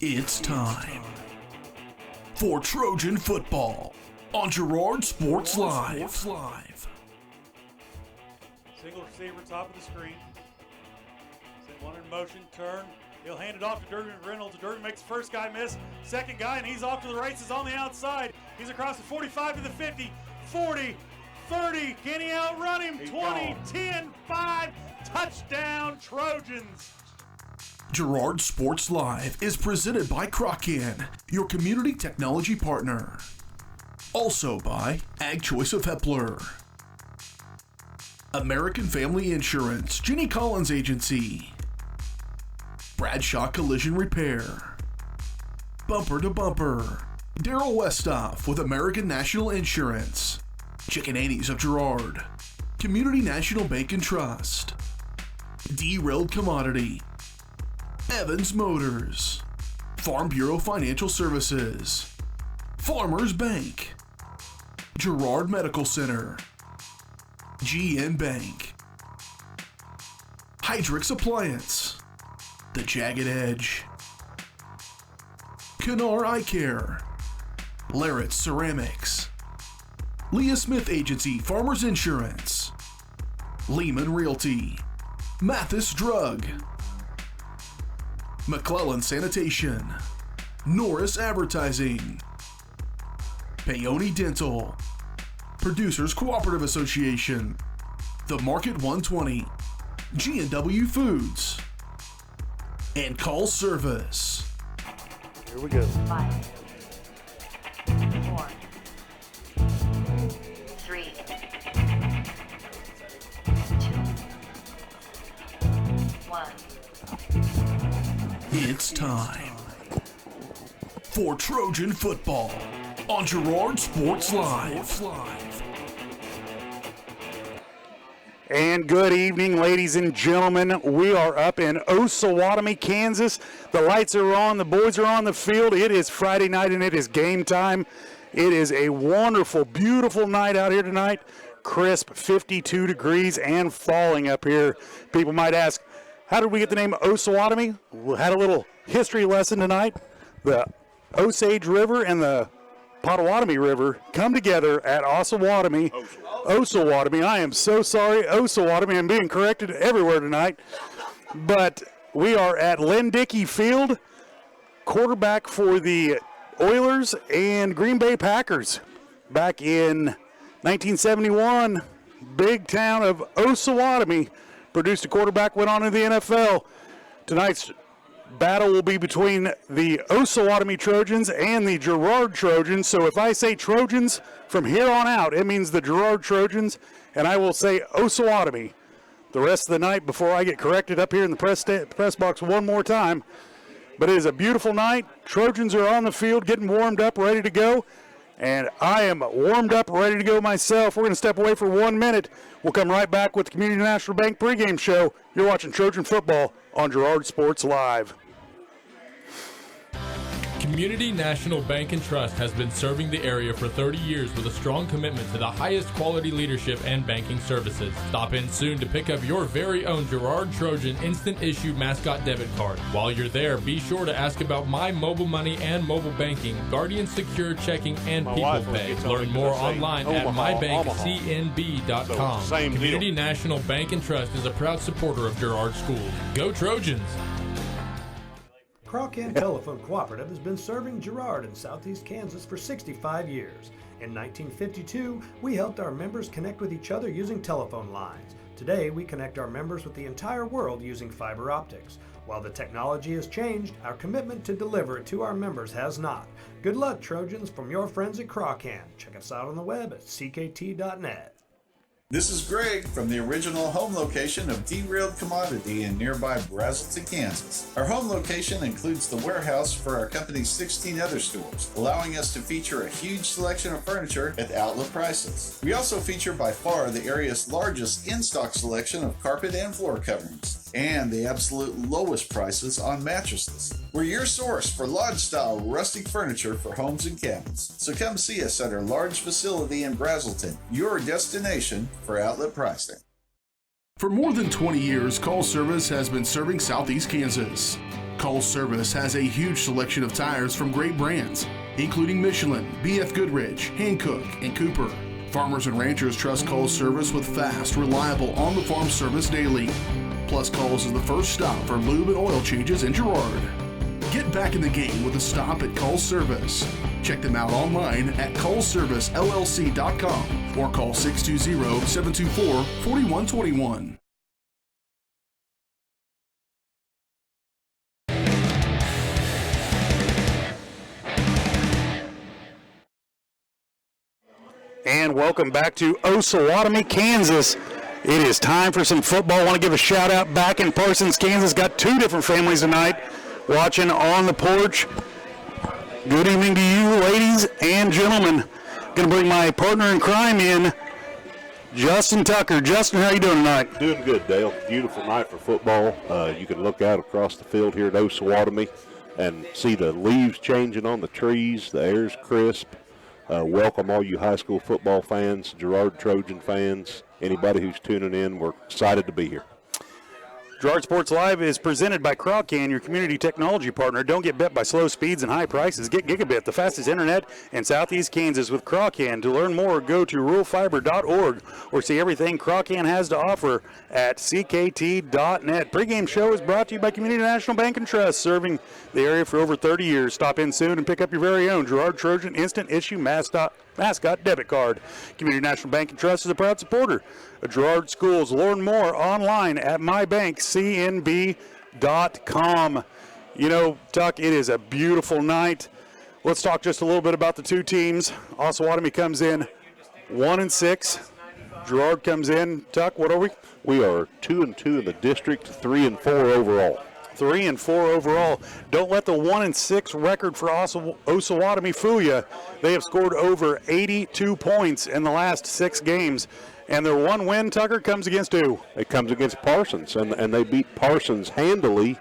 It's time for Trojan football on Girard Sports Live. Single receiver, top of the screen. Send one in motion, turn. He'll hand it off to Durden Reynolds. Durden makes the first guy miss. Second guy, and he's off to the races on the outside. He's across the 45 to the 50, 40, 30. Can he outrun him? 20, 10, 5. Touchdown, Trojans. Girard Sports Live is presented by Pregame, your community technology partner. Also by Ag Choice of Hepler, American Family Insurance, Jenny Collins Agency, Bradshaw Collision Repair, Bumper to Bumper, Daryl Westoff with American National Insurance, Chicken 80s of Girard, Community National Bank and Trust, Derailed Commodity, Evans Motors, Farm Bureau Financial Services, Farmers Bank, Girard Medical Center, GN Bank, Hydrix Appliance, The Jagged Edge, Kennar Eye Care, Larrett Ceramics, Leah Smith Agency Farmers Insurance, Lehman Realty, Mathis Drug, McClellan Sanitation, Norris Advertising, Peony Dental, Producers Cooperative Association, The Market 120, G&W Foods, and Call Service. Here we go. 5, 4, 3, 2, 1. It's time for Trojan football on Girard Sports Live. And good evening, ladies and gentlemen. We are up in Osawatomie, Kansas. The lights are on, the boys are on the field. It is Friday night and it is game time. It is a wonderful, beautiful night out here tonight. Crisp 52 degrees and falling up here. People might ask, how did we get the name Osawatomie? We had a little history lesson tonight. The Osage River and the Potawatomi River come together at Osawatomie. Osawatomie. I am so sorry, Osawatomie. I'm being corrected everywhere tonight. But we are at Len Dickey Field, quarterback for the Oilers and Green Bay Packers. Back in 1971, big town of Osawatomie produced a quarterback, went on to the NFL. Tonight's battle will be between the Osawatomie Trojans and the Girard Trojans. So if I say Trojans from here on out, it means the Girard Trojans, and I will say Osawatomie the rest of the night before I get corrected up here in the press box one more time. But it is a beautiful night. Trojans are on the field getting warmed up, ready to go. And I am warmed up, ready to go myself. We're going to step away for 1 minute. We'll come right back with the Community National Bank pregame show. You're watching Trojan football on Girard Sports Live. Community National Bank and Trust has been serving the area for 30 years with a strong commitment to the highest quality leadership and banking services. Stop in soon to pick up your very own Girard Trojan Instant Issue Mascot Debit Card. While you're there, be sure to ask about My Mobile Money and mobile banking, Guardian Secure Checking, and People Pay. Learn more online at mybankcnb.com. Community National Bank and Trust is a proud supporter of Girard Schools. Go Trojans! Crawcan Telephone Cooperative has been serving Girard in southeast Kansas for 65 years. In 1952, we helped our members connect with each other using telephone lines. Today, we connect our members with the entire world using fiber optics. While the technology has changed, our commitment to deliver it to our members has not. Good luck, Trojans, from your friends at Crawcan. Check us out on the web at ckt.net. This is Greg from the original home location of Derailed Commodity in nearby Brazelton, Kansas. Our home location includes the warehouse for our company's 16 other stores, allowing us to feature a huge selection of furniture at outlet prices. We also feature by far the area's largest in-stock selection of carpet and floor coverings, and the absolute lowest prices on mattresses. We're your source for lodge-style rustic furniture for homes and cabins. So come see us at our large facility in Brazelton, your destination for outlet pricing. For more than 20 years, Call Service has been serving Southeast Kansas. Call Service has a huge selection of tires from great brands, including Michelin, BF Goodrich, Hankook, and Cooper. Farmers and ranchers trust Call Service with fast, reliable, on-the-farm service daily. Plus, Calls is the first stop for lube and oil changes in Girard. Get back in the game with a stop at Call Service. Check them out online at callservicellc.com or call 620-724-4121. And welcome back to Osawatomie, Kansas. It is time for some football. I want to give a shout out back in Parsons, Kansas. Got two different families tonight watching on the porch. Good evening to you, ladies and gentlemen. Going to bring my partner in crime in, Justin Tucker. Justin, how you doing tonight? Doing good, Dale. Beautiful night for football. You can look out across the field here at Osawatomie and see the leaves changing on the trees. The air's crisp. Welcome all you high school football fans, Girard Trojan fans, anybody who's tuning in. We're excited to be here. Girard Sports Live is presented by Croccan, your community technology partner. Don't get bit by slow speeds and high prices. Get gigabit, the fastest internet in Southeast Kansas with Croccan. To learn more, go to ruralfiber.org or see everything Croccan has to offer at ckt.net. Pregame show is brought to you by Community National Bank and Trust, serving the area for over 30 years. Stop in soon and pick up your very own Girard Trojan Instant Issue Mascot debit card. Community National Bank and Trust is a proud supporter of Girard Schools. Learn more online at mybankcnb.com. You know, Tuck, it is a beautiful night. Let's talk just a little bit about the two teams. Osawatomie comes in 1-6. Girard comes in, Tuck, what are we? We are 2-2 in the district, 3-4 overall. 3-4 overall. Don't let the 1-6 record for Osawatomie fool you. They have scored over 82 points in the last 6 games. And their one win, Tucker, comes against who? It comes against Parsons, and they beat Parsons handily.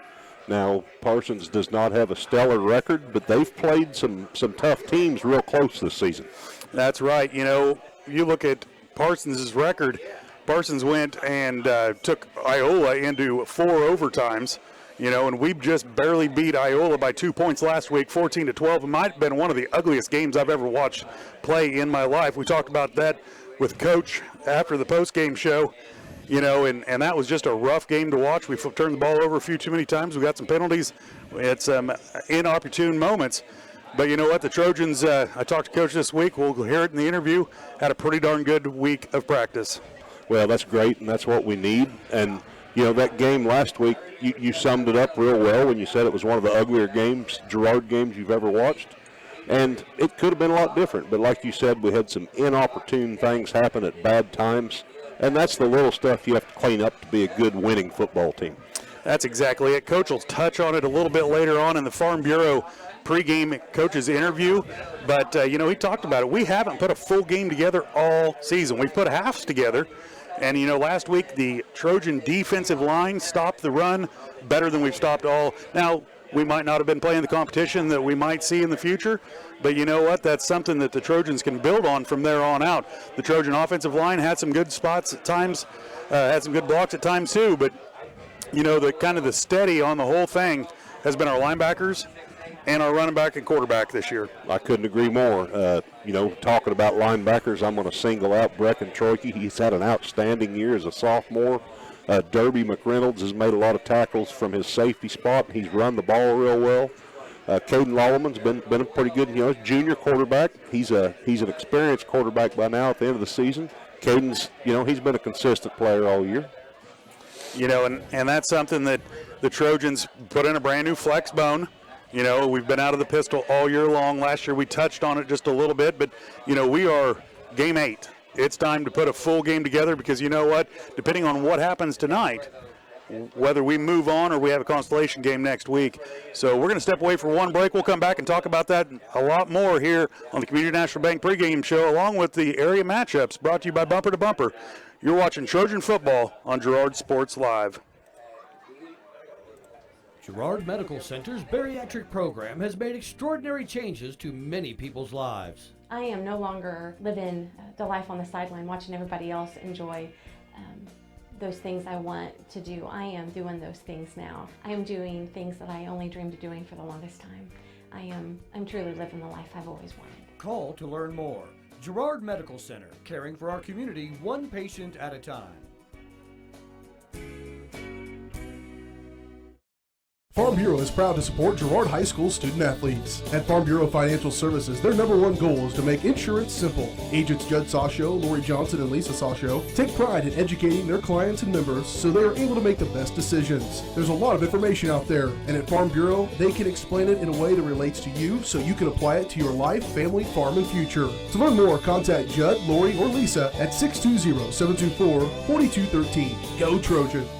Now, Parsons does not have a stellar record, but they've played some tough teams real close this season. That's right. You know, you look at Parsons' record. Parsons went and took Iola into 4 overtimes. You know, and we just barely beat Iola by 2 points last week, 14-12. It might have been one of the ugliest games I've ever watched play in my life. We talked about that with Coach after the postgame show, you know, and that was just a rough game to watch. We turned the ball over a few too many times. We got some penalties. We had some inopportune moments. But you know what? The Trojans, I talked to Coach this week. We'll hear it in the interview, had a pretty darn good week of practice. Well, that's great, and that's what we need. And you know, that game last week, you summed it up real well when you said it was one of the uglier games, Girard games you've ever watched. And it could have been a lot different. But like you said, we had some inopportune things happen at bad times. And that's the little stuff you have to clean up to be a good winning football team. That's exactly it. Coach will touch on it a little bit later on in the Farm Bureau pregame coach's interview. But, you know, he talked about it. We haven't put a full game together all season. We've put halves together. And, you know, last week the Trojan defensive line stopped the run better than we've stopped all. Now, we might not have been playing the competition that we might see in the future, but you know what? That's something that the Trojans can build on from there on out. The Trojan offensive line had some good spots at times, had some good blocks at times too, but, you know, the kind of the steady on the whole thing has been our linebackers and our running back and quarterback this year. I couldn't agree more. You know, talking about linebackers, I'm going to single out Brecken Troike. He's had an outstanding year as a sophomore. Derby McReynolds has made a lot of tackles from his safety spot. He's run the ball real well. Caden Lawleman's been a pretty good, you know, junior quarterback. He's an experienced quarterback by now at the end of the season. Caden's, you know, he's been a consistent player all year. You know, and that's something that the Trojans put in a brand new flex bone. You know, we've been out of the pistol all year long. Last year we touched on it just a little bit, but, you know, we are game 8. It's time to put a full game together because you know what? Depending on what happens tonight, whether we move on or we have a constellation game next week. So we're going to step away for one break. We'll come back and talk about that a lot more here on the Community National Bank pregame show, along with the area matchups brought to you by Bumper to Bumper. You're watching Trojan football on Girard Sports Live. Girard Medical Center's bariatric program has made extraordinary changes to many people's lives. I am no longer living the life on the sideline watching everybody else enjoy those things I want to do, I am doing those things now. I am doing things that I only dreamed of doing for the longest time. I'm truly living the life I've always wanted. Call to learn more. Girard Medical Center, caring for our community one patient at a time. Farm Bureau is proud to support Girard High School student athletes. At Farm Bureau Financial Services, their #1 goal is to make insurance simple. Agents Judd Sasho, Lori Johnson, and Lisa Sasho take pride in educating their clients and members so they are able to make the best decisions. There's a lot of information out there, and at Farm Bureau, they can explain it in a way that relates to you so you can apply it to your life, family, farm, and future. To learn more, contact Judd, Lori, or Lisa at 620-724-4213. Go Trojans!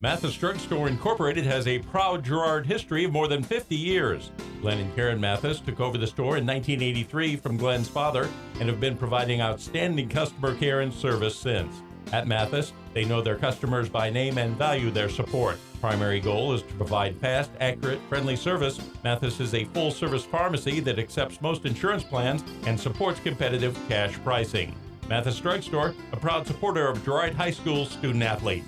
Mathis Drug Store Incorporated has a proud Girard history of more than 50 years. Glenn and Karen Mathis took over the store in 1983 from Glenn's father and have been providing outstanding customer care and service since. At Mathis, they know their customers by name and value their support. Primary goal is to provide fast, accurate, friendly service. Mathis is a full-service pharmacy that accepts most insurance plans and supports competitive cash pricing. Mathis Drug Store, a proud supporter of Girard High School student-athletes.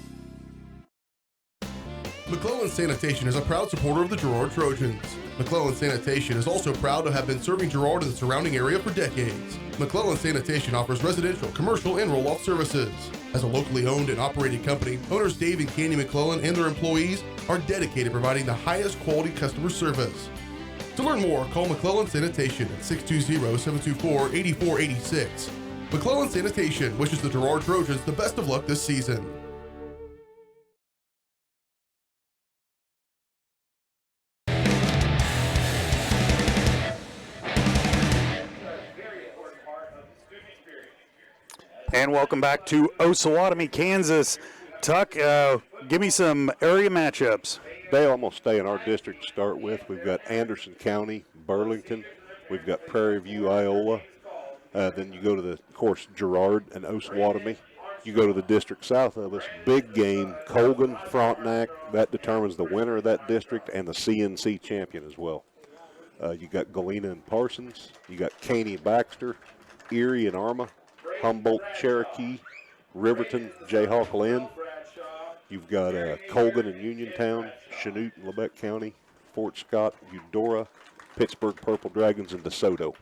McClellan Sanitation is a proud supporter of the Girard Trojans. McClellan Sanitation is also proud to have been serving Girard and the surrounding area for decades. McClellan Sanitation offers residential, commercial, and roll-off services. As a locally owned and operated company, owners Dave and Candy McClellan and their employees are dedicated to providing the highest quality customer service. To learn more, call McClellan Sanitation at 620-724-8486. McClellan Sanitation wishes the Girard Trojans the best of luck this season. And welcome back to Osawatomie, Kansas. Tuck, give me some area matchups. They almost stay in our district to start with. We've got Anderson County, Burlington. We've got Prairie View, Iola. Then you go to, of course, Girard and Osawatomie. You go to the district south of us, big game, Colgan, Frontenac. That determines the winner of that district and the CNC champion as well. You got Galena and Parsons. You got Caney and Baxter, Erie and Arma, Humboldt, Cherokee, Riverton, Jayhawk, Lynn. You've got Colgan and Uniontown, Chanute and Lebec County, Fort Scott, Eudora, Pittsburgh Purple Dragons, and DeSoto.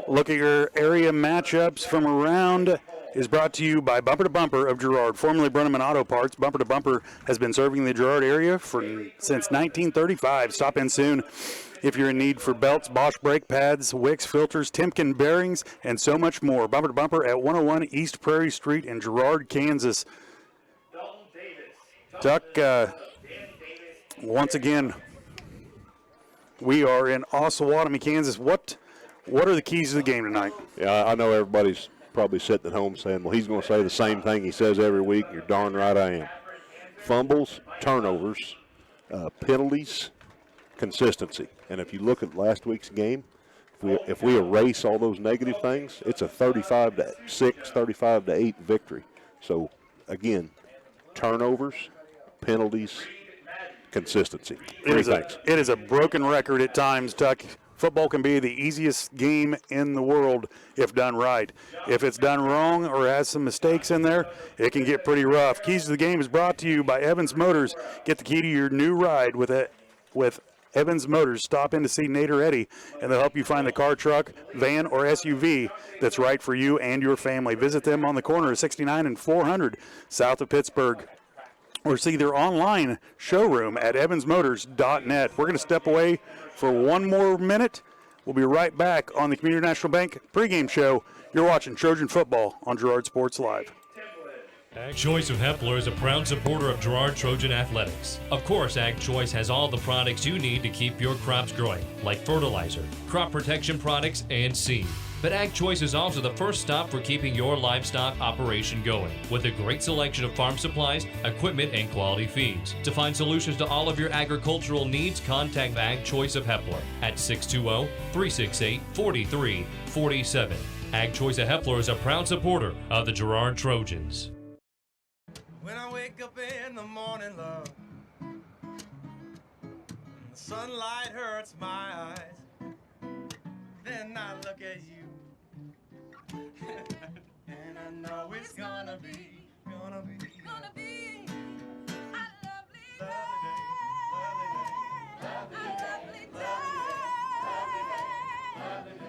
Look at your area matchups from around is brought to you by Bumper to Bumper of Girard, formerly Brenneman Auto Parts. Bumper to Bumper has been serving the Girard area since 1935. Stop in soon if you're in need for belts, Bosch brake pads, Wicks filters, Timken bearings, and so much more. Bumper to Bumper at 101 East Prairie Street in Girard, Kansas. Tuck, once again, we are in Osawatomie, Kansas. What are the keys to the game tonight? Yeah, I know everybody's probably sitting at home saying, well, he's going to say the same thing he says every week. You're darn right I am. Fumbles, turnovers, penalties, consistency. And if you look at last week's game, if we erase all those negative things, it's a 35-6, 35-8 victory. So, again, turnovers, penalties, consistency. It is a broken record at times, Tuck. Football can be the easiest game in the world if done right. If it's done wrong or has some mistakes in there, it can get pretty rough. Keys to the Game is brought to you by Evans Motors. Get the key to your new ride with Evans Motors. Stop in to see Nate or Eddie, and they'll help you find the car, truck, van, or SUV that's right for you and your family. Visit them on the corner of 69 and 400 south of Pittsburgh, or see their online showroom at evansmotors.net. We're going to step away for one more minute. We'll be right back on the Community National Bank pregame show. You're watching Trojan Football on Girard Sports Live. Ag Choice of Hepler is a proud supporter of Girard Trojan Athletics. Of course, Ag Choice has all the products you need to keep your crops growing, like fertilizer, crop protection products, and seed. But Ag Choice is also the first stop for keeping your livestock operation going, with a great selection of farm supplies, equipment, and quality feeds. To find solutions to all of your agricultural needs, contact Ag Choice of Hepler at 620-368-4347. Ag Choice of Hepler is a proud supporter of the Girard Trojans. When I wake up in the morning, love, and the sunlight hurts my eyes, then I look at you And I know it's gonna be a lovely day, lovely day.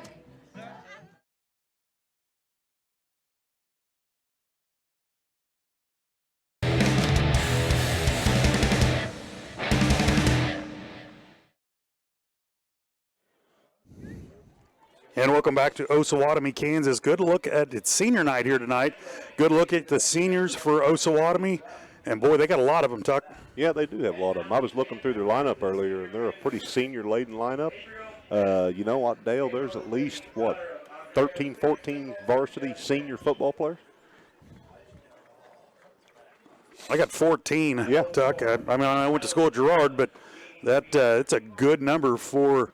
And welcome back to Osawatomie, Kansas. Good look at its senior night here tonight. Good look at the seniors for Osawatomie. And, boy, they got a lot of them, Tuck. Yeah, they do have a lot of them. I was looking through their lineup earlier, and they're a pretty senior-laden lineup. You know what, Dale, there's at least, 13, 14 varsity senior football players? I got 14, yeah. Tuck. I mean, I went to school at Girard, but it's a good number for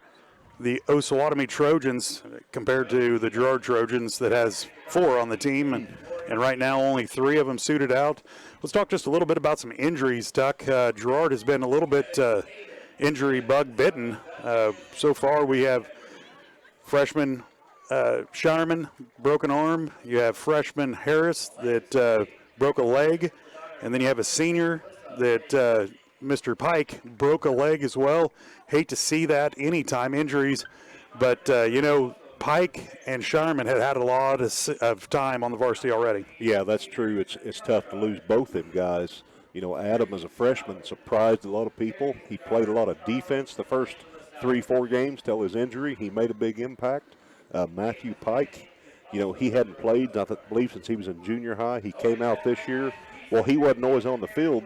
the Osawatomie Trojans compared to the Girard Trojans that has 4 on the team, and right now only 3 of them suited out. Let's talk just a little bit about some injuries, Tuck. Girard has been a little bit injury bug bitten. So far we have freshman Shireman, broken arm. You have freshman Harris that broke a leg, and then you have a senior that Mr. Pike broke a leg as well. Hate to see that anytime injuries, but Pike and Shireman had a lot of time on the varsity already. Yeah, that's true. It's tough to lose both them guys. You know, Adam as a freshman surprised a lot of people. He played a lot of defense the first 3-4 games till his injury. He made a big impact. Matthew Pike, he hadn't played, I believe, since he was in junior high. He came out this year. Well, he wasn't always on the field.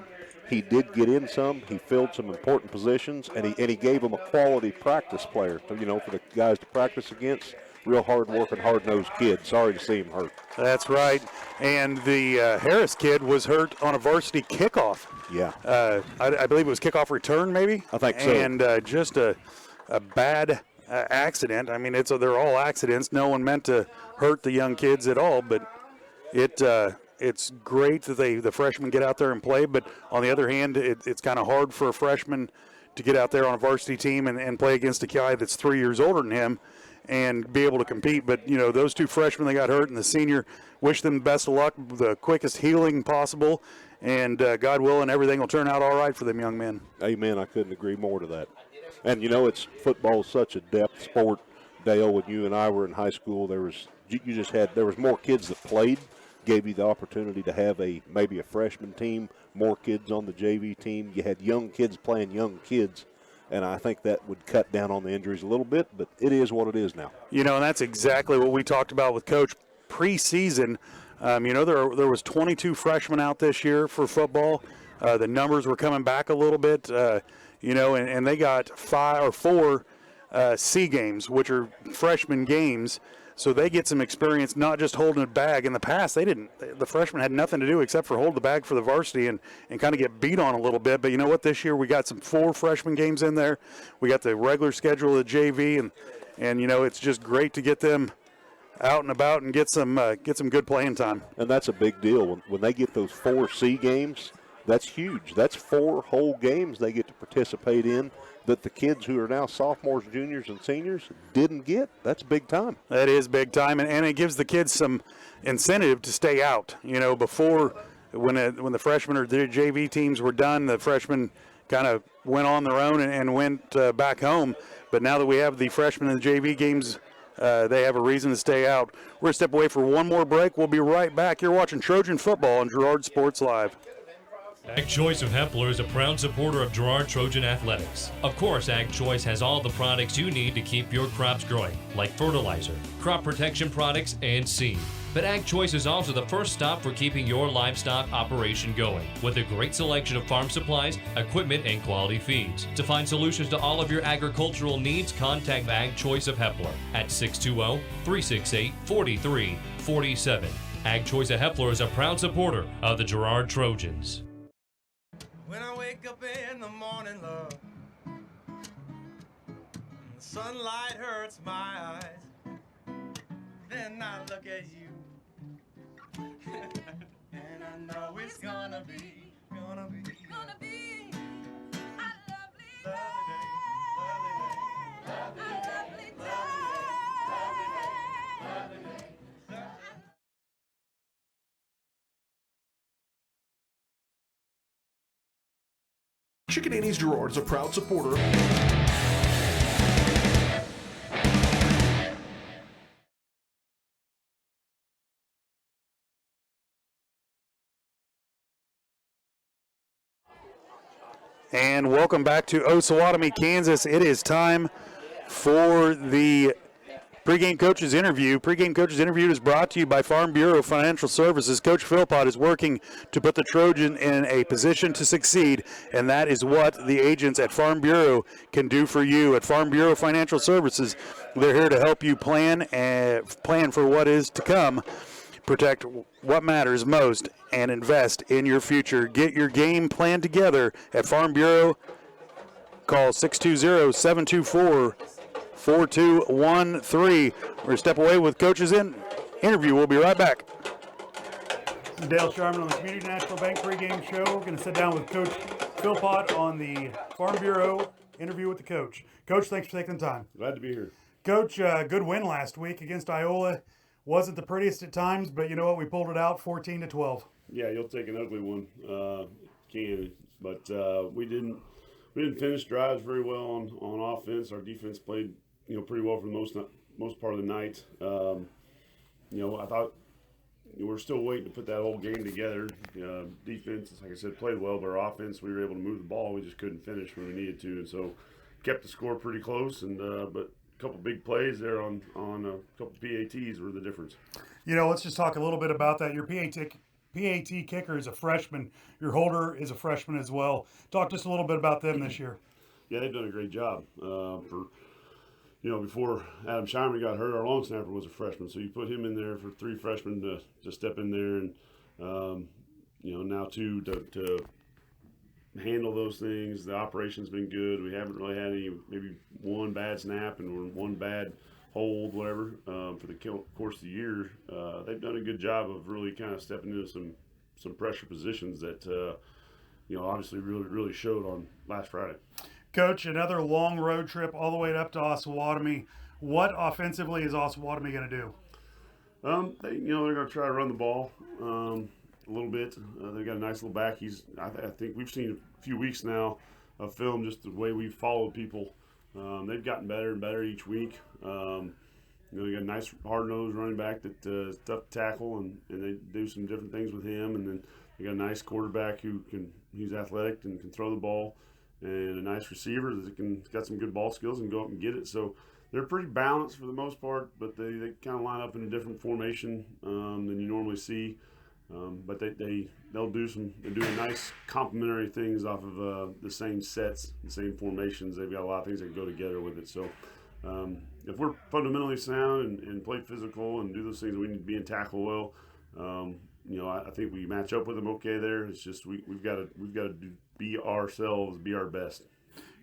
He did get in some. He filled some important positions, and he gave them a quality practice player, for the guys to practice against. Real hard-working, hard-nosed kid. Sorry to see him hurt. That's right. And the Harris kid was hurt on a varsity kickoff. Yeah. I believe it was kickoff return, maybe? I think so. And just a bad accident. I mean, they're all accidents. No one meant to hurt the young kids at all, but it's great that the freshmen get out there and play, but on the other hand, it's kind of hard for a freshman to get out there on a varsity team and play against a guy that's 3 years older than him and be able to compete. But, those 2 freshmen that got hurt and the senior, wish them the best of luck, the quickest healing possible, and God willing, everything will turn out all right for them young men. Amen. I couldn't agree more to that. And, football's such a depth sport. Dale, when you and I were in high school, there was more kids that played, gave you the opportunity to have maybe a freshman team, more kids on the JV team. You had young kids playing young kids, and I think that would cut down on the injuries a little bit, but it is what it is now. And that's exactly what we talked about with Coach preseason. There was 22 freshmen out this year for football. The numbers were coming back a little bit, and they got 4 C games, which are freshman games. So they get some experience, not just holding a bag. In the past, the freshmen had nothing to do except for hold the bag for the varsity and kind of get beat on a little bit. But you know what? This year we got some 4 freshman games in there. We got the regular schedule of the JV, and it's just great to get them out and about and get some good playing time. And that's a big deal. When they get those 4 C games, that's huge. That's 4 whole games they get to participate in that the kids who are now sophomores, juniors, and seniors didn't get. That's big time. That is big time, and it gives the kids some incentive to stay out. Before, when the freshmen or the JV teams were done, the freshmen kind of went on their own and went back home. But now that we have the freshmen in the JV games, they have a reason to stay out. We're going to step away for one more break. We'll be right back. You're watching Trojan Football on Girard Sports Live. Ag Choice of Hepler is a proud supporter of Girard Trojan Athletics. Of course, Ag Choice has all the products you need to keep your crops growing, like fertilizer, crop protection products, and seed. But Ag Choice is also the first stop for keeping your livestock operation going, with a great selection of farm supplies, equipment, and quality feeds. To find solutions to all of your agricultural needs, contact Ag Choice of Hepler at 620-368-4347. Ag Choice of Hepler is a proud supporter of the Girard Trojans. When I wake up in the morning, love, and the sunlight hurts my eyes, then I look at you, and I know it's gonna be a lovely day, lovely day. Chicken Annie's Girard is a proud supporter. And welcome back to Osawatomie, Kansas. It is time for the pregame coaches interview. Pregame coaches interview is brought to you by Farm Bureau Financial Services. Coach Philpott is working to put the Trojan in a position to succeed, and that is what the agents at Farm Bureau can do for you. At Farm Bureau Financial Services, they're here to help you plan for what is to come, protect what matters most, and invest in your future. Get your game plan together at Farm Bureau. Call 620-724-4213. We're going to step away with coaches interview. We'll be right back. This is Dale Sharman on the Community National Bank pregame show. We're going to sit down with Coach Philpott on the Farm Bureau interview with the coach. Coach, thanks for taking the time. Glad to be here. Coach, good win last week against Iola. Wasn't the prettiest at times, but you know what? We pulled it out 14-12. Yeah, you'll take an ugly one, but we didn't finish drives very well on offense. Our defense played pretty well for the most part of the night. I thought we're still waiting to put that whole game together. Defense, like I said, played well, but our offense, we were able to move the ball. We just couldn't finish when we needed to, and so kept the score pretty close. And but a couple big plays there on a couple PATs were the difference. Let's just talk a little bit about that. Your PAT kicker is a freshman. Your holder is a freshman as well. Talk just a little bit about them this year. Yeah, they've done a great job. Before Adam Scheimer got hurt, our long snapper was a freshman. So you put him in there for three freshmen to step in there and, now two to handle those things. The operation's been good. We haven't really had maybe one bad snap and one bad hold, whatever, for the course of the year. They've done a good job of really kind of stepping into some pressure positions that, obviously really showed on last Friday. Coach, another long road trip all the way up to Osawatomie. What offensively is Osawatomie going to do? They're going to try to run the ball a little bit. They've got a nice little back. I think we've seen a few weeks now of film, just the way we've followed people. They've gotten better and better each week. They got a nice hard-nosed running back that is tough to tackle, and they do some different things with him. And then they got a nice quarterback he's athletic and can throw the ball, and a nice receiver that got some good ball skills and go up and get it. So they're pretty balanced for the most part, but they kind of line up in a different formation than you normally see. But they'll do nice complementary things off of the same sets, the same formations. They've got a lot of things that go together with it. So if we're fundamentally sound and play physical and do those things, we need to be in tackle well. I think we match up with them okay there. It's just we've got to be ourselves, be our best.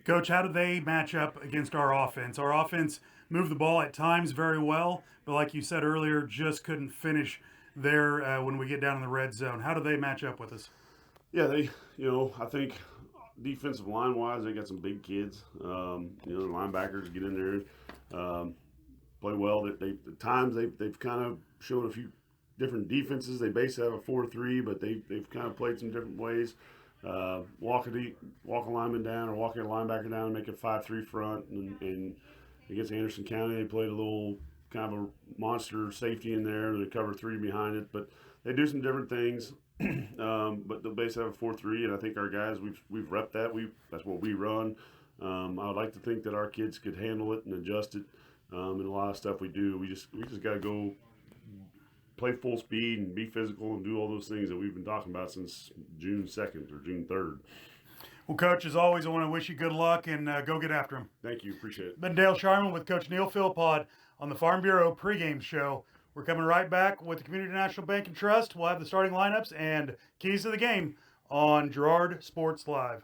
Coach, how do they match up against our offense? Our offense moved the ball at times very well, but like you said earlier, just couldn't finish there when we get down in the red zone. How do they match up with us? Yeah, I think defensive line-wise, they got some big kids. The linebackers get in there, play well. At times they've kind of shown a few different defenses. They basically have a 4-3, but they've kind of played some different ways. Walk a lineman down or walk a linebacker down and make a 5-3 front. And against Anderson County, they played a little kind of a monster safety in there and they cover 3 behind it. But they do some different things. But they'll basically have a 4-3, and I think our guys, we've repped that. That's what we run. I would like to think that our kids could handle it and adjust it. And a lot of stuff we do, we just got to go play full speed and be physical and do all those things that we've been talking about since June 2nd or June 3rd. Well, Coach, as always, I want to wish you good luck and go get after him. Thank you. Appreciate it. Been Dale Sharman with Coach Neil Philpott on the Farm Bureau pregame show. We're coming right back with the Community National Bank and Trust. We'll have the starting lineups and keys to the game on Girard Sports Live.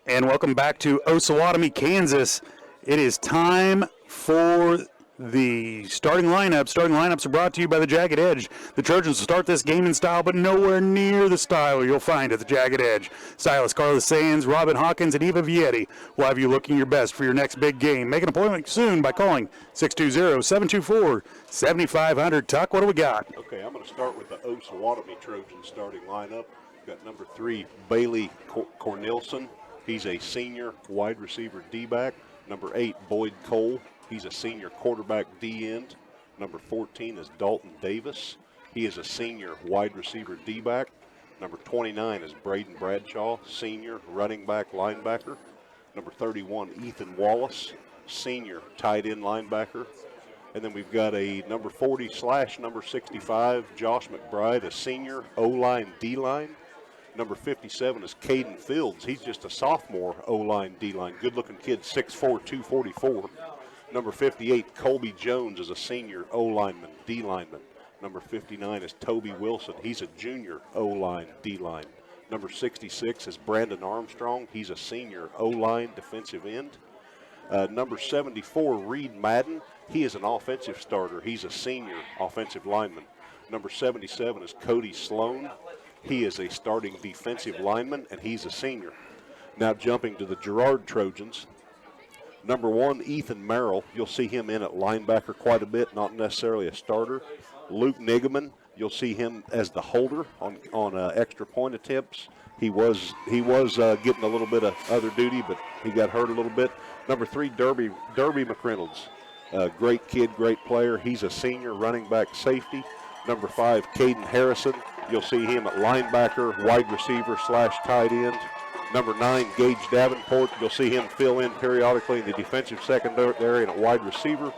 And welcome back to Osawatomie, Kansas. It is time for the starting lineup. Starting lineups are brought to you by the Jagged Edge. The Trojans will start this game in style, but nowhere near the style you'll find at the Jagged Edge. Stylists Carlos Sands, Robin Hawkins, and Eva Vietti will have you looking your best for your next big game. Make an appointment soon by calling 620-724-7500. Tuck, what do we got? Okay, I'm going to start with the Osawatomie Trojans starting lineup. We've got number 3, Bailey Cornelson. He's a senior wide receiver D-back. Number 8, Boyd Cole. He's a senior quarterback D-end. Number 14 is Dalton Davis. He is a senior wide receiver D-back. Number 29 is Braden Bradshaw, senior running back linebacker. Number 31, Ethan Wallace, senior tight end linebacker. And then we've got a number 40/number 65, Josh McBride, a senior O-line D-line. Number 57 is Caden Fields. He's just a sophomore O-line D-line. Good-looking kid, 6'4", 244. Number 58, Colby Jones is a senior O-lineman, D-lineman. Number 59 is Toby Wilson. He's a junior O-line, D-line. Number 66 is Brandon Armstrong. He's a senior O-line, defensive end. Number 74, Reed Madden. He is an offensive starter. He's a senior offensive lineman. Number 77 is Cody Sloan. He is a starting defensive lineman, and he's a senior. Now jumping to the Girard Trojans. Number 1, Ethan Merrill. You'll see him in at linebacker quite a bit, not necessarily a starter. Luke Nigaman, you'll see him as the holder on extra point attempts. He was getting a little bit of other duty, but he got hurt a little bit. Number 3, Derby McReynolds. Great kid, great player. He's a senior running back safety. Number 5, Caden Harrison. You'll see him at linebacker, wide receiver / tight end. Number 9, Gage Davenport. You'll see him fill in periodically in the defensive secondary and a wide receiver.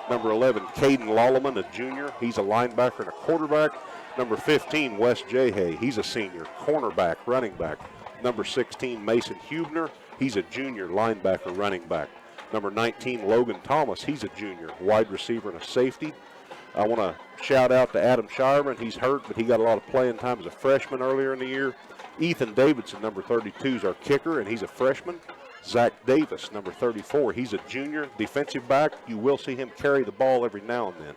Number 11, Caden Lolleman, a junior. He's a linebacker and a quarterback. Number 15, Wes Jahay. He's a senior, cornerback, running back. Number 16, Mason Hubner. He's a junior, linebacker, running back. Number 19, Logan Thomas. He's a junior, wide receiver and a safety. I want to shout out to Adam Shireman. He's hurt, but he got a lot of playing time as a freshman earlier in the year. Ethan Davidson, number 32, is our kicker, and he's a freshman. Zach Davis, number 34, he's a junior defensive back. You will see him carry the ball every now and then.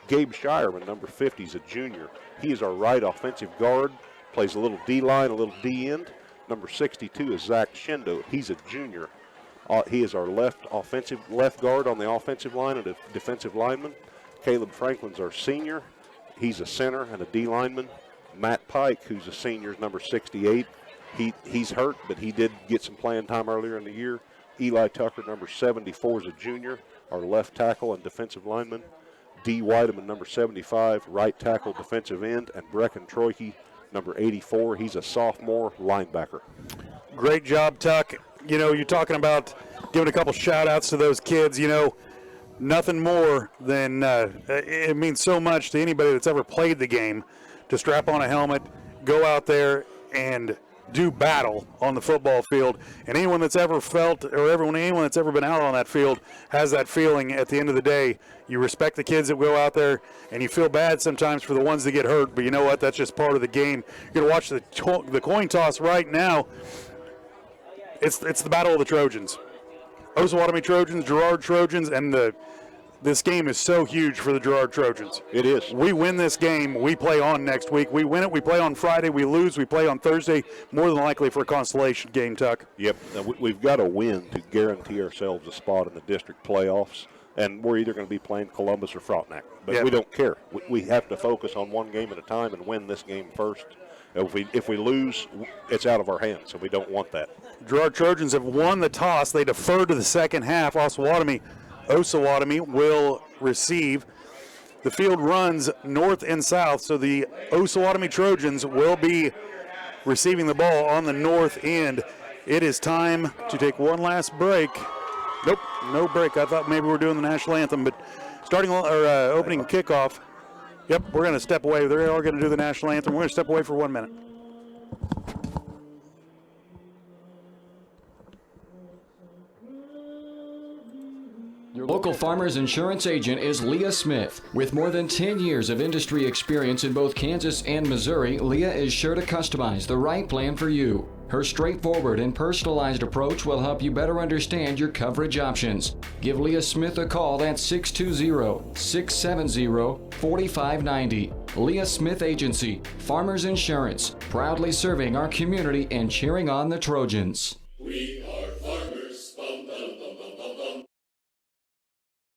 Gabe Shireman, number 50, is a junior. He is our right offensive guard, plays a little D-line, a little D-end. Number 62 is Zach Shindo. He's a junior. He is our left guard on the offensive line and a defensive lineman. Caleb Franklin's our senior. He's a center and a D-lineman. Matt Pike, who's a senior, is number 68. He's hurt, but he did get some playing time earlier in the year. Eli Tucker, number 74, is a junior, our left tackle and defensive lineman. D. Whiteman, number 75, right tackle, defensive end. And Brecken Troike, number 84, he's a sophomore linebacker. Great job, Tuck. You know, you're talking about giving a couple shout-outs to those kids. You know, nothing more than it means so much to anybody that's ever played the game to strap on a helmet, go out there, and do battle on the football field. And anyone that's ever felt, or anyone that's ever been out on that field has that feeling at the end of the day. You respect the kids that go out there, and you feel bad sometimes for the ones that get hurt, but you know what? That's just part of the game. You're going to watch the coin toss right now. It's the battle of the Trojans. Osawatomie Trojans, Girard Trojans, and this game is so huge for the Girard Trojans. It is. We win this game, we play on next week. We win it, we play on Friday. We lose, we play on Thursday, more than likely for a consolation game, Tuck. Yep. We've got to win to guarantee ourselves a spot in the district playoffs, and we're either going to be playing Columbus or Frontenac. But we don't care. We have to focus on one game at a time and win this game first. If we lose, it's out of our hands, so we don't want that. Girard Trojans have won the toss. They defer to the second half. Osawatomie will receive. The field runs north and south, so the Osawatomie Trojans will be receiving the ball on the north end. It is time to take one last break. Nope, no break. I thought maybe we're doing the national anthem, but opening kickoff. Yep, we're going to step away. They are going to do the national anthem. We're going to step away for 1 minute. Your local Farmers Insurance agent is Leah Smith. With more than 10 years of industry experience in both Kansas and Missouri, Leah is sure to customize the right plan for you. Her straightforward and personalized approach will help you better understand your coverage options. Give Leah Smith a call at 620-670-4590. Leah Smith Agency, Farmers Insurance, proudly serving our community and cheering on the Trojans. We are farmers. Bum, bum, bum, bum, bum, bum.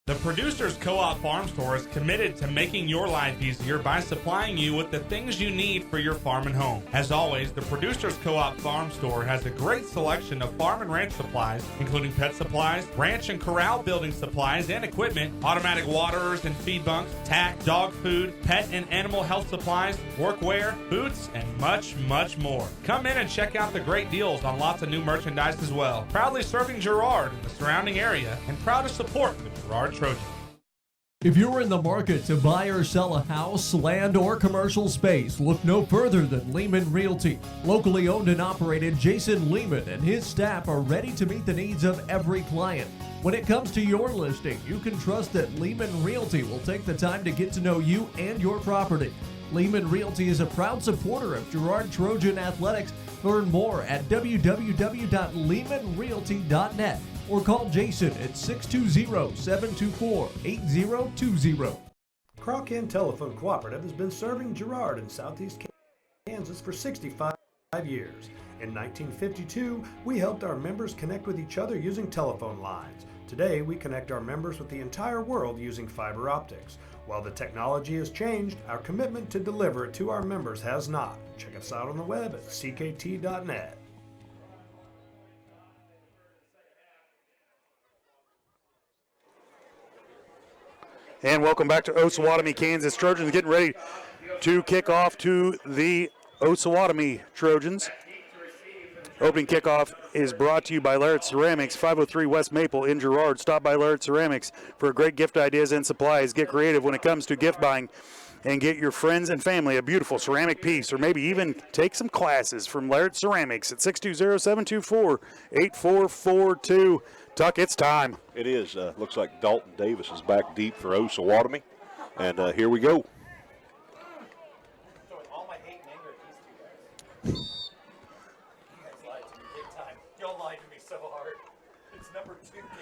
The Producers Co-op Farm Store is committed to making your life easier by supplying you with the things you need for your farm and home. As always, the Producers Co-op Farm Store has a great selection of farm and ranch supplies, including pet supplies, ranch and corral building supplies and equipment, automatic waterers and feed bunks, tack, dog food, pet and animal health supplies, workwear, boots, and much, much more. Come in and check out the great deals on lots of new merchandise as well. Proudly serving Girard and the surrounding area, and proud to support the Girard Trojans. If you're in the market to buy or sell a house, land, or commercial space, look no further than Lehman Realty. Locally owned and operated, Jason Lehman and his staff are ready to meet the needs of every client. When it comes to your listing, you can trust that Lehman Realty will take the time to get to know you and your property. Lehman Realty is a proud supporter of Girard Trojan Athletics. Learn more at www.lehmanrealty.net. or call Jason at 620-724-8020. Croc-In Telephone Cooperative has been serving Girard in southeast Kansas for 65 years. In 1952, we helped our members connect with each other using telephone lines. Today, we connect our members with the entire world using fiber optics. While the technology has changed, our commitment to deliver it to our members has not. Check us out on the web at ckt.net. And welcome back to Osawatomie, Kansas. Trojans getting ready to kick off to the Osawatomie Trojans. Opening kickoff is brought to you by Laird Ceramics, 503 West Maple in Girard. Stop by Laird Ceramics for great gift ideas and supplies. Get creative when it comes to gift buying and get your friends and family a beautiful ceramic piece, or maybe even take some classes from Laird Ceramics at 620-724-8442. Tuck, it's time. It is. Looks like Dalton Davis is back deep for Osawatomie. And here we go.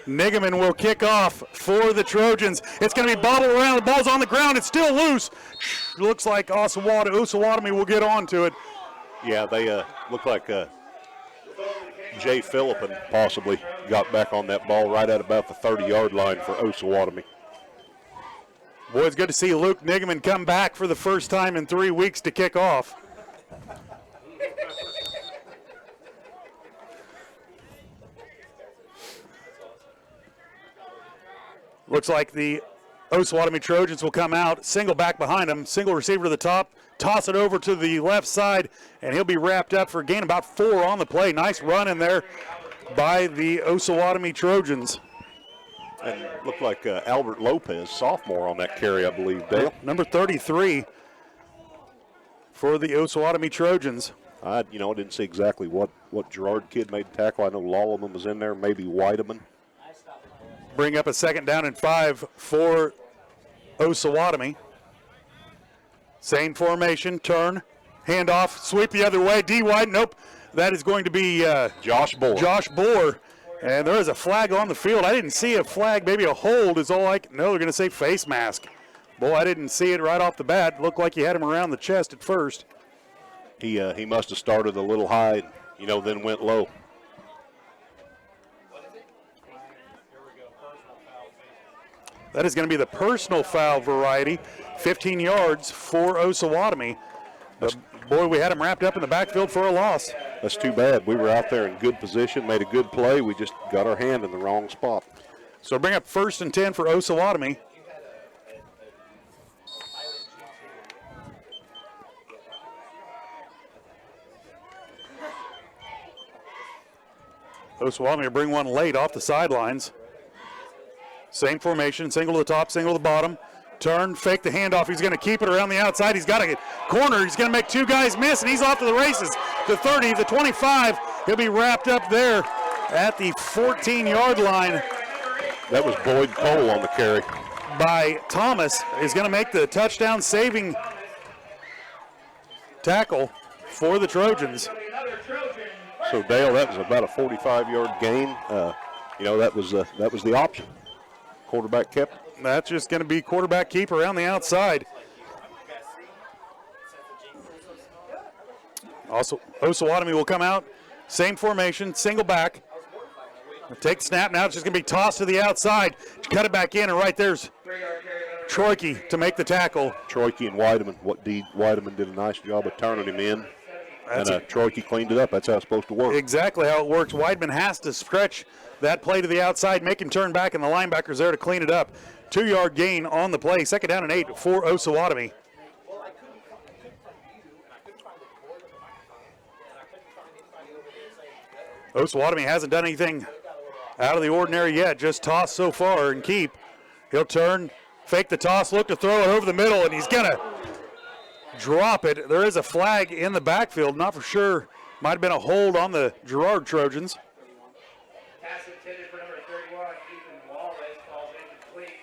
Nigaman will kick off for the Trojans. It's going to be bobbled around. The ball's on the ground. It's still loose. Looks like Osawatomie will get on to it. Yeah, they look like Jay Philippin possibly got back on that ball right at about the 30-yard line for Osawatomie. Boy, it's good to see Luke Nigaman come back for the first time in 3 weeks to kick off. Looks like the Osawatomie Trojans will come out, single back behind him, single receiver to the top, toss it over to the left side, and he'll be wrapped up for a gain about 4 on the play. Nice run in there by the Osawatomie Trojans. And looked like Albert Lopez, sophomore on that carry, I believe, Dale. Number 33 for the Osawatomie Trojans. I didn't see exactly what Girard kid made tackle. I know Lallman was in there, maybe Weideman. Bring up a 2nd down and 5 for Osawatomie. Same formation, turn, handoff, sweep the other way, D wide, nope. That is going to be Josh Bohr. And there is a flag on the field. I didn't see a flag, maybe a hold is all no, they're going to say face mask. Boy, I didn't see it right off the bat. Looked like he had him around the chest at first. He must have started a little high, then went low. That is going to be the personal foul variety. 15 yards for Osawatomie. Boy, we had him wrapped up in the backfield for a loss. That's too bad. We were out there in good position, made a good play. We just got our hand in the wrong spot. So bring up 1st and 10 for Osawatomie. Osawatomie will bring one late off the sidelines. Same formation, single to the top, single to the bottom. Turn, fake the handoff. He's going to keep it around the outside. He's got a corner. He's going to make 2 guys miss, and he's off to the races. The 30, the 25. He'll be wrapped up there at the 14-yard line. That was Boyd Cole on the carry. By Thomas is going to make the touchdown saving tackle for the Trojans. So Dale, that was about a 45-yard gain. That was the option. Quarterback kept. That's just going to be quarterback keep around the outside. Also, Osawatomie will come out. Same formation, single back. Take the snap now. It's just going to be tossed to the outside. Cut it back in, and right there's Troike to make the tackle. Troike and Weideman. Weideman did a nice job of turning him in. Troike cleaned it up. That's how it's supposed to work. Exactly how it works. Weideman has to stretch that play to the outside, make him turn back, and the linebacker's there to clean it up. 2-yard gain on the play. 2nd down and 8 for Osawatomie. Osawatomie hasn't done anything out of the ordinary yet, just toss so far and keep. He'll turn, fake the toss, look to throw it over the middle, and he's going to drop it. There is a flag in the backfield, not for sure. Might have been a hold on the Girard Trojans. Pass intended for number 31, Ethan Wallace, calls incomplete.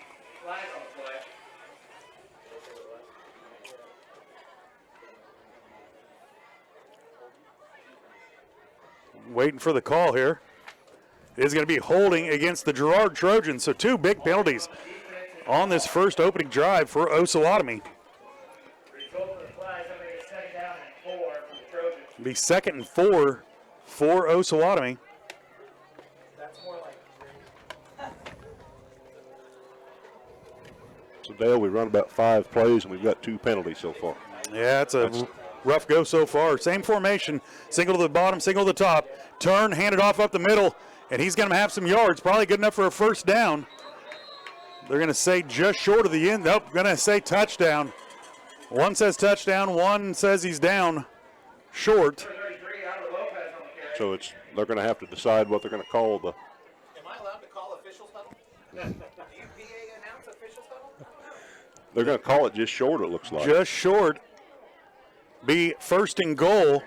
Flag on the play. Waiting for the call here. It is going to be holding against the Girard Trojans. So 2 big penalties on this first opening drive for Osawatomie. It'll be 2nd and 4 for Osawatomie. So Dale, we run about 5 plays and we've got 2 penalties so far. Yeah, it's a rough go so far. Same formation, single to the bottom, single to the top. Turn, hand it off up the middle, and he's going to have some yards. Probably good enough for a first down. They're going to say just short of the end. Nope, going to say touchdown. One says touchdown, one says he's down short. So they're going to have to decide what they're going to call the. Am I allowed to call officials huddle? Do you PA announce officials huddle? They're going to call it just short, it looks like. Just short. Be 1st and goal.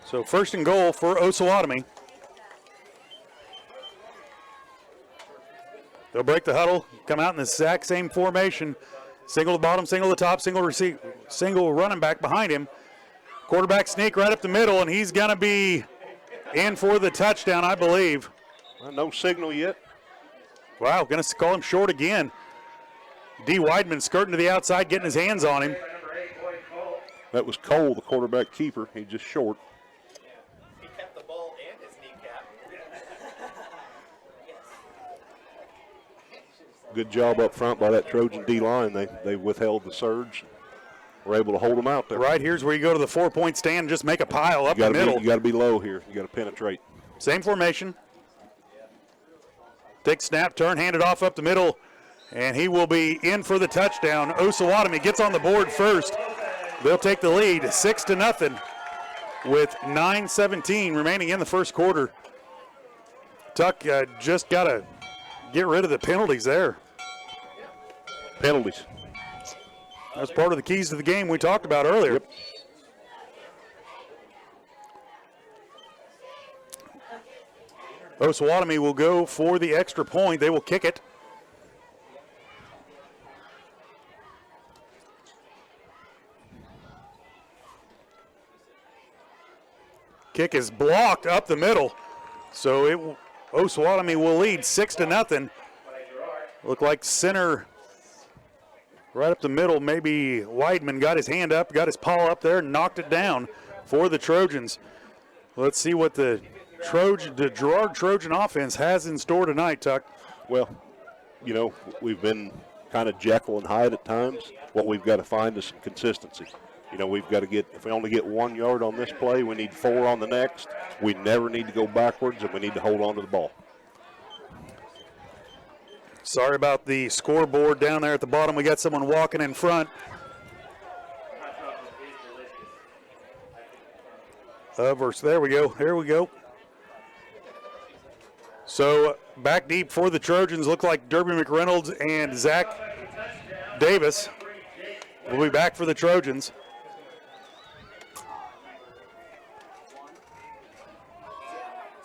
So 1st and goal for Osawatomie. They'll break the huddle, come out in the exact same formation. Single to the bottom, single to the top, single running back behind him. Quarterback sneak right up the middle, and he's going to be in for the touchdown, I believe. Well, no signal yet. Wow, going to call him short again. D. Weidman skirting to the outside, getting his hands on him. That was Cole, the quarterback keeper. He's just short. He kept the ball and his kneecap. Good job up front by that Trojan D-line. They withheld the surge. Were able to hold them out there. Right, here's where you go to the 4-point stand and just make a pile up the middle. You got to be low here. You got to penetrate. Same formation. Take snap, turn, hand it off up the middle, and he will be in for the touchdown. Osawatomie gets on the board first. They'll take the lead 6-0 with 9:17 remaining in the first quarter. Tuck just got to get rid of the penalties there. Penalties. That's part of the keys to the game we talked about earlier. Yep. Osawatomie will go for the extra point. They will kick it. Kick is blocked up the middle. So Osawatomie will lead 6-0. Look like center right up the middle. Maybe Weidman got his hand up, got his paw up there, and knocked it down for the Trojans. Let's see what the Girard Trojan offense has in store tonight, Tuck. Well, we've been kind of Jekyll and Hyde at times. What we've got to find is some consistency. We've got to if we only get 1 yard on this play, we need 4 on the next. We never need to go backwards, and we need to hold on to the ball. Sorry about the scoreboard down there at the bottom. We got someone walking in front. There we go. So back deep for the Trojans. Look like Derby McReynolds and Zach Davis will be back for the Trojans.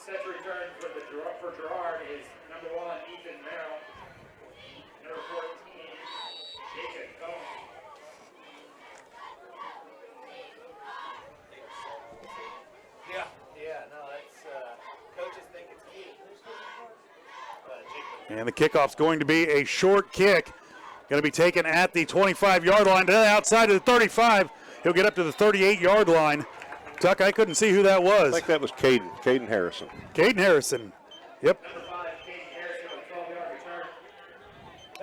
Set to return for Girard is number 1, Ethan Merrill. Number 14, Jacob Cohen. And the kickoff's going to be a short kick. Going to be taken at the 25-yard line to the outside of the 35. He'll get up to the 38-yard line. Tuck, I couldn't see who that was. I think that was Caden Harrison. Caden Harrison. Yep.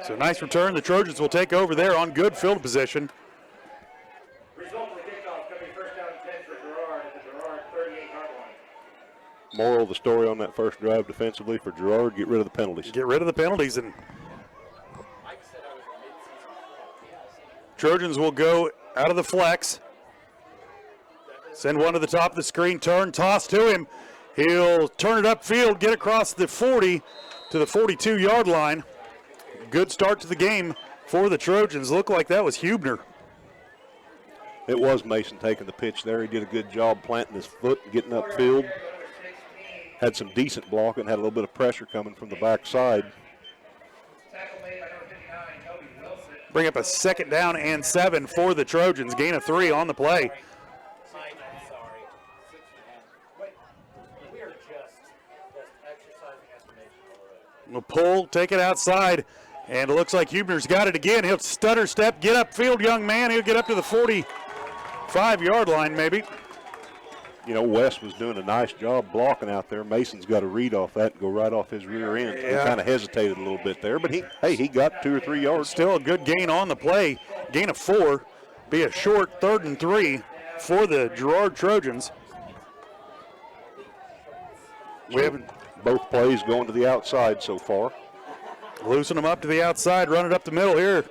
So nice return. The Trojans will take over there on good field position. Result of the kickoff going to be first down and 10 for Girard at the Girard 38-yard line. Moral of the story on that first drive defensively for Girard, get rid of the penalties. Get rid of the penalties, and Trojans will go out of the flex. Send one to the top of the screen, turn, toss to him. He'll turn it upfield, get across the 40 to the 42-yard line. Good start to the game for the Trojans. Looked like that was Hubner. It was Mason taking the pitch there. He did a good job planting his foot and getting upfield. Had some decent blocking, had a little bit of pressure coming from the backside. Bring up a 2nd down and 7 for the Trojans. Gain of 3 on the play. We'll pull, take it outside, and it looks like Hubner's got it again. He'll stutter step, get upfield, young man. He'll get up to the 45-yard line maybe. You know, West was doing a nice job blocking out there. Mason's got a read off that and go right off his rear end. Yeah. He kind of hesitated a little bit there, but he got 2 or 3 yards. Still a good gain on the play. Gain of 4. Be a short 3rd and 3 for the Girard Trojans. We haven't. Both plays going to the outside so far. Loosen them up to the outside, run it up the middle here.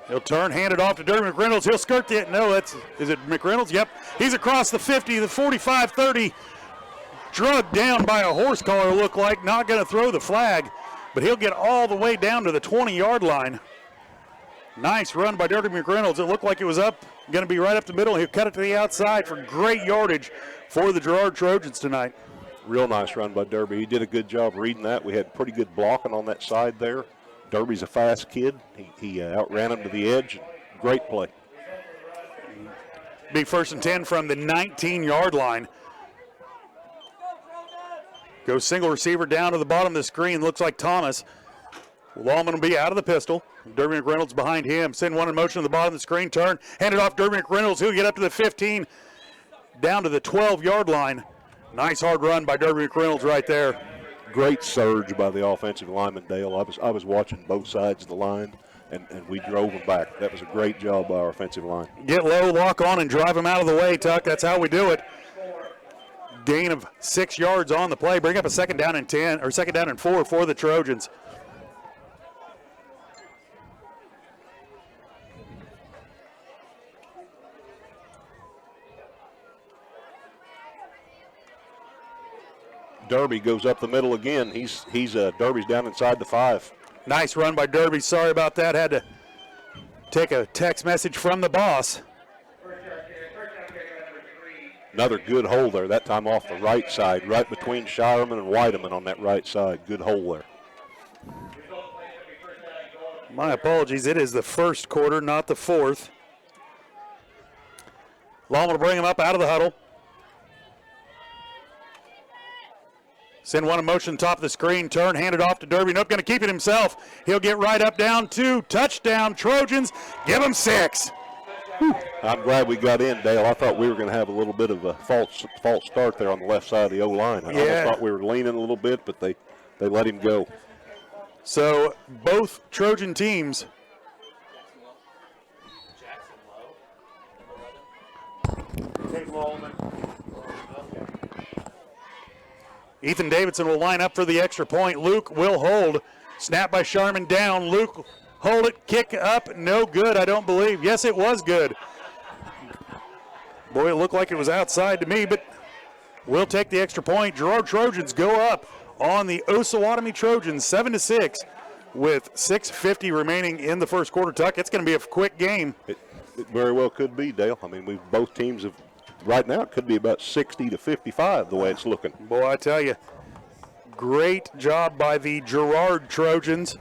He'll turn, hand it off to Derby McReynolds. He'll skirt the, no, is it McReynolds? Yep. He's across the 50, the 45, 30. Drugged down by a horse collar, look like. Not going to throw the flag, but he'll get all the way down to the 20-yard line. Nice run by Derby McReynolds. It looked like it was up, going to be right up the middle. He'll cut it to the outside for great yardage for the Girard Trojans tonight. Real nice run by Derby. He did a good job reading that. We had pretty good blocking on that side there. Derby's a fast kid. He outran him to the edge. Great play. Big 1st and 10 from the 19-yard line. Goes single receiver down to the bottom of the screen. Looks like Thomas. Lawman will be out of the pistol. Derby McReynolds behind him. Send one in motion to the bottom of the screen. Turn. Hand it off Derby McReynolds. He'll get up to the 15. Down to the 12-yard line. Nice hard run by Derby McReynolds right there. Great surge by the offensive lineman, Dale. I was watching both sides of the line, and we drove them back. That was a great job by our offensive line. Get low, lock on, and drive them out of the way, Tuck. That's how we do it. Gain of 6 yards on the play. Bring up a 2nd down and 10, or 2nd down and 4 for the Trojans. Derby goes up the middle again. Derby's down inside the 5. Nice run by Derby. Sorry about that. Had to take a text message from the boss. Another good hole there, that time off the right side, right between Shireman and Whiteman on that right side. Good hole there. My apologies. It is the 1st quarter, not the 4th. Lawman will bring him up out of the huddle. Send one in motion, top of the screen, turn, hand it off to Derby. Nope, going to keep it himself. He'll get right up, down 2, touchdown, Trojans. Give him 6. Whew. I'm glad we got in, Dale. I thought we were going to have a little bit of a false start there on the left side of the O-line. I almost thought we were leaning a little bit, but they let him go. So both Trojan teams Ethan Davidson will line up for the extra point. Luke will hold. Snap by Sharman down. Luke hold it. Kick up. No good, I don't believe. Yes, it was good. Boy, it looked like it was outside to me, but we'll take the extra point. Girard Trojans go up on the Osawatomie Trojans 7-6 with 6:50 remaining in the 1st quarter. Tuck, it's going to be a quick game. It very well could be, Dale. I mean, both teams have. Right now, it could be about 60-55 the way it's looking. Boy, I tell you, great job by the Girard Trojans.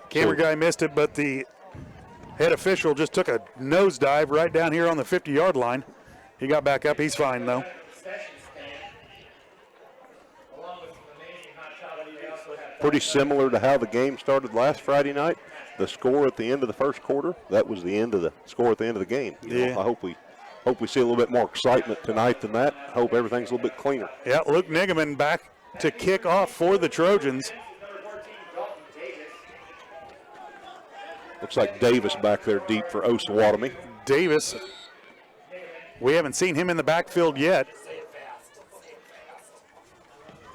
Camera guy missed it, but the head official just took a nosedive right down here on the 50-yard line. He got back up. He's fine, though. Pretty similar to how the game started last Friday night. The score at the end of the first quarter, that was the end of the score at the end of the game. You know, I hope we see a little bit more excitement tonight than that. I hope everything's a little bit cleaner. Yeah, Luke Nigaman back to kick off for the Trojans. Looks like Davis back there deep for Osawatomie. Davis, we haven't seen him in the backfield yet.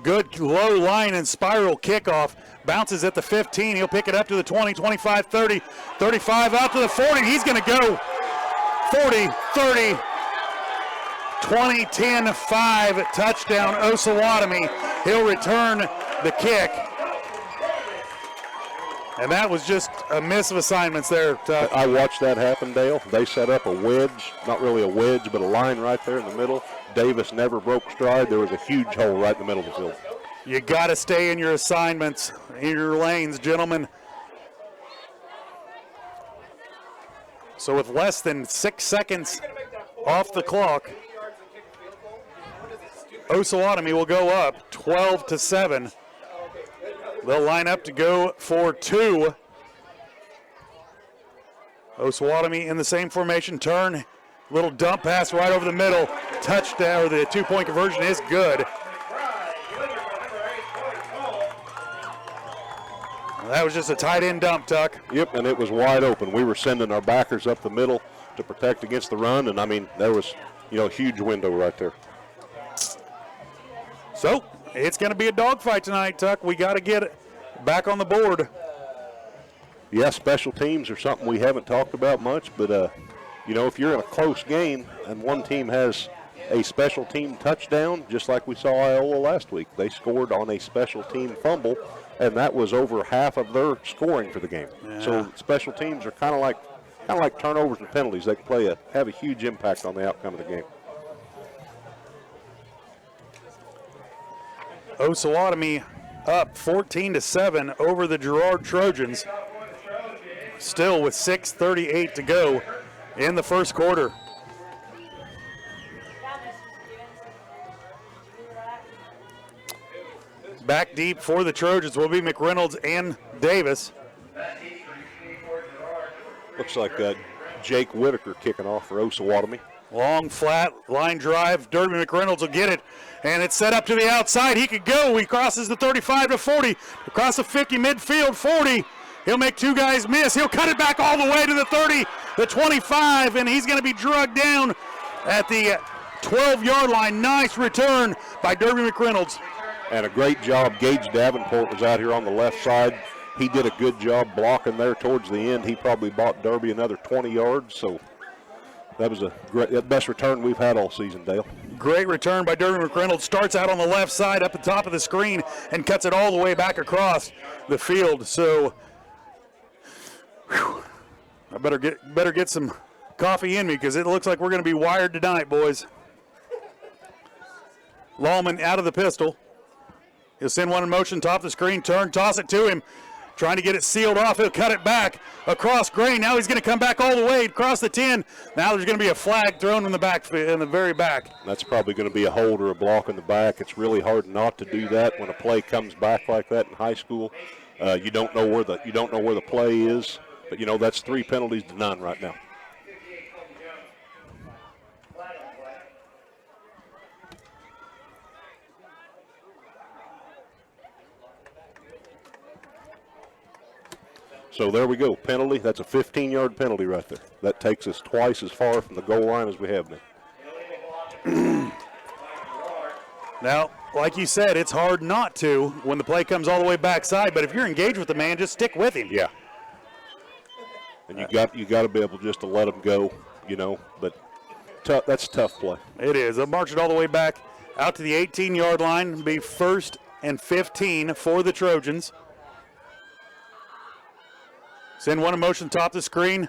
Good low line and spiral kickoff. Bounces at the 15. He'll pick it up to the 20, 25, 30, 35, out to the 40. He's going to go 40, 30, 20, 10, 5. Touchdown, Osawatomie. He'll return the kick. And that was just a miss of assignments there. I watched that happen, Dale. They set up a wedge, not really a wedge, but a line right there in the middle. Davis never broke stride. There was a huge hole right in the middle of the field. You got to stay in your assignments, in your lanes, gentlemen. So with less than 6 seconds off the clock, Osawatomie will go up 12-7. They'll line up to go for 2. Osawatomie in the same formation, turn, little dump pass right over the middle. Touchdown, or the 2-point conversion is good. That was just a tight end dump, Tuck. Yep, and it was wide open. We were sending our backers up the middle to protect against the run, and I mean, there was, a huge window right there. So, it's going to be a dogfight tonight, Tuck. We got to get it back on the board. Yeah, special teams are something we haven't talked about much, but, if you're in a close game and one team has a special team touchdown, just like we saw Iola last week, they scored on a special team fumble, and that was over half of their scoring for the game. Yeah. So special teams are kind of like turnovers and penalties. They can have a huge impact on the outcome of the game. Osawatomie up 14-7 over the Girard Trojans. Still with 6:38 to go in the first quarter. Back deep for the Trojans will be McReynolds and Davis. Looks like Jake Whitaker kicking off for Osawatomie. Long flat line drive. Derby McReynolds will get it, and it's set up to the outside. He could go. He crosses the 35 to 40, across the 50 midfield, 40. He'll make two guys miss. He'll cut it back all the way to the 30, the 25, and he's going to be drugged down at the 12-yard line. Nice return by Derby McReynolds. And a great job. Gage Davenport was out here on the left side. He did a good job blocking there towards the end. He probably bought Derby another 20 yards, so that was the best return we've had all season, Dale. Great return by Derby McReynolds. Starts out on the left side up the top of the screen and cuts it all the way back across the field. So, I better get some coffee in me because it looks like we're going to be wired tonight, boys. Lallman out of the pistol. He'll send one in motion, top of the screen, turn, toss it to him. Trying to get it sealed off. He'll cut it back across Gray. Now he's going to come back all the way across the 10. Now there's going to be a flag thrown in the very back. That's probably going to be a hold or a block in the back. It's really hard not to do that when a play comes back like that in high school. You don't know where the play is, but that's 3 penalties to none right now. So there we go, penalty. That's a 15-yard penalty right there. That takes us twice as far from the goal line as we have been. Now, like you said, it's hard not to when the play comes all the way backside, but if you're engaged with the man, just stick with him. Yeah. And you got to be able just to let him go, but that's a tough play. It is. They'll march it all the way back out to the 18-yard line, be 1st and 15 for the Trojans. Send one in motion, top of the screen.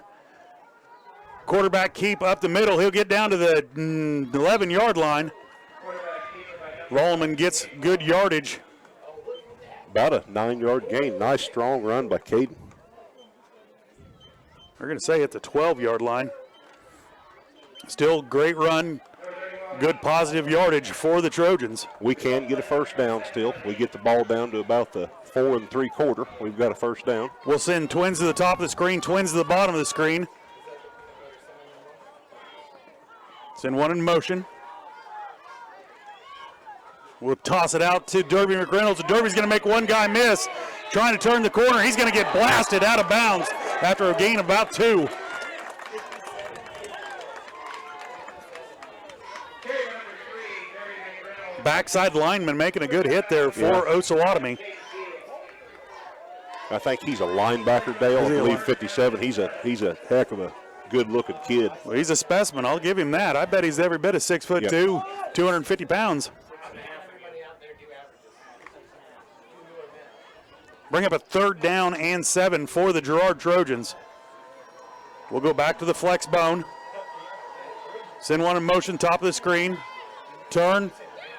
Quarterback keep up the middle. He'll get down to the 11-yard line. Rollman gets good yardage. About a 9-yard gain. Nice, strong run by Caden. We're going to say at the 12-yard line. Still great run. Good positive yardage for the Trojans. We can get a first down still. We get the ball down to about the 4 3/4. We've got a first down. We'll send twins to the top of the screen, twins to the bottom of the screen. Send one in motion. We'll toss it out to Derby McReynolds. Derby's going to make one guy miss. Trying to turn the corner. He's going to get blasted out of bounds after a gain of about 2. Backside lineman making a good hit there for Osawatomie. I think he's a linebacker, Dale. I believe 57. He's a heck of a good-looking kid. Well, he's a specimen. I'll give him that. I bet he's every bit of 6'2", 250 pounds. Bring up a 3rd down and 7 for the Girard Trojans. We'll go back to the flex bone. Send one in motion, top of the screen. Turn,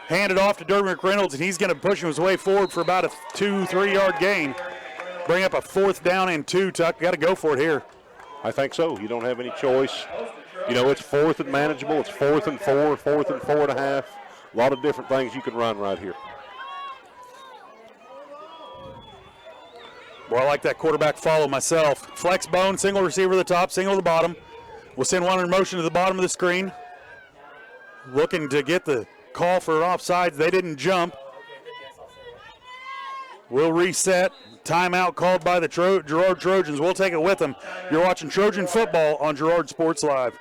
hand it off to Derby McReynolds, and he's going to push his way forward for about a 2-3 yard gain. Bring up a 4th down and 2, Tuck. Got to go for it here. I think so. You don't have any choice. You know, it's 4th and manageable. It's 4th and 4, 4th and 4.5. A lot of different things you can run right here. Well, I like that quarterback follow myself. Flex bone, single receiver at the top, single at the bottom. We'll send one in motion to the bottom of the screen. Looking to get the call for offsides. They didn't jump. We'll reset. Timeout called by the Girard Trojans. We'll take it with them. You're watching Trojan football on Girard Sports Live.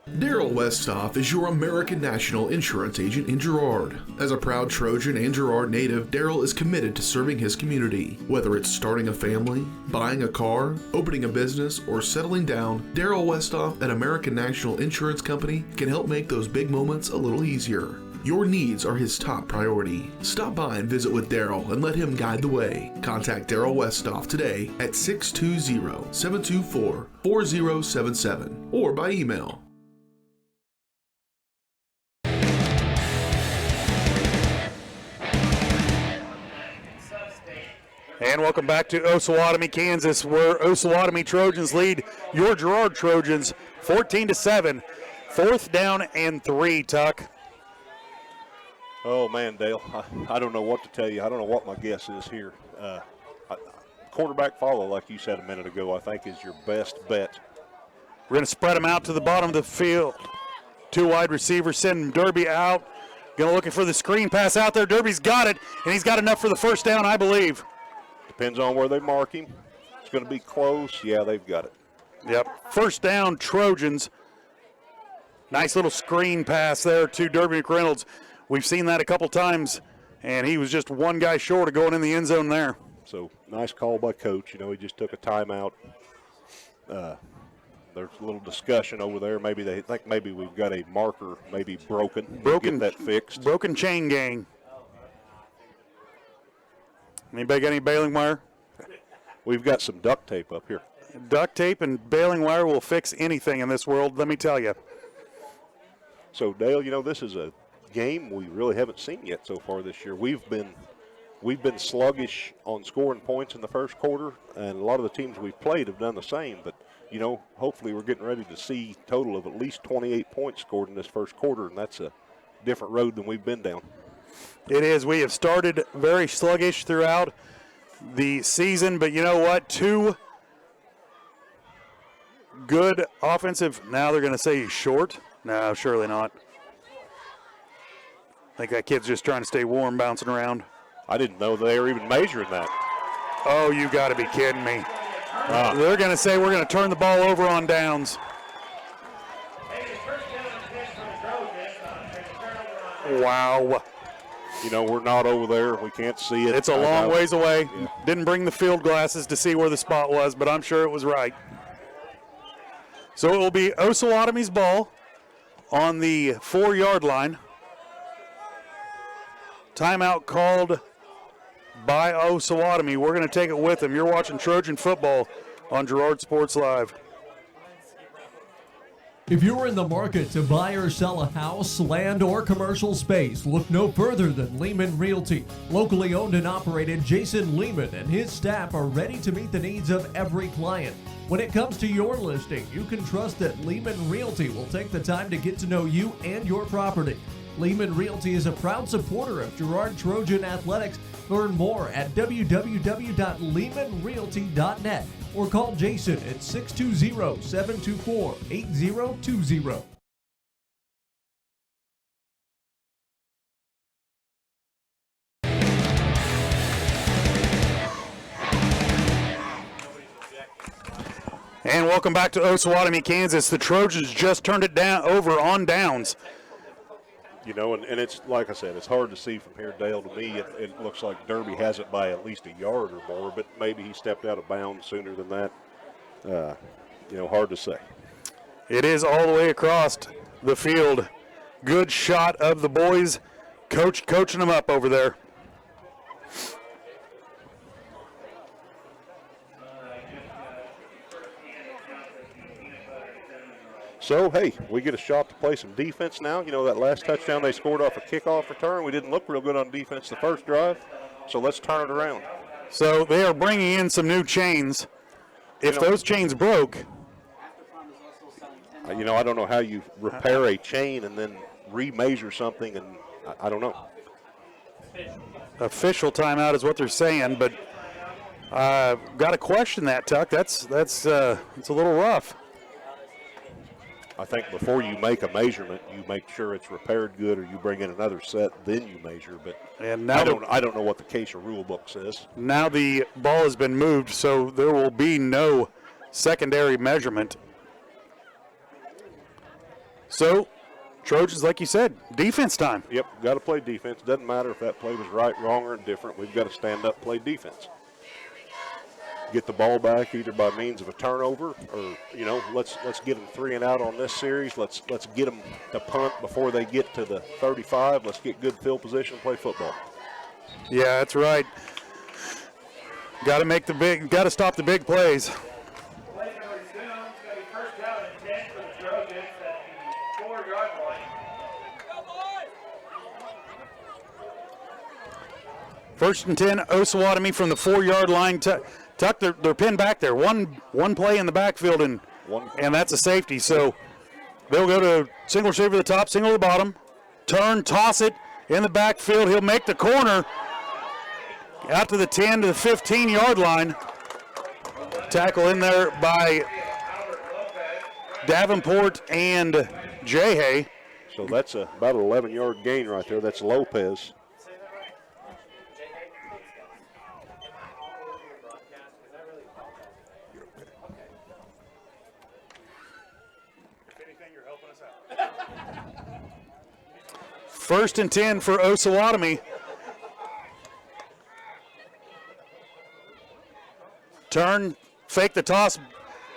Daryl Westhoff is your American National Insurance agent in Girard. As a proud Trojan and Girard native, Daryl is committed to serving his community. Whether it's starting a family, buying a car, opening a business, or settling down, Daryl Westhoff at American National Insurance Company can help make those big moments a little easier. Your needs are his top priority. Stop by and visit with Daryl and let him guide the way. Contact Daryl Westhoff today at 620-724-4077 or by email. And welcome back to Osawatomie, Kansas, where Osawatomie Trojans lead your Girard Trojans 14-7. 4th down and 3, Tuck. Oh, man, Dale, I don't know what to tell you. I don't know what my guess is here. Quarterback follow, like you said a minute ago, I think is your best bet. We're going to spread them out to the bottom of the field. 2 wide receivers, send Derby out. Going to looking for the screen pass out there. Derby's got it, and he's got enough for the first down, I believe. Depends on where they mark him. It's going to be close. Yeah, they've got it. Yep. First down, Trojans. Nice little screen pass there to Derby McReynolds. We've seen that a couple times, and he was just one guy short of going in the end zone there. So, nice call by Coach. You know, he just took a timeout. There's a little discussion over there. Maybe they think maybe we've got a marker maybe broken. Get that fixed. Broken chain gang. Anybody got any baling wire? We've got some duct tape up here. Duct tape and baling wire will fix anything in this world, let me tell you. So, Dale, you know, this is a game we really haven't seen yet so far this year. We've been sluggish on scoring points in the first quarter, and a lot of the teams we've played have done the same. But, you know, hopefully we're getting ready to see a total of at least 28 points scored in this first quarter, and that's a different road than we've been down. It is. We have started very sluggish throughout the season, but you know what? 2 good offensive. Now they're going to say he's short. No, surely not. I think that kid's just trying to stay warm, bouncing around. I didn't know they were even measuring that. Oh, you got to be kidding me. They're going to say we're going to turn the ball over on downs. Wow. You know, we're not over there. We can't see it. It's a long ways away. Yeah. Didn't bring the field glasses to see where the spot was, but I'm sure it was right. So it will be Osawatomie's ball on the 4-yard line. Timeout called by Osawatomie. We're going to take it with them. You're watching Trojan football on Girard Sports Live. If you're in the market to buy or sell a house, land, or commercial space, look no further than Lehman Realty. Locally owned and operated, Jason Lehman and his staff are ready to meet the needs of every client. When it comes to your listing, you can trust that Lehman Realty will take the time to get to know you and your property. Lehman Realty is a proud supporter of Girard Trojan Athletics. Learn more at www.lehmanrealty.net or call Jason at 620-724-8020. And welcome back to Osawatomie, Kansas. The Trojans just turned it over on downs. You know, and it's like I said, it's hard to see from here, Dale. To me, it looks like Derby has it by at least a yard or more, but maybe he stepped out of bounds sooner than that. You know, hard to say. It is all the way across the field. Good shot of the boys. Coach coaching them up over there. So, hey, we get a shot to play some defense now. You know, that last touchdown they scored off a kickoff return. We didn't look real good on defense the first drive, so let's turn it around. So they are bringing in some new chains. If those chains broke. You know, I don't know how you repair a chain and then remeasure something, and I don't know. Official timeout is what they're saying, but got to question that, Tuck. It's a little rough. I think before you make a measurement, you make sure it's repaired good, or you bring in another set, then you measure. But and now I don't know what the case or rule book says. Now the ball has been moved, so there will be no secondary measurement. So, Trojans, like you said, defense time. Yep, got to play defense. Doesn't matter if that play was right, wrong, or indifferent. We've got to stand up, play defense. Get the ball back either by means of a turnover, or you know, let's get them 3 and out on this series. Let's get them to punt before they get to the 35. Let's get good field position, play football. Yeah, that's right. Got to stop the big plays. First and 10, Osawatomie from the 4-yard line. Tuck, they're pinned back there. One play in the backfield, and that's a safety. So they'll go to single receiver to the top, single to the bottom. Turn, toss it in the backfield. He'll make the corner out to the 10 to the 15-yard line. Tackle in there by Davenport and Jay. So that's about an 11-yard gain right there. That's Lopez. First and 10 for Osawatomie. Turn, fake the toss,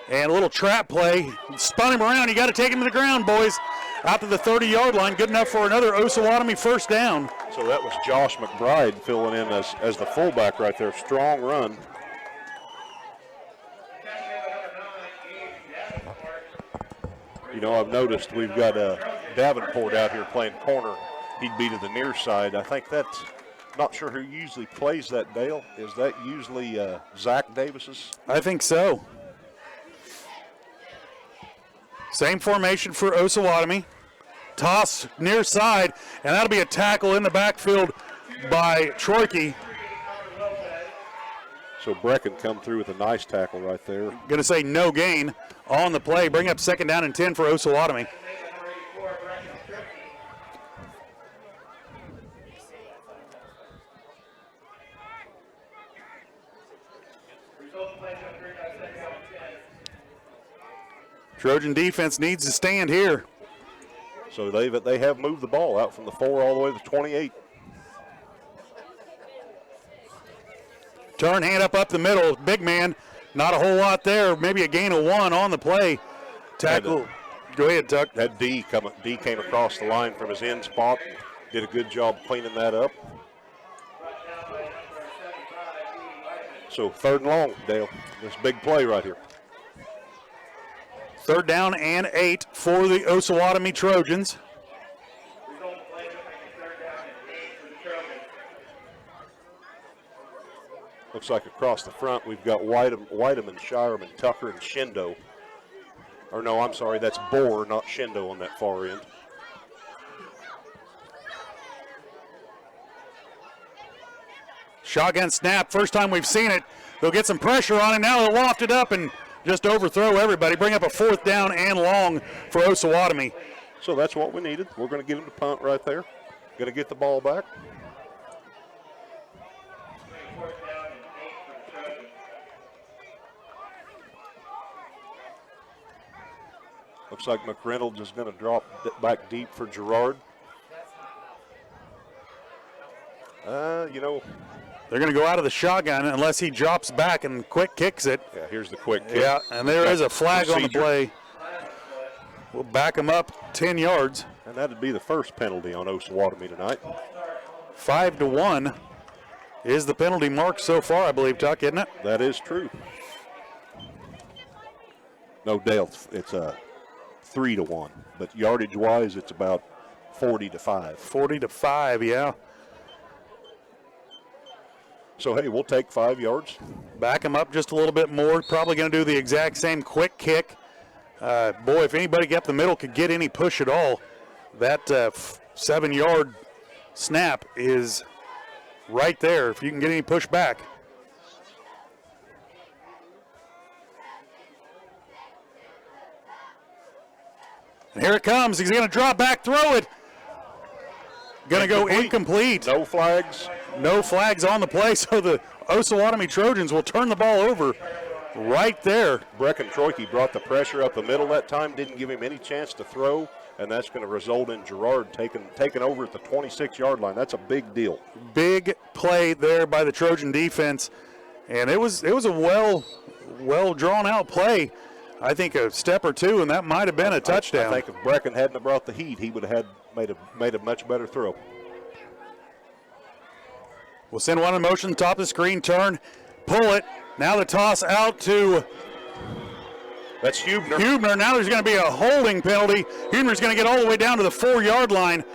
and a little trap play. Spun him around. You got to take him to the ground, boys. Out to the 30-yard line. Good enough for another Osawatomie first down. So that was Josh McBride filling in as the fullback right there. Strong run. You know, I've noticed we've got Davenport out here playing corner. He'd be to the near side. I think that's, not sure who usually plays that, Dale. Is that usually Zach Davis's? I think so. Same formation for Osawatomie. Toss near side, and that'll be a tackle in the backfield by Troike. So Brecken come through with a nice tackle right there. Going to say no gain on the play. Bring up second down and 10 for Osawatomie. Trojan defense needs to stand here. So they have moved the ball out from the 4 all the way to the 28. Turn, hand up the middle. Big man, not a whole lot there. Maybe a gain of 1 on the play. Tackle. Go ahead, Tuck. That D came across the line from his end spot. Did a good job cleaning that up. So 3rd and long, Dale. This big play right here. 3rd down and 8 for the Osawatomie Trojans. Looks like across the front we've got Whiteman, Shireman, Tucker, and Shindo. Or no, I'm sorry, that's Bohr, not Shindo on that far end. Shotgun snap, first time we've seen it. They'll get some pressure on it. Now they'll loft it up and just overthrow everybody. Bring up a 4th down and long for Osawatomie. So that's what we needed. We're going to give him the punt right there. Going to get the ball back. Looks like McReynolds is going to drop back deep for Girard. They're going to go out of the shotgun unless he drops back and quick kicks it. Yeah, here's the quick kick. Yeah, and there is a flag on the play. We'll back him up 10 yards. And that would be the first penalty on Osawatomie tonight. 5-1 is the penalty mark so far, I believe, Tuck, isn't it? That is true. No, Dale, it's 3-1, but yardage-wise, it's about 40-5. 40-5, yeah. So, hey, we'll take 5 yards. Back him up just a little bit more. Probably going to do the exact same quick kick. Boy, if anybody up the middle could get any push at all, that 7-yard snap is right there if you can get any push back. And here it comes. He's going to drop back, throw it. Going to go incomplete. No flags. No flags on the play, so the Osawatomie Trojans will turn the ball over right there. Brecken Troike brought the pressure up the middle that time, didn't give him any chance to throw, and that's going to result in Girard taking over at the 26-yard line. That's a big deal. Big play there by the Trojan defense, and it was a well drawn out play. I think a step or two, and that might have been a touchdown. I think if Brecken hadn't have brought the heat, he would have made a much better throw. We'll send one in motion, top of the screen, turn, pull it. Now the toss out to that's Hubner. Hubner. Now there's going to be a holding penalty. Hubner's going to get all the way down to the 4-yard line.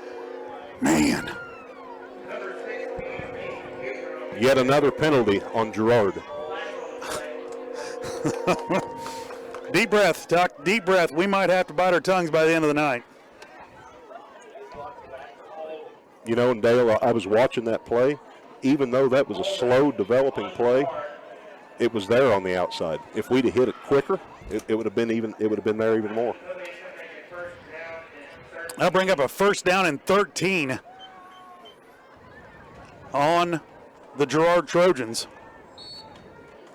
Man. Yet another penalty on Girard. Deep breath, Tuck, deep breath. We might have to bite our tongues by the end of the night. You know, and Dale, I was watching that play. Even though that was a slow developing play, it was there on the outside. If we'd have hit it quicker, it would have been there even more. That'll bring up a 1st down and 13 on the Girard Trojans.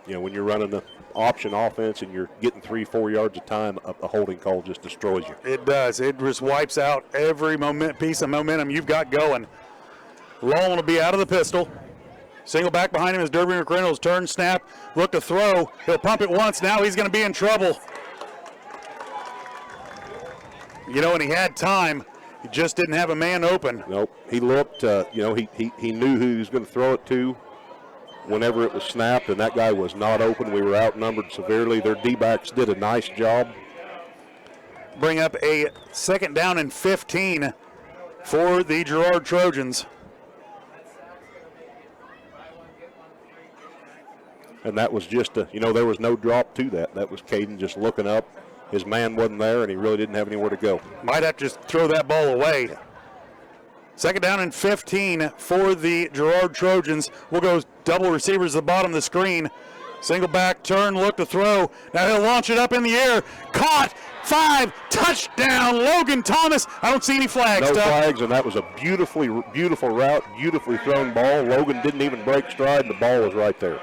You know, when you're running the option offense and you're getting 3-4 yards a time, a holding call just destroys you. It does. It just wipes out every piece of momentum you've got going. Long will be out of the pistol. Single back behind him is Derby McReynolds. Turn, snap, look to throw. He'll pump it once. Now he's going to be in trouble. You know, and he had time. He just didn't have a man open. Nope. He looked, he knew who he was going to throw it to whenever it was snapped, and that guy was not open. We were outnumbered severely. Their D-backs did a nice job. Bring up a 2nd down and 15 for the Girard Trojans. And that was just there was no drop to that. That was Caden just looking up. His man wasn't there, and he really didn't have anywhere to go. Might have to just throw that ball away. 2nd down and 15 for the Girard Trojans. We'll go double receivers at the bottom of the screen. Single back, turn, look to throw. Now he'll launch it up in the air. Caught. 5, touchdown, Logan Thomas. I don't see any flags. No flags, and that was a beautiful route, beautifully thrown ball. Logan didn't even break stride, and the ball was right there.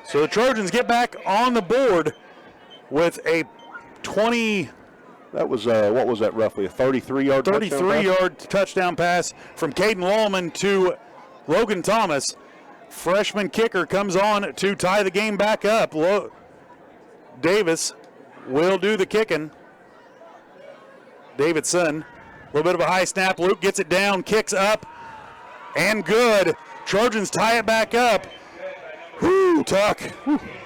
So the Trojans get back on the board with a 20. That was, what was that roughly, a 33-yard touchdown pass? 33-yard touchdown pass from Caden Lallman to Logan Thomas. Freshman kicker comes on to tie the game back up. Davis will do the kicking. Davidson, a little bit of a high snap. Luke gets it down, kicks up, and good. Trojans tie it back up. Whoo, Tuck.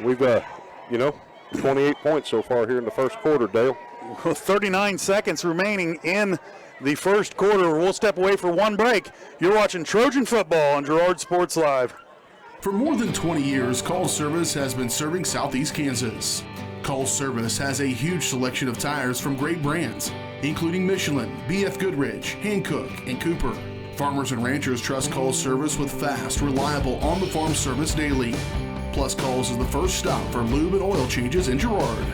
We've, 28 points so far here in the first quarter, Dale. 39 seconds remaining in the first quarter. We'll step away for one break. You're watching Trojan football on Girard Sports Live. For more than 20 years, Call Service has been serving Southeast Kansas. Call Service has a huge selection of tires from great brands, including Michelin, BF Goodrich, Hankook, and Cooper. Farmers and ranchers trust Call Service with fast, reliable, on-the-farm service daily. Plus, Calls is the first stop for lube and oil changes in Girard.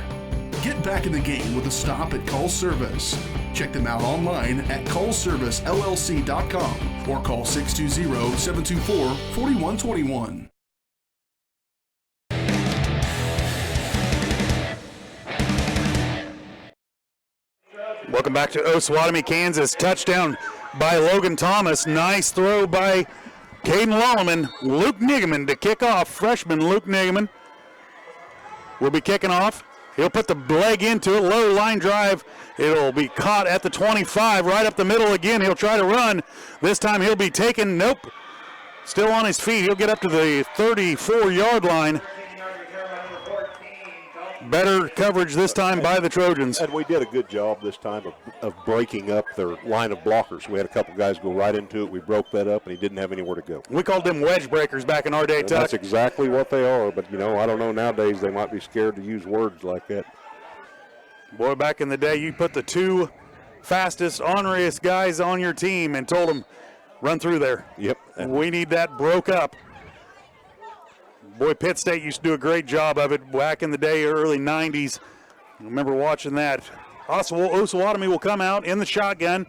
Get back in the game with a stop at Call Service. Check them out online at callservicellc.com or call 620-724-4121. Welcome back to Osawatomie, Kansas. Touchdown by Logan Thomas. Nice throw by Caden Lolleman. Luke Nigaman to kick off. Freshman Luke Nigaman will be kicking off. He'll put the leg into it. Low line drive. It'll be caught at the 25. Right up the middle again. He'll try to run. This time he'll be taken. Nope. Still on his feet. He'll get up to the 34-yard line. Better coverage this time by the Trojans. And we did a good job this time of breaking up their line of blockers. We had a couple guys go right into it. We broke that up, and he didn't have anywhere to go. We called them wedge breakers back in our day, Tuck. That's exactly what they are, but, you know, I don't know, nowadays they might be scared to use words like that. Boy, back in the day, you put the two fastest, orneriest guys on your team and told them, run through there. Yep. We need that broke up. Boy, Pitt State used to do a great job of it back in the day, early 90s. I remember watching that. Osawatomie will come out in the shotgun.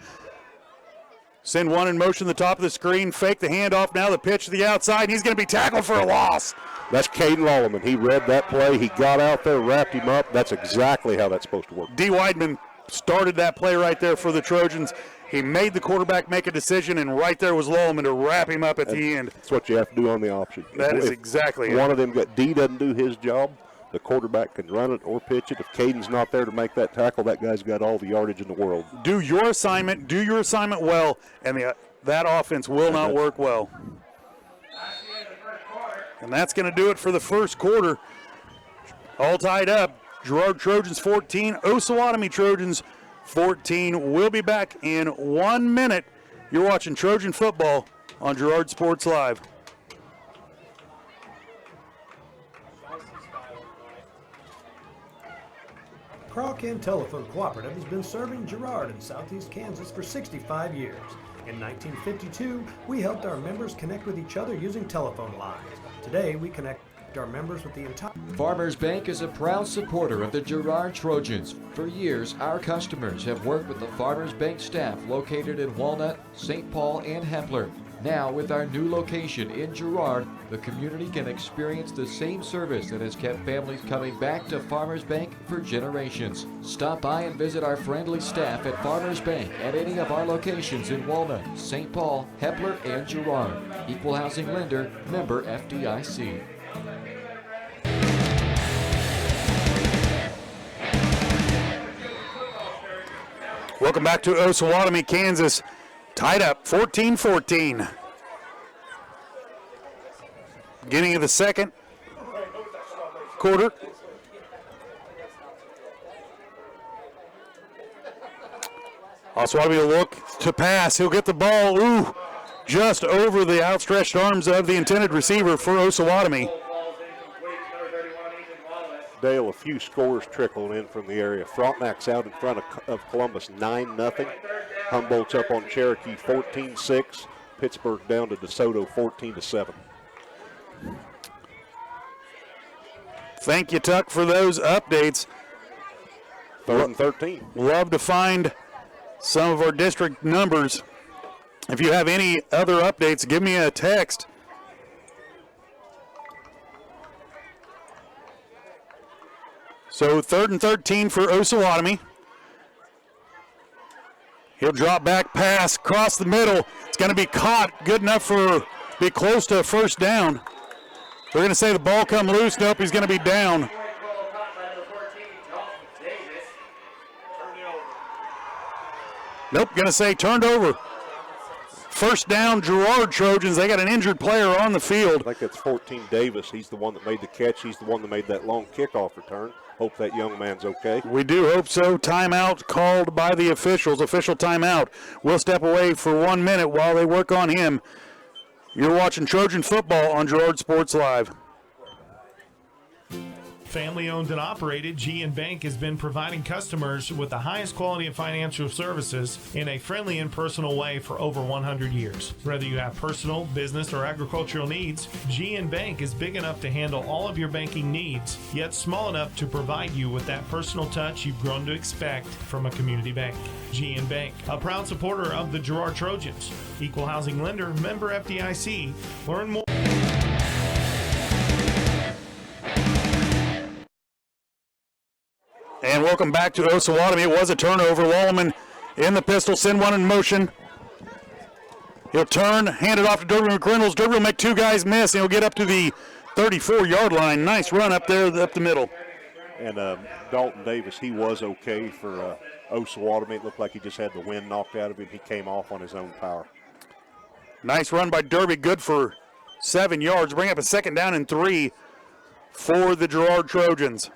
Send one in motion to the top of the screen. Fake the handoff. Now the pitch to the outside. And he's going to be tackled for a loss. That's Caden Lolleman. He read that play. He got out there, wrapped him up. That's exactly how that's supposed to work. D. Weidman started that play right there for the Trojans. He made the quarterback make a decision, and right there was Lolleman to wrap him up at the end. That's what you have to do on the option. That is exactly it. One of them, D doesn't do his job, the quarterback can run it or pitch it. If Caden's not there to make that tackle, that guy's got all the yardage in the world. Do your assignment well, and that offense will not work well. And that's going to do it for the first quarter. All tied up. Girard Trojans 14, Osawatomie Trojans 14. We'll be back in 1 minute. You're watching Trojan football on Girard Sports Live. Pregame Telephone Cooperative has been serving Girard in southeast Kansas for 65 years. In 1952, we helped our members connect with each other using telephone lines. Today, we connect our members with the entire... Farmers Bank is a proud supporter of the Girard Trojans. For years, our customers have worked with the Farmers Bank staff located in Walnut, St. Paul, and Hepler. Now, with our new location in Girard, the community can experience the same service that has kept families coming back to Farmers Bank for generations. Stop by and visit our friendly staff at Farmers Bank at any of our locations in Walnut, St. Paul, Hepler, and Girard. Equal housing lender, member FDIC. Welcome back to Osawatomie, Kansas. Tied up 14-14. Beginning of the second quarter. Osawatomie will look to pass. He'll get the ball, just over the outstretched arms of the intended receiver for Osawatomie. Dale, a few scores trickling in from the area. Frontenac's out in front of Columbus 9-0. Humboldt's up on Cherokee 14-6. Pittsburgh down to DeSoto 14-7. Thank you, Tuck, for those updates. 3rd and 13. Love to find some of our district numbers. If you have any other updates, give me a text. So 3rd and 13 for Osawatomie. He'll drop back pass across the middle. It's going to be caught. Good enough for be close to a first down. They're going to say the ball come loose. Nope, he's going to be down. Nope, going to say turned over. First down, Girard Trojans. They got an injured player on the field. I think that's 14 Davis. He's the one that made the catch. He's the one that made that long kickoff return. Hope that young man's okay. We do hope so. Timeout called by the officials. Official timeout. We'll step away for 1 minute while they work on him. You're watching Trojan football on Girard Sports Live. Family owned and operated, G&N Bank has been providing customers with the highest quality of financial services in a friendly and personal way for over 100 years. Whether you have personal, business, or agricultural needs, G&N Bank is big enough to handle all of your banking needs, yet small enough to provide you with that personal touch you've grown to expect from a community bank. G&N Bank, a proud supporter of the Girard Trojans. Equal housing lender, member FDIC. Learn more. And welcome back to Osawatomie. It was a turnover. Lallman in the pistol, send one in motion. He'll turn, hand it off to Derby McReynolds. Derby will make two guys miss, and he'll get up to the 34-yard line. Nice run up there, up the middle. And Dalton Davis, he was okay for Osawatomie. It looked like he just had the wind knocked out of him. He came off on his own power. Nice run by Derby, good for 7 yards. Bring up a 2nd down and 3 for the Girard Trojans.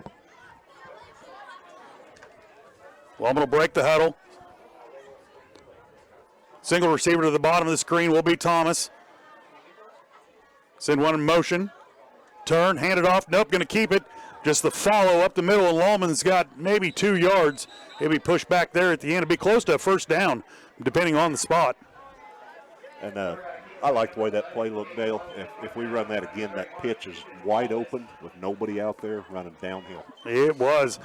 Lallman will break the huddle. Single receiver to the bottom of the screen will be Thomas. Send one in motion. Turn, hand it off. Nope, going to keep it. Just the follow up the middle, and Lallman's got maybe 2 yards. He'll be pushed back there at the end. It'll be close to a 1st down, depending on the spot. And I like the way that play looked, Dale. If we run that again, that pitch is wide open with nobody out there running downhill. It was.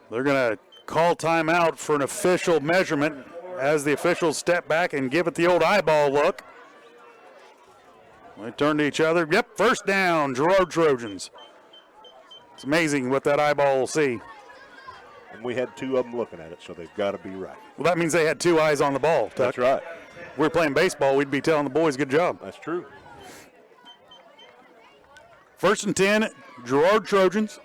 They're going to call timeout for an official measurement as the officials step back and give it the old eyeball look. They turn to each other. Yep, 1st down, Girard Trojans. It's amazing what that eyeball will see. And we had 2 of them looking at it, so they've got to be right. Well, that means they had 2 eyes on the ball, Tuck. That's right. If we were playing baseball, we'd be telling the boys good job. That's true. 1st and 10, Girard Trojans.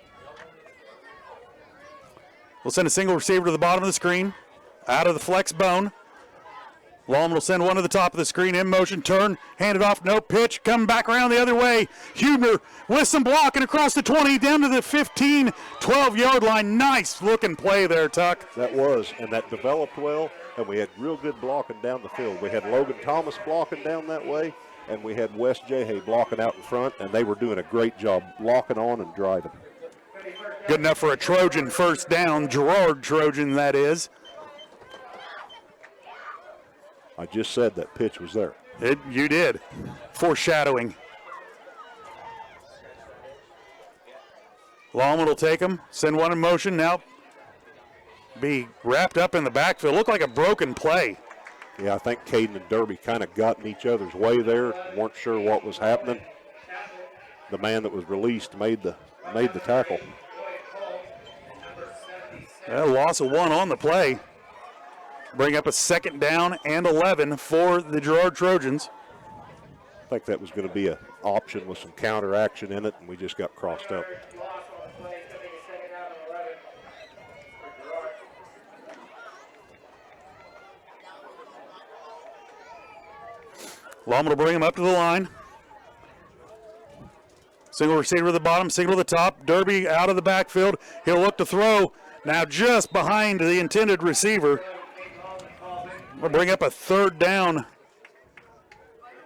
We'll send a single receiver to the bottom of the screen, out of the flex bone. Lallman will send one to the top of the screen, in motion, turn, hand it off, no pitch, come back around the other way. Huebner with some blocking across the 20, down to the 15, 12-yard line. Nice looking play there, Tuck. That was, and that developed well, and we had real good blocking down the field. We had Logan Thomas blocking down that way, and we had Wes Jahay blocking out in front, and they were doing a great job locking on and driving. Good enough for a Trojan 1st down, Girard Trojan, that is. I just said that pitch was there. You did. Foreshadowing. Lallman will take him, send one in motion, now be wrapped up in the backfield. Looked like a broken play. Yeah, I think Caden and Derby kind of got in each other's way there, weren't sure what was happening. The man that was released made the tackle. A loss of 1 on the play. Bring up a 2nd down and 11 for the Girard Trojans. I think that was going to be an option with some counter action in it, and we just got crossed up. Lallman will bring him up to the line. Single receiver at the bottom, single at the top. Derby out of the backfield. He'll look to throw. Now just behind the intended receiver. We'll bring up a 3rd down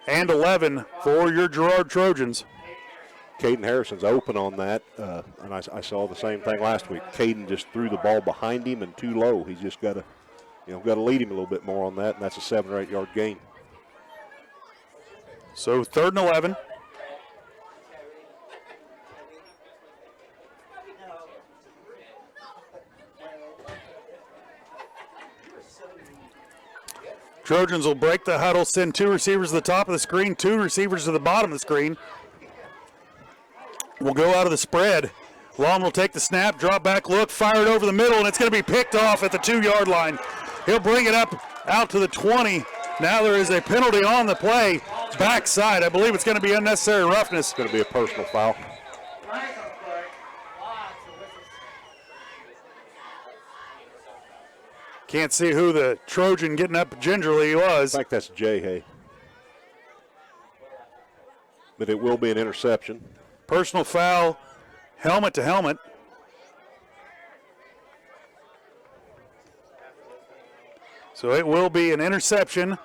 and 11 for your Girard Trojans. Caden Harrison's open on that, and I saw the same thing last week. Caden just threw the ball behind him and too low. He's just got to lead him a little bit more on that, and that's a 7 or 8 yard gain. So 3rd and 11. Trojans will break the huddle, send 2 receivers to the top of the screen, 2 receivers to the bottom of the screen. We'll go out of the spread. Lallman will take the snap, drop back, look, fire it over the middle, and it's going to be picked off at the 2-yard line. He'll bring it up out to the 20. Now there is a penalty on the play. Backside, I believe it's going to be unnecessary roughness. It's going to be a personal foul. Can't see who the Trojan getting up gingerly was. I think that's Jahay. But it will be an interception. Personal foul, helmet to helmet. So it will be an interception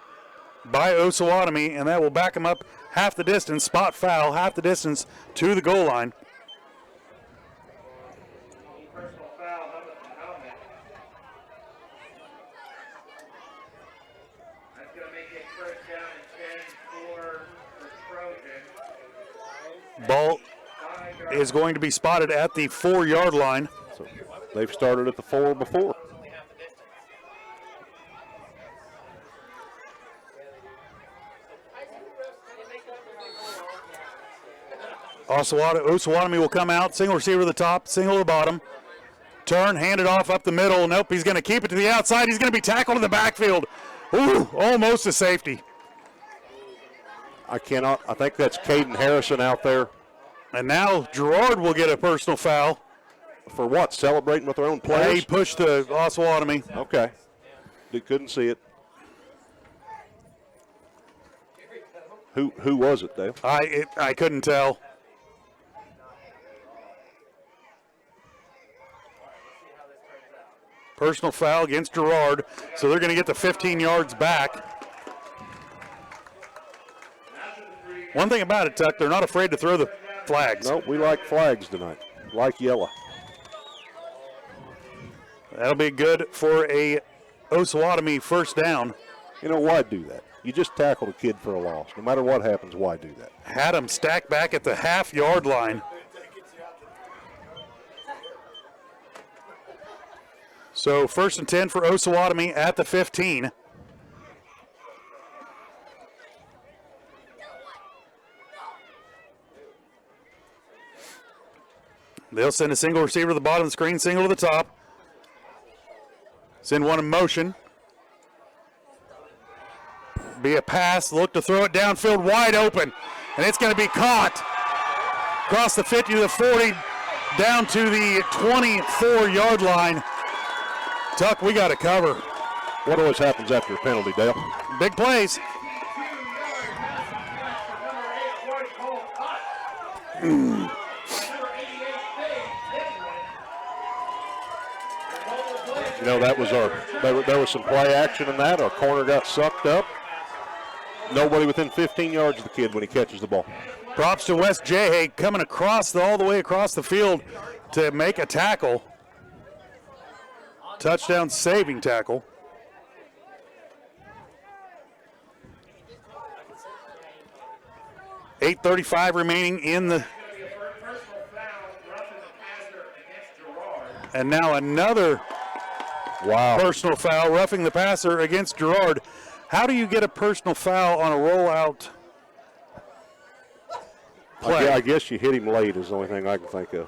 by Osawatomie, and that will back him up half the distance. Spot foul, half the distance to the goal line. Ball is going to be spotted at the 4-yard line. So they've started at the 4 before. Osawatomie will come out, single receiver to the top, single to the bottom. Turn, hand it off up the middle. Nope, he's going to keep it to the outside. He's going to be tackled in the backfield. Ooh, almost a safety. I think that's Caden Harrison out there. And now Girard will get a personal foul. For what? Celebrating with their own players? He pushed the Osawatomie. Okay. Couldn't see it. Who was it, Dave? I couldn't tell. Personal foul against Girard, so they're going to get the 15 yards back. One thing about it, Tuck, they're not afraid to throw the flags. No, we like flags tonight, like yellow. That'll be good for a Osawatomie first down. You know, why do that? You just tackled a kid for a loss. No matter what happens, why do that? Had him stacked back at the half-yard line. So 1st and 10 for Osawatomie at the 15. They'll send a single receiver to the bottom of the screen, single to the top. Send one in motion. Be a pass, look to throw it downfield wide open. And it's going to be caught. Across the 50 to the 40, down to the 24-yard line. Tuck, we got to cover. What always happens after a penalty, Dale? Big plays. You know, that was there was some play action in that. Our corner got sucked up. Nobody within 15 yards of the kid when he catches the ball. Props to West Jay coming all the way across the field to make a tackle. Touchdown saving tackle. .8:35 remaining in the. And now another personal foul, roughing the passer against Girard. How do you get a personal foul on a rollout play? I guess you hit him late is the only thing I can think of.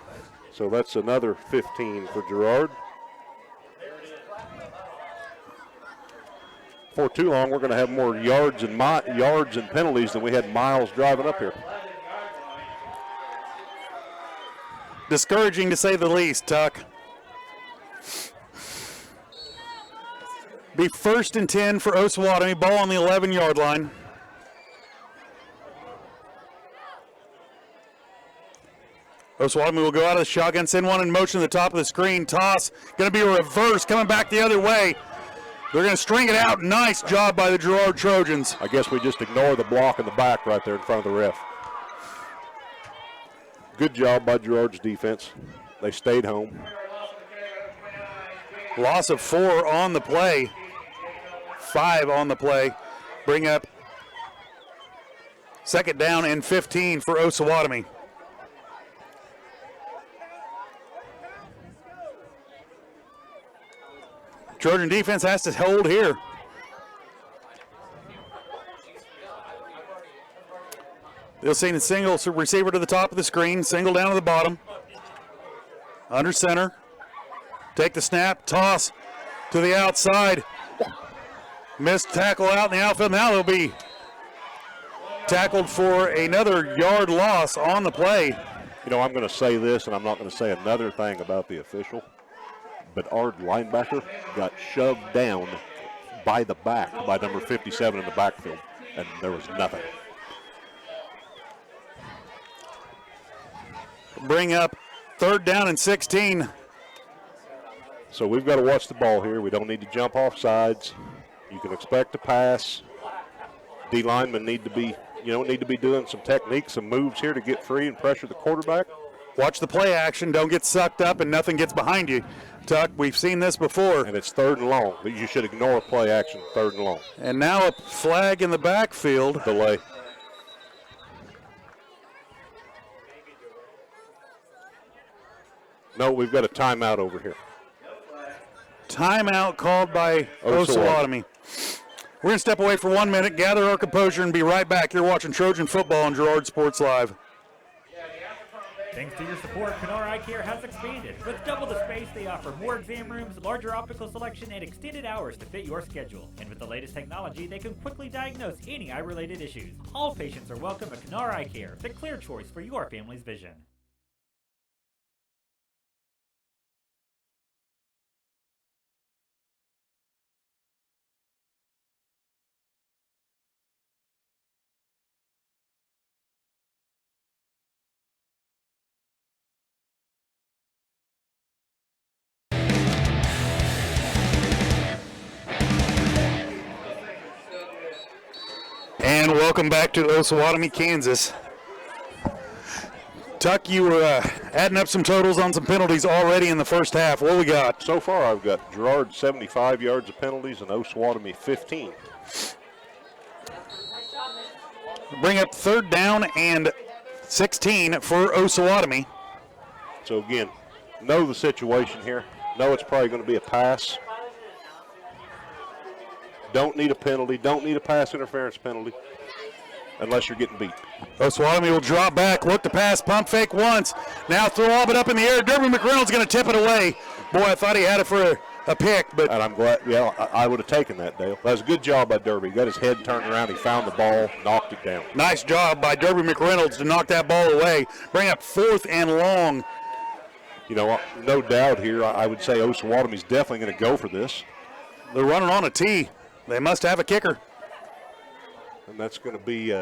So that's another 15 for Girard. Before too long, we're going to have more yards and penalties than we had miles driving up here. Discouraging to say the least, Tuck. Be 1st and 10 for Osawatomie. Ball on the 11-yard line. Osawatomie will go out of the shotgun, send one in motion to the top of the screen. Toss, going to be a reverse, coming back the other way. They're going to string it out. Nice job by the Girard Trojans. I guess we just ignore the block in the back right there in front of the ref. Good job by Girard's defense. They stayed home. Loss of 4 on the play. 5 on the play. Bring up 2nd down and 15 for Osawatomie. Trojan defense has to hold here. They'll send a single receiver to the top of the screen, single down to the bottom. Under center. Take the snap, toss to the outside. Missed tackle out in the outfield. Now they'll be tackled for another yard loss on the play. You know, I'm going to say this, and I'm not going to say another thing about the official, but our linebacker got shoved down by the back by number 57 in the backfield, and there was nothing. Bring up 3rd down and 16. So we've got to watch the ball here. We don't need to jump off sides. You can expect to pass. D linemen need to be doing some techniques, some moves here to get free and pressure the quarterback. Watch the play action. Don't get sucked up and nothing gets behind you. Tuck, we've seen this before. And it's 3rd and long. But you should ignore play action, 3rd and long. And now a flag in the backfield. Delay. No, we've got a timeout over here. Timeout called by Osawatomie. We're going to step away for 1 minute, gather our composure, and be right back. You're watching Trojan Football on Girard Sports Live. Thanks to your support, Kenora Eye Care has expanded. With double the space, they offer more exam rooms, larger optical selection, and extended hours to fit your schedule. And with the latest technology, they can quickly diagnose any eye-related issues. All patients are welcome at Kenora Eye Care, the clear choice for your family's vision. And welcome back to Osawatomie, Kansas. Tuck, you were adding up some totals on some penalties already in the first half. What we got? So far, I've got Girard 75 yards of penalties and Osawatomie 15. Bring up 3rd down and 16 for Osawatomie. So again, know the situation here. Know it's probably going to be a pass. Don't need a penalty. Don't need a pass interference penalty unless you're getting beat. Osawatomie will drop back, look to pass, pump fake once. Now throw all but up in the air. Derby McReynolds going to tip it away. Boy, I thought he had it for a pick, but. And I'm glad, I would have taken that, Dale. That was a good job by Derby. He got his head turned around. He found the ball, knocked it down. Nice job by Derby McReynolds to knock that ball away. Bring up 4th and long. No doubt here, I would say Osawatomie's definitely going to go for this. They're running on a tee. They must have a kicker. And that's going to be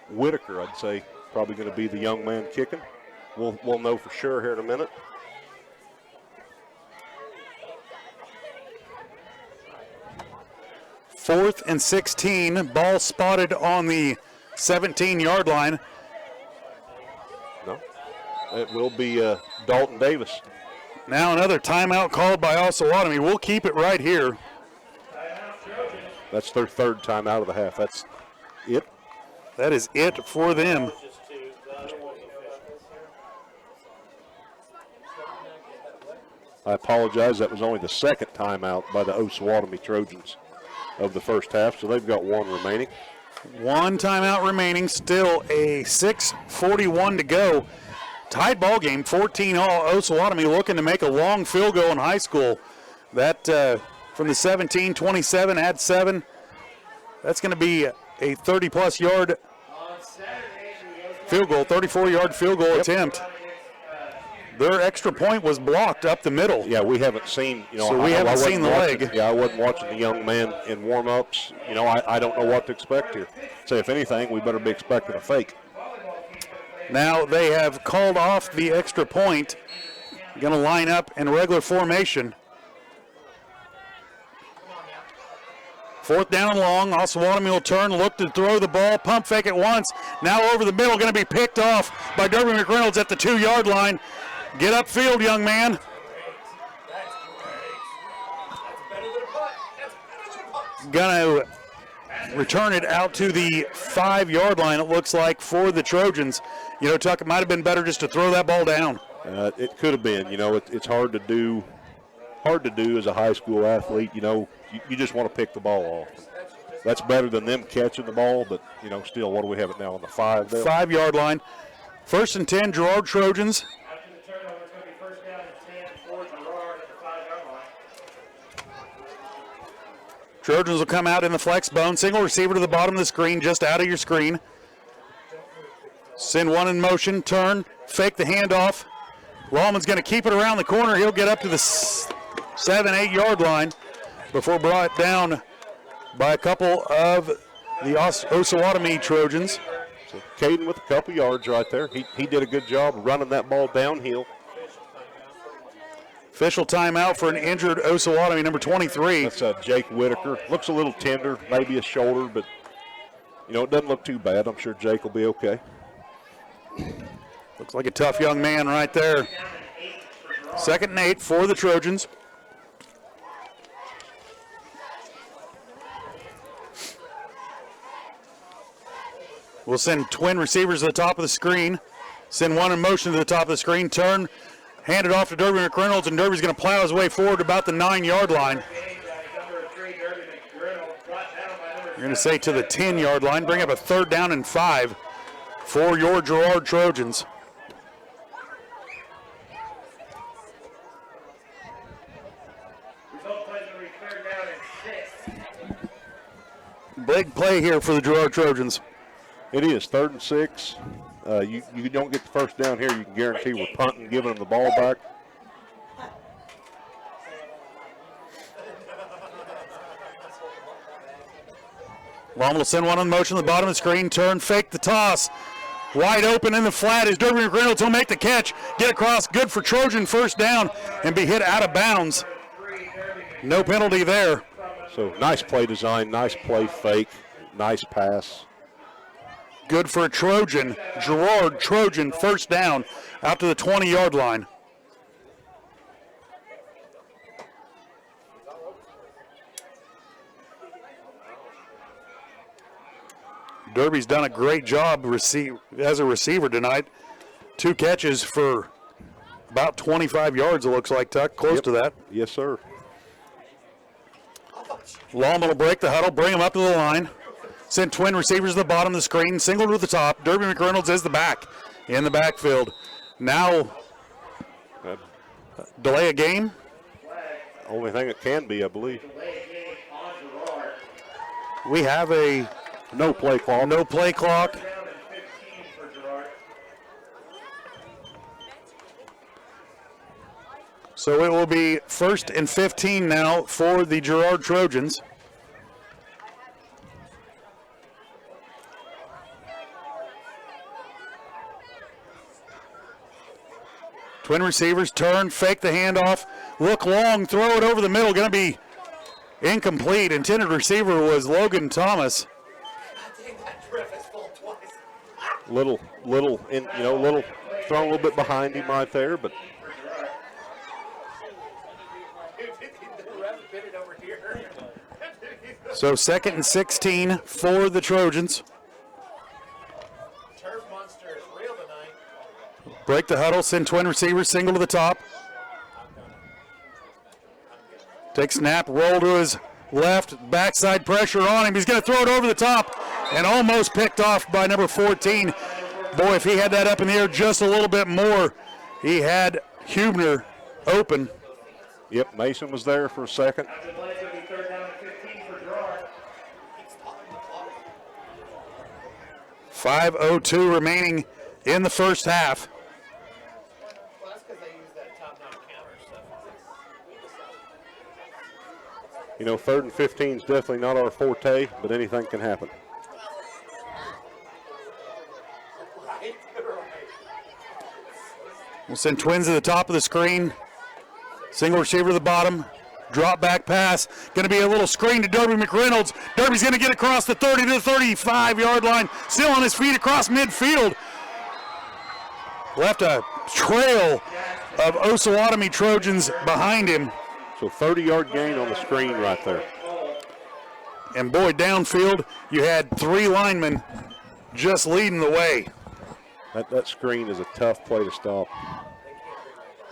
Whitaker, I'd say. Probably going to be the young man kicking. We'll know for sure here in a minute. Fourth and 16. Ball spotted on the 17-yard line. No. It will be Dalton Davis. Now another timeout called by Osawatomie. We'll keep it right here. That's their 3rd timeout of the half. That's it. That is it for them. I apologize. That was only the 2nd timeout by the Osawatomie Trojans of the first half, so they've got 1 remaining. 1 timeout remaining. Still a 6:41 to go. Tied ball game, 14-all. Osawatomie looking to make a long field goal in high school. That from the 17, 27, add 7. That's going to be a 30-plus yard field goal, 34-yard field goal attempt. Their extra point was blocked up the middle. Yeah, we haven't seen, so we haven't seen the leg. Yeah, I wasn't watching the young man in warm-ups. I don't know what to expect here. So if anything, we better be expecting a fake. Now they have called off the extra point. Going to line up in regular formation. 4th down and long. Osawatomie will turn, look to throw the ball, pump fake it once. Now over the middle, going to be picked off by Derby McReynolds at the 2-yard line. Get upfield, young man. Going to return it out to the 5-yard line, it looks like, for the Trojans. Tuck, it might have been better just to throw that ball down. It could have been. It's hard to do. Hard to do as a high school athlete. You just want to pick the ball off. That's better than them catching the ball, but, still, what do we have it now on the 5? 5-yard line. 1st and 10, Girard Trojans. After the turnover, it's going to be 1st down and 10 for Girard at the 5-yard line. Trojans will come out in the flex bone. Single receiver to the bottom of the screen, just out of your screen. Send 1 in motion, turn, fake the handoff. Lawman's going to keep it around the corner. He'll get up to the 7-8-yard line before brought down by a couple of the Osawatomie Trojans. So Caden with a couple yards right there. He did a good job running that ball downhill. Official timeout for an injured Osawatomie, number 23. That's Jake Whitaker. Looks a little tender, maybe a shoulder, but You know, it doesn't look too bad. I'm sure Jake will be okay. Looks like a tough young man right there. 2nd and 8 for the Trojans. We'll send twin receivers to the top of the screen. Send one in motion to the top of the screen. Turn, hand it off to Derby McReynolds, and Derby's going to plow his way forward about the 9-yard line. You're going to say to the 10-yard line. Bring up a 3rd down and 5 for your Girard Trojans. Big play here for the Girard Trojans. It is 3rd and 6. You don't get the first down here, you can guarantee we're punting, giving them the ball back. Long will send one on motion to the bottom of the screen. Turn, fake the toss. Wide open in the flat is Derby McReynolds. He'll make the catch. Get across. Good for Trojan. 1st down and be hit out of bounds. No penalty there. So nice play design, nice play fake, nice pass. Good for a Trojan. Girard Trojan 1st down out to the 20-yard line. Derby's done a great job as a receiver tonight. 2 catches for about 25 yards, it looks like, Tuck. Close to that. Yes, sir. Lawman will break the huddle, bring him up to the line. Send twin receivers to the bottom of the screen, single to the top. Derby McReynolds is the back in the backfield. Now, delay a game? Only thing it can be, I believe. We have a no play clock. No play clock. So it will be 1st and 15 now for the Girard Trojans. Twin receivers turn, fake the handoff, look long, throw it over the middle. Going to be incomplete. Intended receiver was Logan Thomas. Little thrown a little bit behind him right there, but so 2nd and 16 for the Trojans. Break the huddle, send twin receivers, single to the top. Take snap, roll to his left, backside pressure on him. He's going to throw it over the top and almost picked off by number 14. Boy, if he had that up in the air just a little bit more, he had Hubner open. Yep, Mason was there for a second. 5:02 remaining in the 1st half. You know, 3rd and 15 is definitely not our forte, but anything can happen. We'll send twins to the top of the screen. Single receiver to the bottom. Drop back pass. Going to be a little screen to Derby McReynolds. Derby's going to get across the 30 to the 35-yard line. Still on his feet across midfield. Left a trail of Osawatomie Trojans behind him. So 30-yard gain on the screen right there. And boy, downfield, you had 3 linemen just leading the way. That screen is a tough play to stop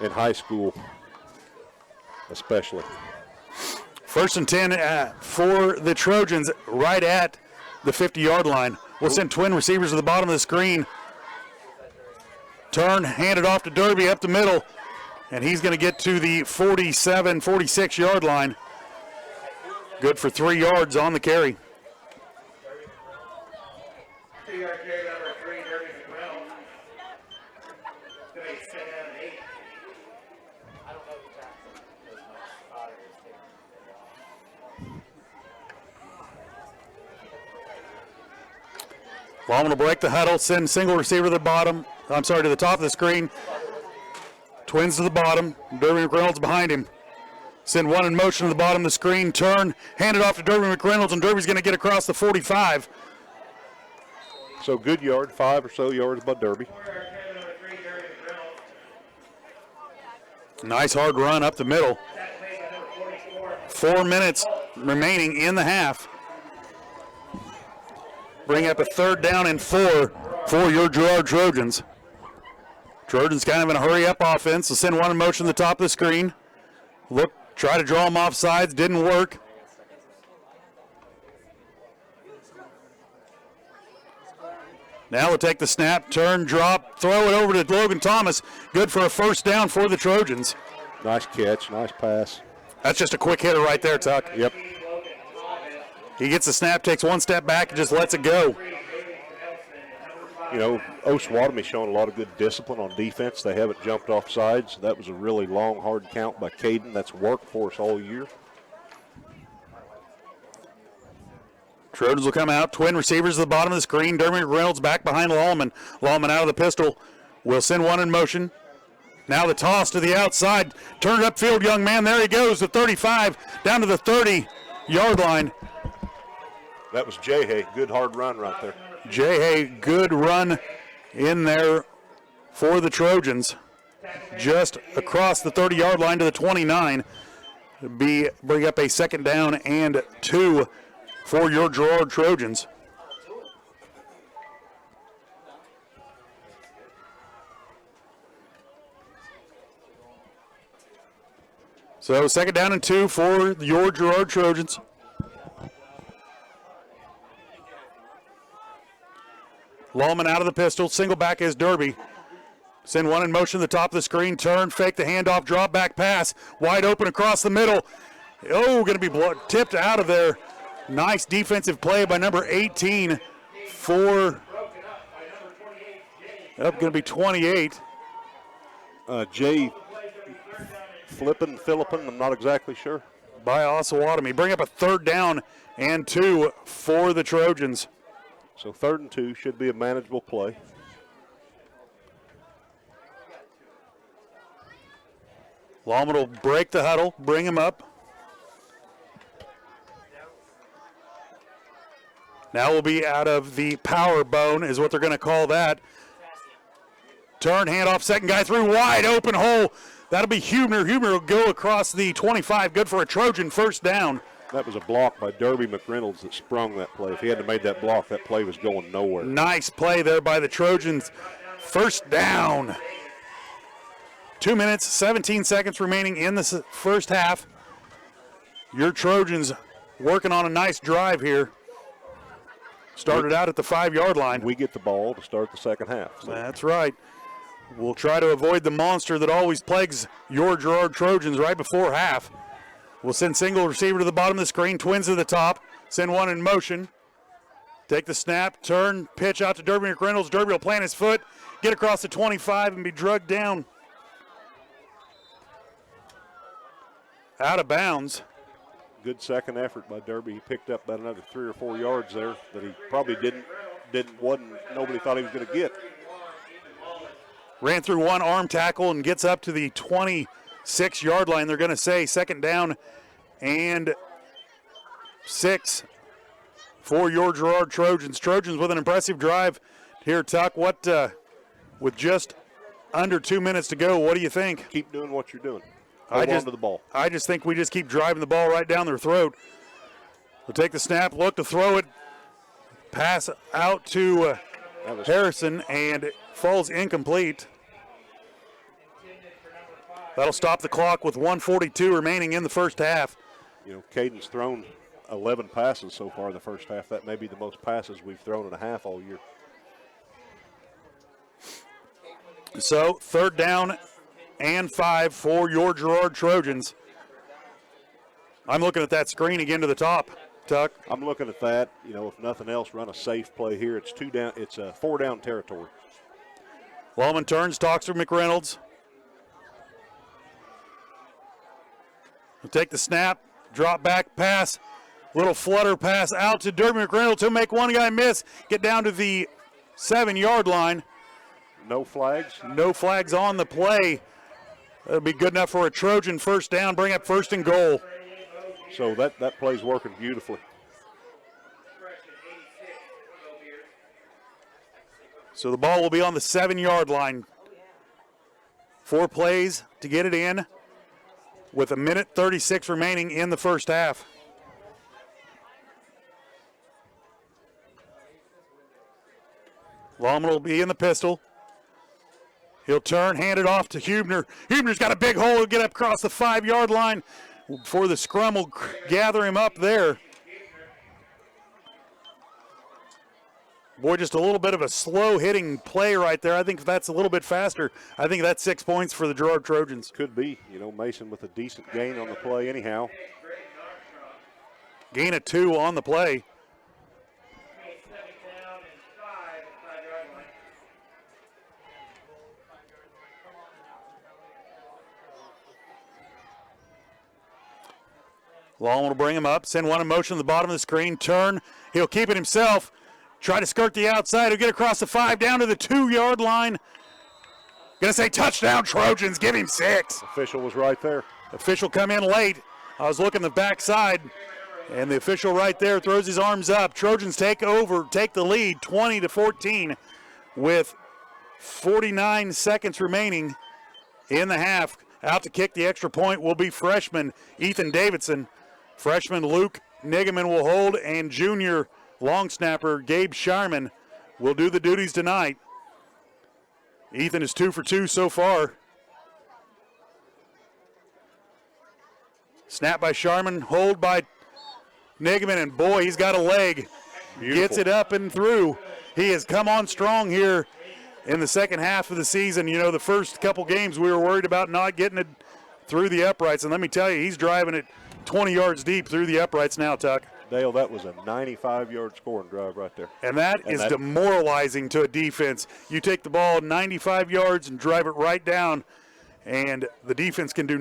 in high school, especially. 1st and 10 for the Trojans right at the 50-yard line. We'll send twin receivers to the bottom of the screen. Turn, hand it off to Derby up the middle, and he's going to get to the 47, 46-yard line. Good for 3 yards on the carry. 2-yard carry number 3, Derby McReynolds. Going to be 7 and 8. I don't know the tackle because my father is taking. Lawman will break the huddle, send single receiver to the bottom. To the top of the screen. Twins to the bottom. Derby McReynolds behind him. Send one in motion to the bottom of the screen. Turn, hand it off to Derby McReynolds, and Derby's going to get across the 45. So good yard, 5 or so yards by Derby. Nice hard run up the middle. 4 minutes remaining in the half. Bring up a 3rd down and 4 for your Girard Trojans. Trojans kind of in a hurry-up offense. So send one in motion to the top of the screen. Look, try to draw them off sides. Didn't work. Now we'll take the snap, turn, drop, throw it over to Logan Thomas. Good for a 1st down for the Trojans. Nice catch, nice pass. That's just a quick hitter right there, Tuck. Yep. He gets the snap, takes 1 step back, and just lets it go. You know, Osawatomie showing a lot of good discipline on defense. They haven't jumped off sides. That was a really long, hard count by Caden. That's worked for us all year. Trojans will come out. Twin receivers at the bottom of the screen. Derby Reynolds back behind Lallman. Lallman out of the pistol. Will send one in motion. Now the toss to the outside. Turn it upfield, young man. There he goes. The 35 down to the 30-yard line. That was Jay Hay. Good hard run right there. Jay Hay, good run in there for the Trojans. Just across the 30-yard line to the 29. Bring up a 2nd down and 2 for your Girard Trojans. So 2nd down and 2 for your Girard Trojans. Lallman out of the pistol, single back is Derby. Send one in motion to the top of the screen, turn, fake the handoff, drop back pass, wide open across the middle. Oh, going to be tipped out of there. Nice defensive play by number 18 for, going to be 28. Jay Philippin, I'm not exactly sure. By Osawatomie. Bring up a 3rd down and 2 for the Trojans. So 3rd and 2 should be a manageable play. Lallman will break the huddle, bring him up. Now we'll be out of the power bone is what they're going to call that. Turn, handoff, 2nd guy through, wide open hole. That'll be Huebner. Huebner will go across the 25, good for a Trojan 1st down. That was a block by Derby McReynolds that sprung that play. If he hadn't made that block, that play was going nowhere. Nice play there by the Trojans. 1st down. 2 minutes, 17 seconds remaining in the 1st half. Your Trojans working on a nice drive here. Started out at the 5-yard line. We get the ball to start the 2nd half. So. That's right. We'll try to avoid the monster that always plagues your Girard Trojans right before half. We'll send single receiver to the bottom of the screen, twins to the top. Send one in motion. Take the snap, turn, pitch out to Derby McReynolds. Derby will plant his foot, get across the 25 and be drugged down. Out of bounds. Good 2nd effort by Derby. He picked up about another 3 or 4 yards there that he probably nobody thought he was going to get. Ran through one arm tackle and gets up to the 26-yard line. They're going to say 2nd down and 6 for your Girard Trojans. Trojans with an impressive drive here, Tuck. What, with just under 2 minutes to go, what do you think? Keep doing what you're doing. Hold on to the ball. I just think we just keep driving the ball right down their throat. We'll take the snap, look to throw it, pass out to Harrison, and it falls incomplete. That'll stop the clock with 1:42 remaining in the 1st half. You know, Caden's thrown 11 passes so far in the 1st half. That may be the most passes we've thrown in a half all year. So 3rd down and 5 for your Girard Trojans. I'm looking at that screen again to the top, Tuck. I'm looking at that. You know, if nothing else, run a safe play here. It's 2 down. It's a 4 down territory. Lallman turns, talks to McReynolds. He'll take the snap, drop back pass, little flutter pass out to Derby McReynolds. He'll make one guy miss, get down to the 7-yard line. No flags? No flags on the play. That'll be good enough for a Trojan 1st down, bring up 1st and goal. So that play's working beautifully. So the ball will be on the 7-yard line. 4 plays to get it in with 1:36 remaining in the first half. Longman will be in the pistol. He'll turn, hand it off to Hubner. Hubner's got a big hole. He'll get up across the 5-yard line before the scrum will gather him up there. Boy, just a little bit of a slow hitting play right there. I think if that's a little bit faster, I think that's 6 points for the Girard Trojans. Could be. You know, Mason with a decent gain on the play anyhow. Gain of 2 on the play. Longman will bring him up, send one in motion to the bottom of the screen, turn. He'll keep it himself. Try to skirt the outside. He'll get across the 5 down to the 2-yard line. Gonna say touchdown Trojans, give him 6. Official was right there. Official come in late. I was looking the backside, and the official right there throws his arms up. Trojans take the lead 20-14 with 49 seconds remaining in the half. Out to kick the extra point will be freshman Ethan Davidson. Freshman Luke Nigaman will hold, and junior long snapper Gabe Sharman will do the duties tonight. Ethan is 2 for 2 so far. Snap by Sharman, hold by Nigaman, and boy, he's got a leg. Beautiful. Gets it up and through. He has come on strong here in the second half of the season. You know, the first couple games we were worried about not getting it through the uprights, and let me tell you, he's driving it 20 yards deep through the uprights now, Tuck. Dale, that was a 95-yard scoring drive right there. And that is demoralizing to a defense. You take the ball 95 yards and drive it right down, and the defense can do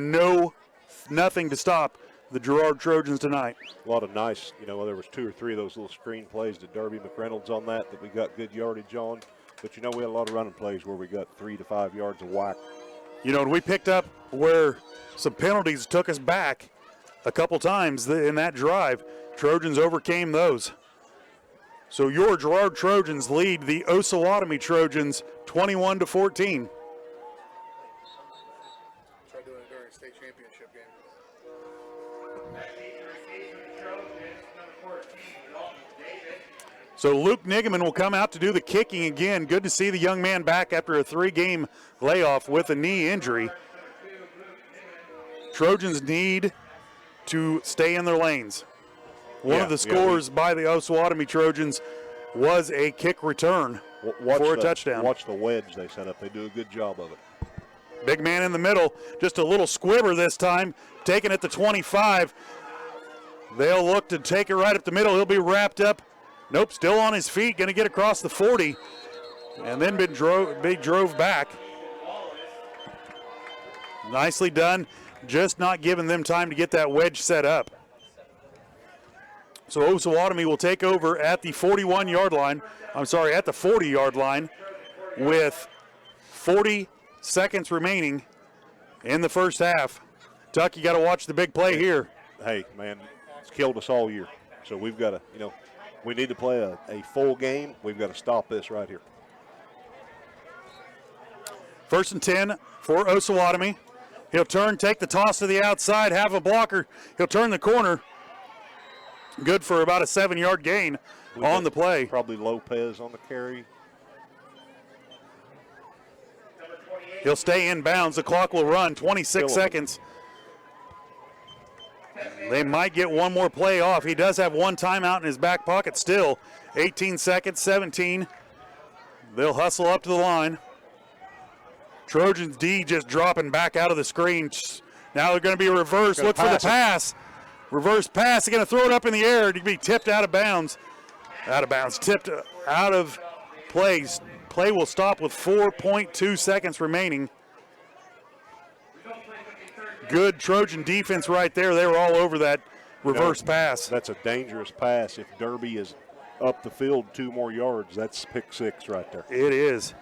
nothing to stop the Girard Trojans tonight. A lot of nice, you know, there was 2 or 3 of those little screen plays to Derby McReynolds on that we got good yardage on. But, you know, we had a lot of running plays where we got 3 to 5 yards of whack. You know, and we picked up where some penalties took us back a couple times in that drive. Trojans overcame those. So your Girard Trojans lead the Osawatomie Trojans 21-14. Try doing it during a state championship game. So Luke Nigaman will come out to do the kicking again. Good to see the young man back after a 3-game layoff with a knee injury. Trojans need to stay in their lanes. One of the scores by the Osawatomie Trojans was a kick return for a touchdown. Watch the wedge they set up. They do a good job of it. Big man in the middle, just a little squibber this time, taking it to 25. They'll look to take it right up the middle. He'll be wrapped up. Nope, still on his feet, going to get across the 40, and then drove back. Nicely done, just not giving them time to get that wedge set up. So Osawatomie will take over at the 41-yard line. I'm sorry, at the 40-yard line with 40 seconds remaining in the first half. Tuck, you got to watch the big play here. Hey, man, it's killed us all year. So we've got to, you know, we need to play a full game. We've got to stop this right here. 1st and 10 for Osawatomie. He'll turn, take the toss to the outside, have a blocker. He'll turn the corner. Good for about a 7-yard gain on the play. Probably Lopez on the carry. He'll stay in bounds. The clock will run 26 seconds. They might get one more play off. He does have one timeout in his back pocket still. 18 seconds, 17. They'll hustle up to the line. Trojans D just dropping back out of the screen. Now they're going to be reversed. Look for the pass. Reverse pass. They're going to throw it up in the air to be tipped out of bounds. Tipped out of plays. Play will stop with 4.2 seconds remaining. Good Trojan defense right there. They were all over that reverse pass. That's a dangerous pass. If Derby is up the field 2 more yards, that's pick 6 right there. It is.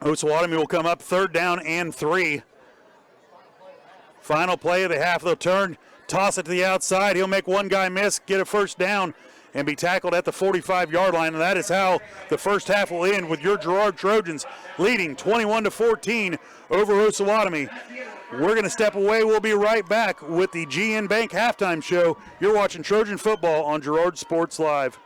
Osawatomie will come up 3rd down and 3. Final play of the half. They'll turn, toss it to the outside. He'll make one guy miss, get a first down, and be tackled at the 45-yard line. And that is how the first half will end, with your Girard Trojans leading 21-14 over Osawatomie. We're going to step away. We'll be right back with the GN Bank halftime show. You're watching Trojan football on Girard Sports Live.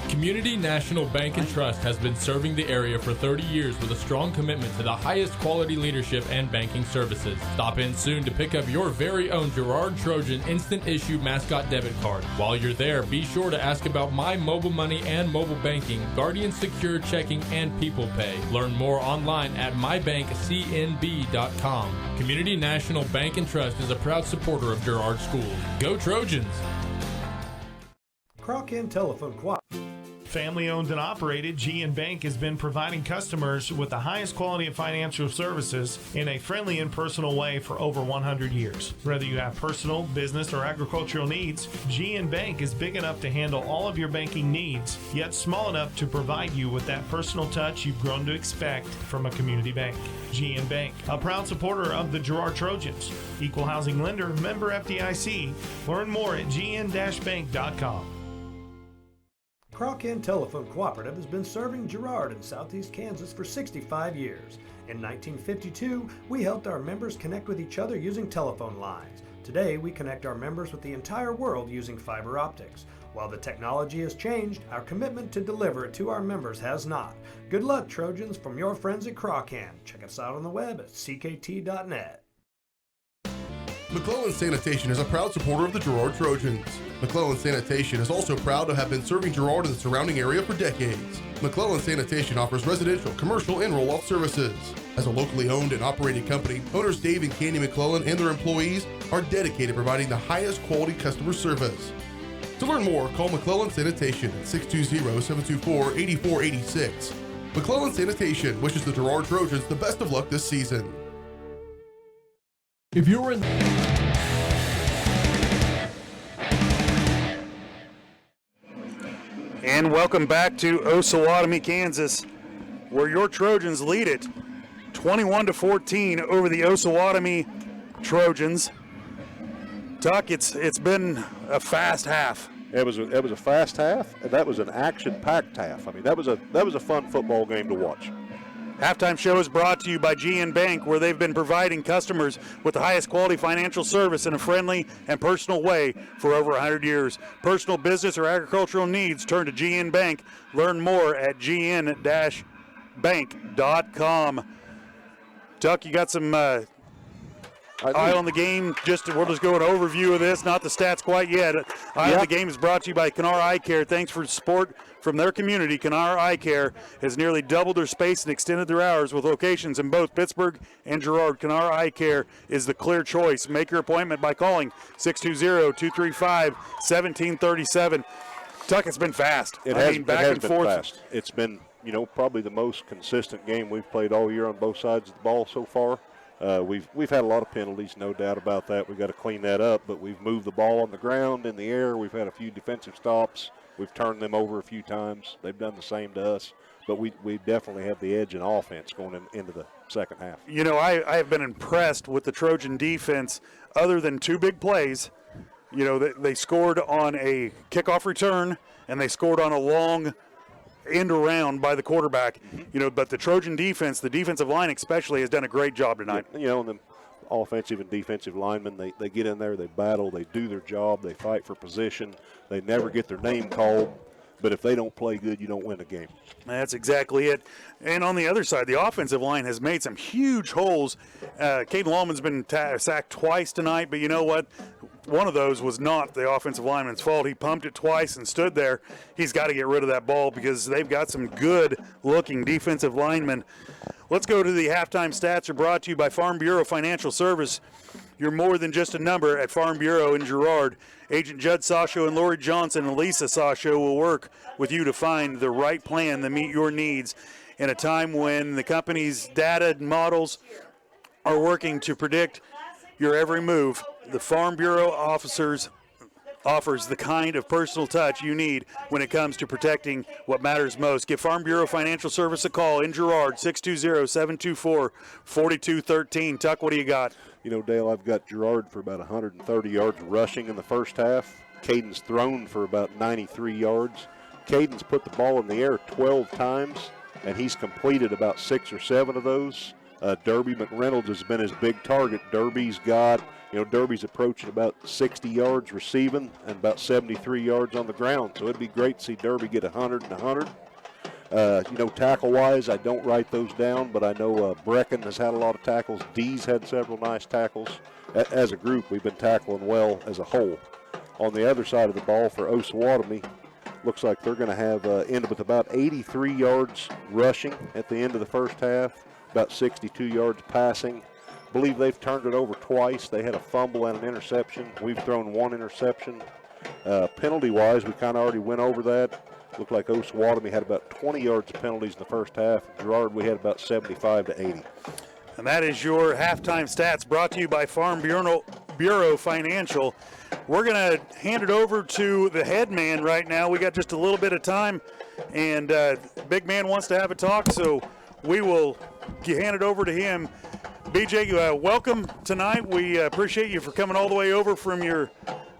Community National Bank and Trust has been serving the area for 30 years with a strong commitment to the highest quality leadership and banking services. Stop in soon to pick up your very own Girard Trojan Instant Issue Mascot Debit Card. While you're there, be sure to ask about My Mobile Money and mobile banking, Guardian Secure Checking, and People Pay. Learn more online at mybankcnb.com. Community National Bank and Trust is a proud supporter of Girard Schools. Go Trojans! Croc-In Telephone Cooperative. Family owned and operated, GN Bank has been providing customers with the highest quality of financial services in a friendly and personal way for over 100 years. Whether you have personal, business, or agricultural needs, GN Bank is big enough to handle all of your banking needs, yet small enough to provide you with that personal touch you've grown to expect from a community bank. GN Bank, a proud supporter of the Girard Trojans. Equal housing lender, member FDIC. Learn more at gn-bank.com. Croc-In Telephone Cooperative has been serving Girard in southeast Kansas for 65 years. In 1952, we helped our members connect with each other using telephone lines. Today, we connect our members with the entire world using fiber optics. While the technology has changed, our commitment to deliver it to our members has not. Good luck, Trojans, from your friends at Croc-In. Check us out on the web at ckt.net. McClellan Sanitation is a proud supporter of the Girard Trojans. McClellan Sanitation is also proud to have been serving Girard and the surrounding area for decades. McClellan Sanitation offers residential, commercial, and roll-off services. As a locally owned and operated company, owners Dave and Candy McClellan and their employees are dedicated to providing the highest quality customer service. To learn more, call McClellan Sanitation at 620-724-8486. McClellan Sanitation wishes the Girard Trojans the best of luck this season. If you're in And welcome back to Osawatomie, Kansas, where your Trojans lead it 21-14 over the Osawatomie Trojans. Tuck, it's been a fast half. It was a fast half, and that was an action-packed half. I mean, that was a fun football game to watch. Halftime show is brought to you by GN Bank, where they've been providing customers with the highest quality financial service in a friendly and personal way for over 100 years. Personal, business, or agricultural needs, turn to GN Bank. Learn more at gn-bank.com. Tuck, you got some eye on the game. We'll just go an overview of this, not the stats quite yet. Eye on the game is brought to you by Kennar Eye Care. Thanks for support from their community. Kennar Eye Care has nearly doubled their space and extended their hours with locations in both Pittsburgh and Girard. Kennar Eye Care is the clear choice. Make your appointment by calling 620-235-1737. Tuck, it's been fast. It has been fast. It's been, probably the most consistent game we've played all year on both sides of the ball so far. We've had a lot of penalties, no doubt about that. We've got to clean that up, but we've moved the ball on the ground, in the air. We've had a few defensive stops. We've turned them over a few times. They've done the same to us, but we definitely have the edge in offense going into the second half. I have been impressed with the Trojan defense other than two big plays. They scored on a kickoff return, and they scored on a long end around by the quarterback. But the Trojan defense, the defensive line especially, has done a great job tonight. And the offensive and defensive linemen, they get in there, they battle, they do their job, they fight for position. They never get their name called. But if they don't play good, you don't win a game. That's exactly it. And on the other side, the offensive line has made some huge holes. Caden Lallman's been sacked twice tonight, but you know what? One of those was not the offensive lineman's fault. He pumped it twice and stood there. He's got to get rid of that ball because they've got some good-looking defensive linemen. Let's go to the halftime stats. Are brought to you by Farm Bureau Financial Service. You're more than just a number at Farm Bureau in Girard. Agent Judd Sasho and Lori Johnson and Lisa Sasho will work with you to find the right plan that meet your needs in a time when the company's data and models are working to predict your every move. The Farm Bureau officers offers the kind of personal touch you need when it comes to protecting what matters most. Give Farm Bureau Financial Service a call in Girard, 620-724-4213. Tuck, what do you got? You know, Dale, I've got Girard for about 130 yards rushing in the first half. Caden's thrown for about 93 yards. Caden's put the ball in the air 12 times, and he's completed about 6 or 7 of those. Derby McReynolds has been his big target. Derby's approaching about 60 yards receiving and about 73 yards on the ground. So it'd be great to see Derby get 100 and 100. Tackle-wise, I don't write those down, but I know Brecken has had a lot of tackles. Dee's had several nice tackles. As a group, we've been tackling well as a whole. On the other side of the ball for Osawatomie, looks like they're going to have end up with about 83 yards rushing at the end of the first half, about 62 yards passing. I believe they've turned it over twice. They had a fumble and an interception. We've thrown 1 interception. Penalty-wise, we kind of already went over that. Looked like Osawatomie had about 20 yards of penalties in the first half. Girard, we had about 75 to 80. And that is your halftime stats brought to you by Farm Bureau Financial. We're going to hand it over to the head man right now. We got just a little bit of time, and big man wants to have a talk, so we will hand it over to him. BJ, welcome tonight. We appreciate you for coming all the way over from your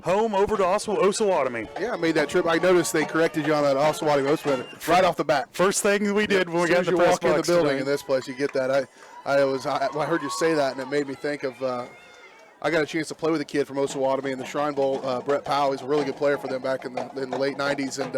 home over to Osawatomie. Yeah, I made that trip. I noticed they corrected you on that Osawatomie right off the bat. First thing we did when we got the press box. You walk in the building tonight. in this place, you get that. I heard you say that, and it made me think of. I got a chance to play with a kid from Osawatomie in the Shrine Bowl, Brett Powell. He's a really good player for them back in the late 90s, and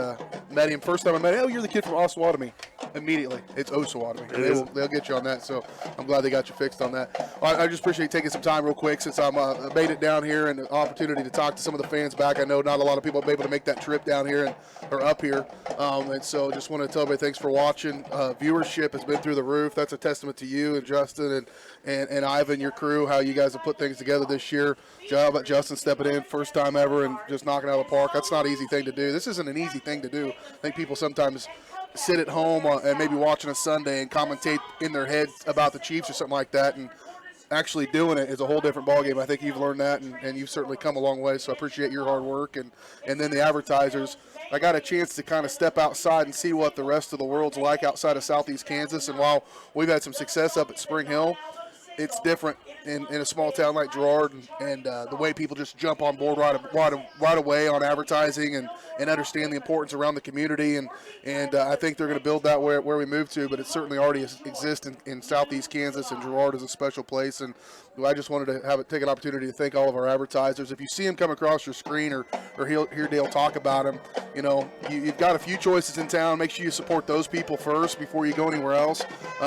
met him. First time I met him, you're the kid from Osawatomie. Immediately, it's Osawatomie. They'll get you on that, so I'm glad they got you fixed on that. I just appreciate you taking some time real quick since I made it down here and the opportunity to talk to some of the fans back. I know not a lot of people have been able to make that trip down here or up here, and so just want to tell everybody thanks for watching. Viewership has been through the roof. That's a testament to you and Justin and Ivan, your crew, how you guys have put things together this year. Justin stepping in, first time ever, and just knocking out of the park. That's not an easy thing to do. This isn't an easy thing to do. I think people sometimes sit at home and maybe watching a Sunday and commentate in their heads about the Chiefs or something like that, and actually doing it is a whole different ballgame. I think you've learned that, and you've certainly come a long way, so I appreciate your hard work. And then the advertisers, I got a chance to kind of step outside and see what the rest of the world's like outside of Southeast Kansas, and while we've had some success up at Spring Hill, it's different in a small town like Girard, and the way people just jump on board right away on advertising and understand the importance around the community, and I think they're going to build that where we move to, but it certainly already exists in Southeast Kansas, and Girard is a special place, and I just wanted to take an opportunity to thank all of our advertisers. If you see them come across your screen or hear Dale talk about them, you've got a few choices in town. Make sure you support those people first before you go anywhere else,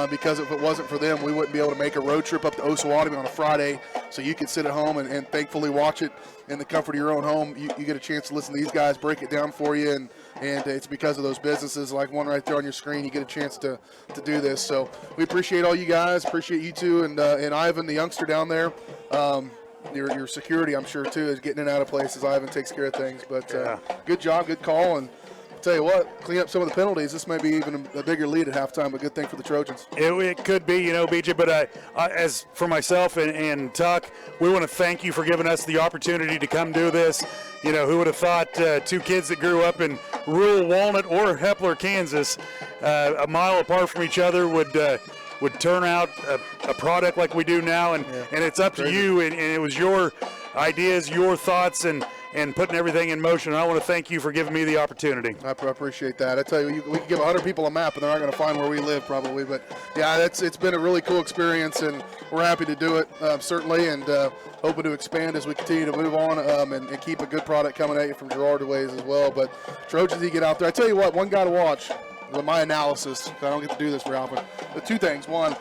because if it wasn't for them, we wouldn't be able to make a road trip up to Osawatomie on a Friday, so you could sit at home and thankfully watch it in the comfort of your own home. You get a chance to listen to these guys break it down for you, and it's because of those businesses like one right there on your screen. You get a chance to do this, so we appreciate all you guys, appreciate you too, and Ivan, the youngster down there. Your security, I'm sure too, is getting in and out of places. Ivan takes care of things, but good job, good call, and I'll tell you what, clean up some of the penalties. This may be even a bigger lead at halftime, but good thing for the Trojans. It could be, BJ, but as for myself and Tuck, we want to thank you for giving us the opportunity to come do this. Who would have thought two kids that grew up in rural Walnut or Hepler, Kansas, a mile apart from each other would turn out a product like we do now, and it's up to you, and it was your ideas, your thoughts, and putting everything in motion. I want to thank you for giving me the opportunity. I appreciate that. I tell you, we could give 100 people a map, and they're not going to find where we live probably. But, yeah, it's been a really cool experience, and we're happy to do it, certainly, and hoping to expand as we continue to move on and keep a good product coming at you from Girard ways as well. But Trojans, you get out there. I tell you what, one guy to watch. With my analysis, I don't get to do this very often. But two things. One,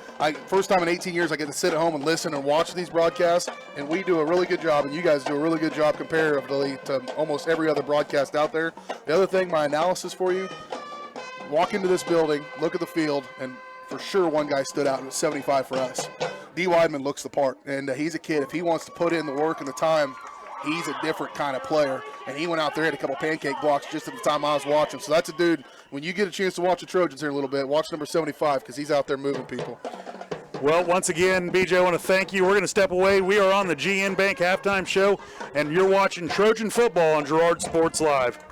first time in 18 years I get to sit at home and listen and watch these broadcasts, and we do a really good job, and you guys do a really good job comparatively to almost every other broadcast out there. The other thing, my analysis for you, walk into this building, look at the field, and for sure one guy stood out, and it was 75 for us. D. Weidman looks the part, and he's a kid. If he wants to put in the work and the time, he's a different kind of player, and he went out there, had a couple pancake blocks just at the time I was watching. So that's a dude, when you get a chance to watch the Trojans here in a little bit, watch number 75, because he's out there moving people. Well, once again, BJ, I want to thank you. We're going to step away. We are on the GN Bank Halftime Show, and you're watching Trojan Football on Girard Sports Live.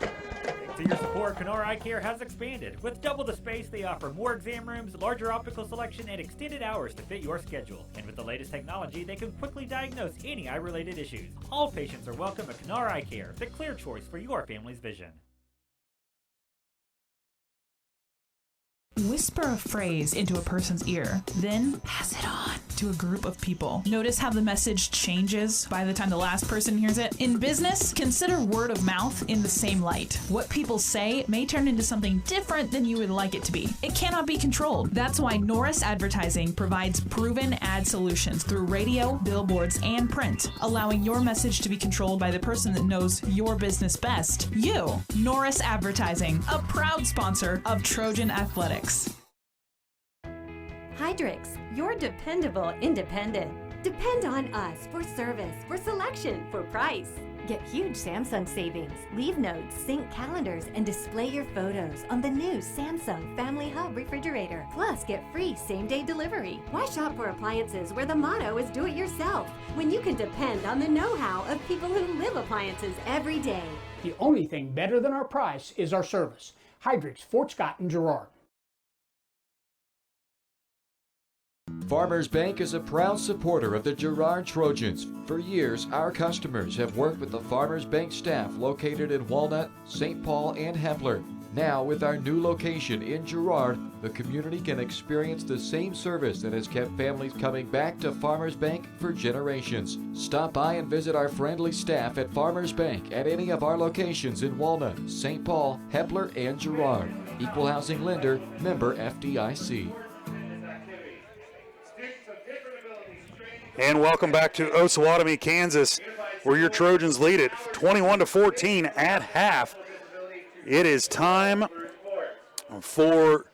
Thanks to your support, Kenora Eye Care has expanded. With double the space, they offer more exam rooms, larger optical selection, and extended hours to fit your schedule. And with the latest technology, they can quickly diagnose any eye-related issues. All patients are welcome at Kenora Eye Care, the clear choice for your family's vision. Whisper a phrase into a person's ear, then pass it on to a group of people. Notice how the message changes by the time the last person hears it? In business, consider word of mouth in the same light. What people say may turn into something different than you would like it to be. It cannot be controlled. That's why Norris Advertising provides proven ad solutions through radio, billboards, and print, allowing your message to be controlled by the person that knows your business best. You. Norris Advertising, a proud sponsor of Trojan Athletics. Hydrix, your dependable independent. Depend on us for service, for selection, for price. Get huge Samsung savings. Leave notes, sync calendars, and display your photos on the new Samsung Family Hub refrigerator. Plus, get free same-day delivery. Why shop for appliances where the motto is do it yourself when you can depend on the know-how of people who live appliances every day? The only thing better than our price is our service. Hydrix, Fort Scott, and Girard. Farmers Bank is a proud supporter of the Girard Trojans. For years, our customers have worked with the Farmers Bank staff located in Walnut, St. Paul, and Hempler. Now, with our new location in Girard, the community can experience the same service that has kept families coming back to Farmers Bank for generations. Stop by and visit our friendly staff at Farmers Bank at any of our locations in Walnut, St. Paul, Hempler, and Girard. Equal Housing Lender, member FDIC. And welcome back to Osawatomie, Kansas, where your Trojans lead it 21-14 at half. It is time for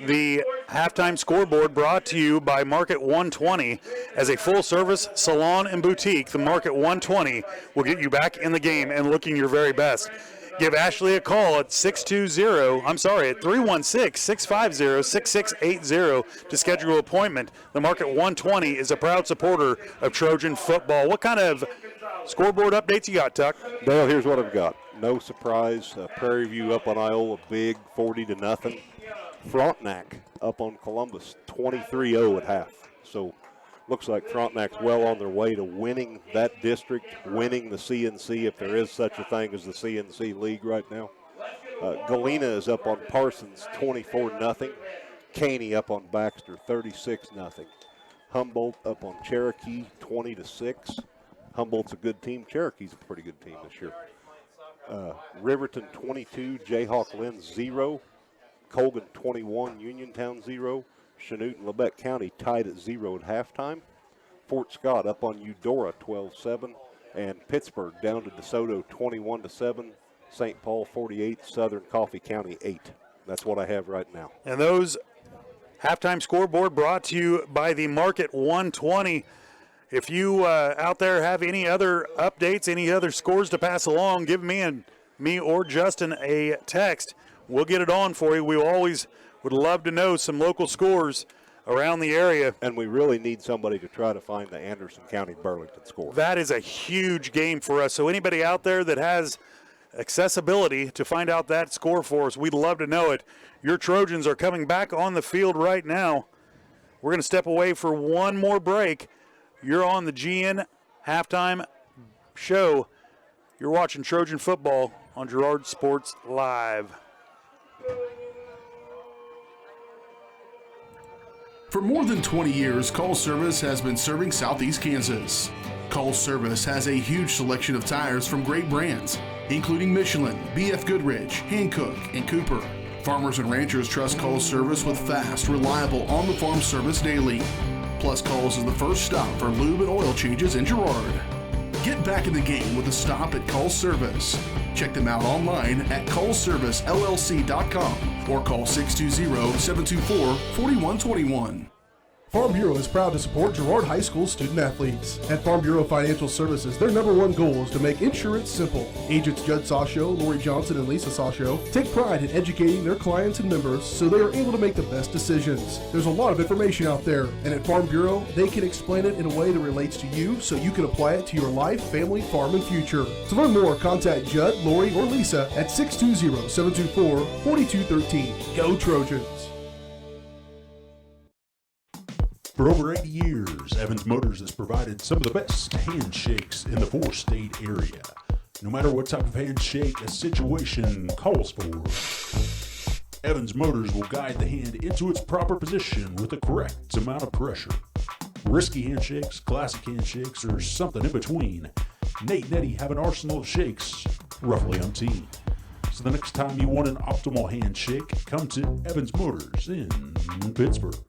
the halftime scoreboard, brought to you by Market 120. As a full-service salon and boutique, the Market 120 will get you back in the game and looking your very best. Give Ashley a call at 316-650-6680 to schedule an appointment. The Market 120 is a proud supporter of Trojan football. What kind of scoreboard updates you got, Tuck? Dale, here's what I've got. No surprise. Prairie View up on Iola, big 40-0. Frontenac up on Columbus, 23-0 at half. So looks like Frontenac's well on their way to winning that district, winning the CNC, if there is such a thing as the CNC League right now. Galena is up on Parsons, 24-0. Caney up on Baxter, 36-0. Humboldt up on Cherokee, 20-6. Humboldt's a good team. Cherokee's a pretty good team this year. Riverton 22, Jayhawk Lynn 0. Colgan 21, Uniontown 0. Chanute and Lebec County tied at 0 at halftime. Fort Scott up on Eudora 12-7. And Pittsburgh down to DeSoto 21-7. St. Paul 48, Southern Coffee County 8. That's what I have right now. And those halftime scoreboard brought to you by the Market 120. If you out there have any other updates, any other scores to pass along, give me or Justin a text. We'll get it on for you. We always would love to know some local scores around the area. And we really need somebody to try to find the Anderson County Burlington score. That is a huge game for us. So anybody out there that has accessibility to find out that score for us, we'd love to know it. Your Trojans are coming back on the field right now. We're going to step away for one more break. You're on the GN halftime show. You're watching Trojan football on Girard Sports Live. For more than 20 years, Call Service has been serving Southeast Kansas. Call Service has a huge selection of tires from great brands, including Michelin, BF Goodrich, Hankook, and Cooper. Farmers and ranchers trust Call Service with fast, reliable, on-the-farm service daily. Plus, Calls is the first stop for lube and oil changes in Girard. Get back in the game with a stop at Call Service. Check them out online at callservicellc.com or call 620-724-4121. Farm Bureau is proud to support Girard High School student athletes. At Farm Bureau Financial Services, their #1 goal is to make insurance simple. Agents Judd Sasho, Lori Johnson, and Lisa Sasho take pride in educating their clients and members so they are able to make the best decisions. There's a lot of information out there, and at Farm Bureau, they can explain it in a way that relates to you so you can apply it to your life, family, farm, and future. To learn more, contact Judd, Lori, or Lisa at 620-724-4213. Go Trojans! For over 80 years, Evans Motors has provided some of the best handshakes in the 4-state area. No matter what type of handshake a situation calls for, Evans Motors will guide the hand into its proper position with the correct amount of pressure. Risky handshakes, classic handshakes, or something in between, Nate and Eddie have an arsenal of shakes roughly umpteen. So the next time you want an optimal handshake, come to Evans Motors in Pittsburgh.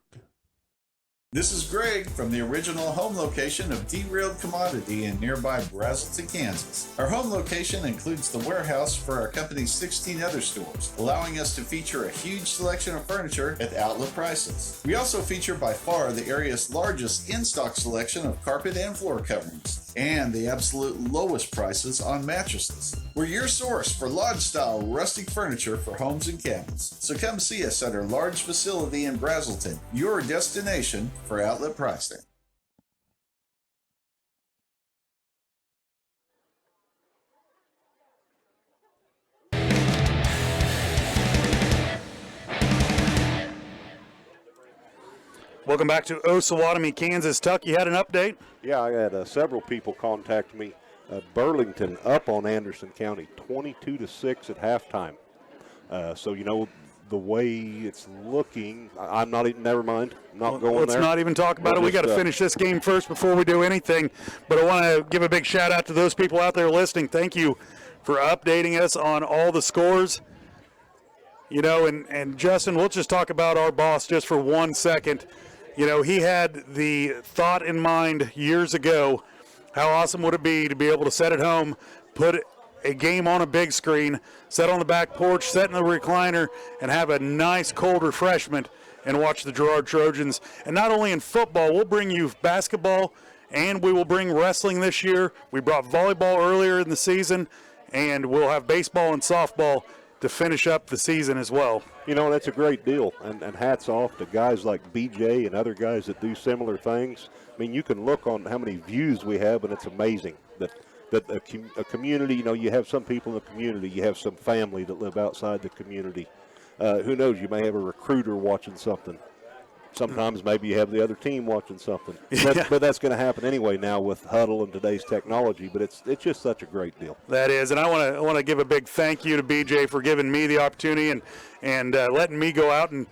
This is Greg from the original home location of Derailed Commodity in nearby Brazelton, Kansas. Our home location includes the warehouse for our company's 16 other stores, allowing us to feature a huge selection of furniture at outlet prices. We also feature by far the area's largest in-stock selection of carpet and floor coverings, and the absolute lowest prices on mattresses. We're your source for lodge-style rustic furniture for homes and cabins. So come see us at our large facility in Brazelton, your destination for outlet pricing. Welcome back to Osawatomie, Kansas. Tuck, you had an update? Yeah, I had several people contact me. Burlington up on Anderson County, 22-6 at halftime. So, you know, the way it's looking, I'm not even, never mind, not going Let's there. not even talk about it. We got to finish this game first before we do anything. But I want to give a big shout out to those people out there listening. Thank you for updating us on all the scores. You know, and Justin, we'll just talk about our boss just for 1 second. You know, he had the thought in mind years ago, how awesome would it be to be able to sit at home, put a game on a big screen, sit on the back porch, sit in the recliner, and have a nice cold refreshment and watch the Girard Trojans. And not only in football, we'll bring you basketball, and we will bring wrestling this year. We brought volleyball earlier in the season, and we'll have baseball and softball to finish up the season as well. You know, that's a great deal, and hats off to guys like BJ and other guys that do similar things. I mean, you can look on how many views we have, and it's amazing that a community, you know, you have some people in the community, you have some family that live outside the community. Who knows, you may have a recruiter watching something. Sometimes maybe you have the other team watching something. But that's going to happen anyway now with Huddle and today's technology, but it's just such a great deal. That is, and I want to give a big thank you to BJ for giving me the opportunity and letting me go out and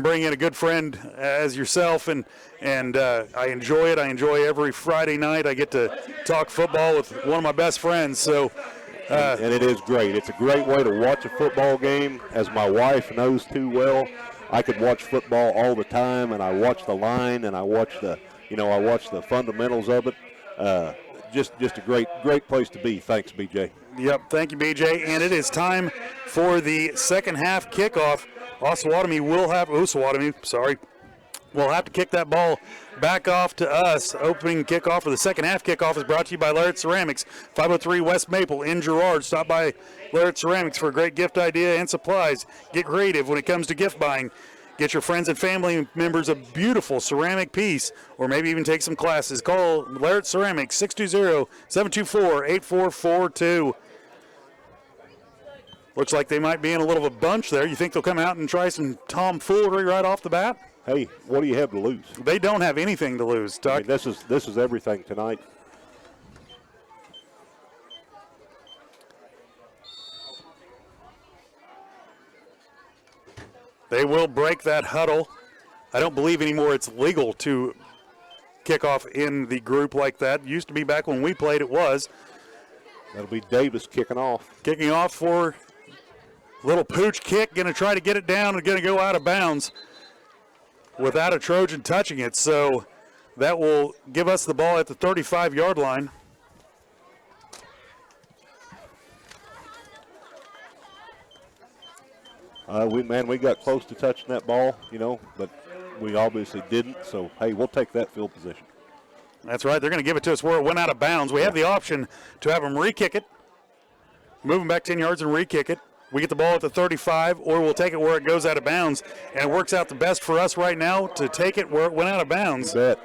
bring in a good friend as yourself, and I enjoy it. I enjoy every Friday night. I get to talk football with one of my best friends. So, and it is great. It's a great way to watch a football game, as my wife knows too well. I could watch football all the time, and I watch the line, and I watch the fundamentals of it. Just a great place to be. Thanks, BJ. Yep, thank you, BJ. And it is time for the second half kickoff. Osawatomie will have to kick that ball back off to us. Opening kickoff for the second half kickoff is brought to you by Laird Ceramics, 503 West Maple in Girard. Stop by Laird Ceramics for a great gift idea and supplies. Get creative when it comes to gift buying. Get your friends and family members a beautiful ceramic piece, or maybe even take some classes. Call Laird Ceramics, 620-724-8442. Looks like they might be in a little of a bunch there. You think they'll come out and try some tomfoolery right off the bat? Hey, what do you have to lose? They don't have anything to lose, Tuck. I mean, this is everything tonight. They will break that huddle. I don't believe anymore it's legal to kick off in the group like that. Used to be back when we played, it was. That'll be Davis kicking off. Kicking off for little pooch kick. Going to try to get it down and going to go out of bounds without a Trojan touching it. So that will give us the ball at the 35-yard line. We got close to touching that ball, you know, but we obviously didn't. So, hey, we'll take that field position. That's right. They're going to give it to us where it went out of bounds. We have the option to have them re-kick it, move them back 10 yards and re-kick it. We get the ball at the 35, or we'll take it where it goes out of bounds. And it works out the best for us right now to take it where it went out of bounds. You bet.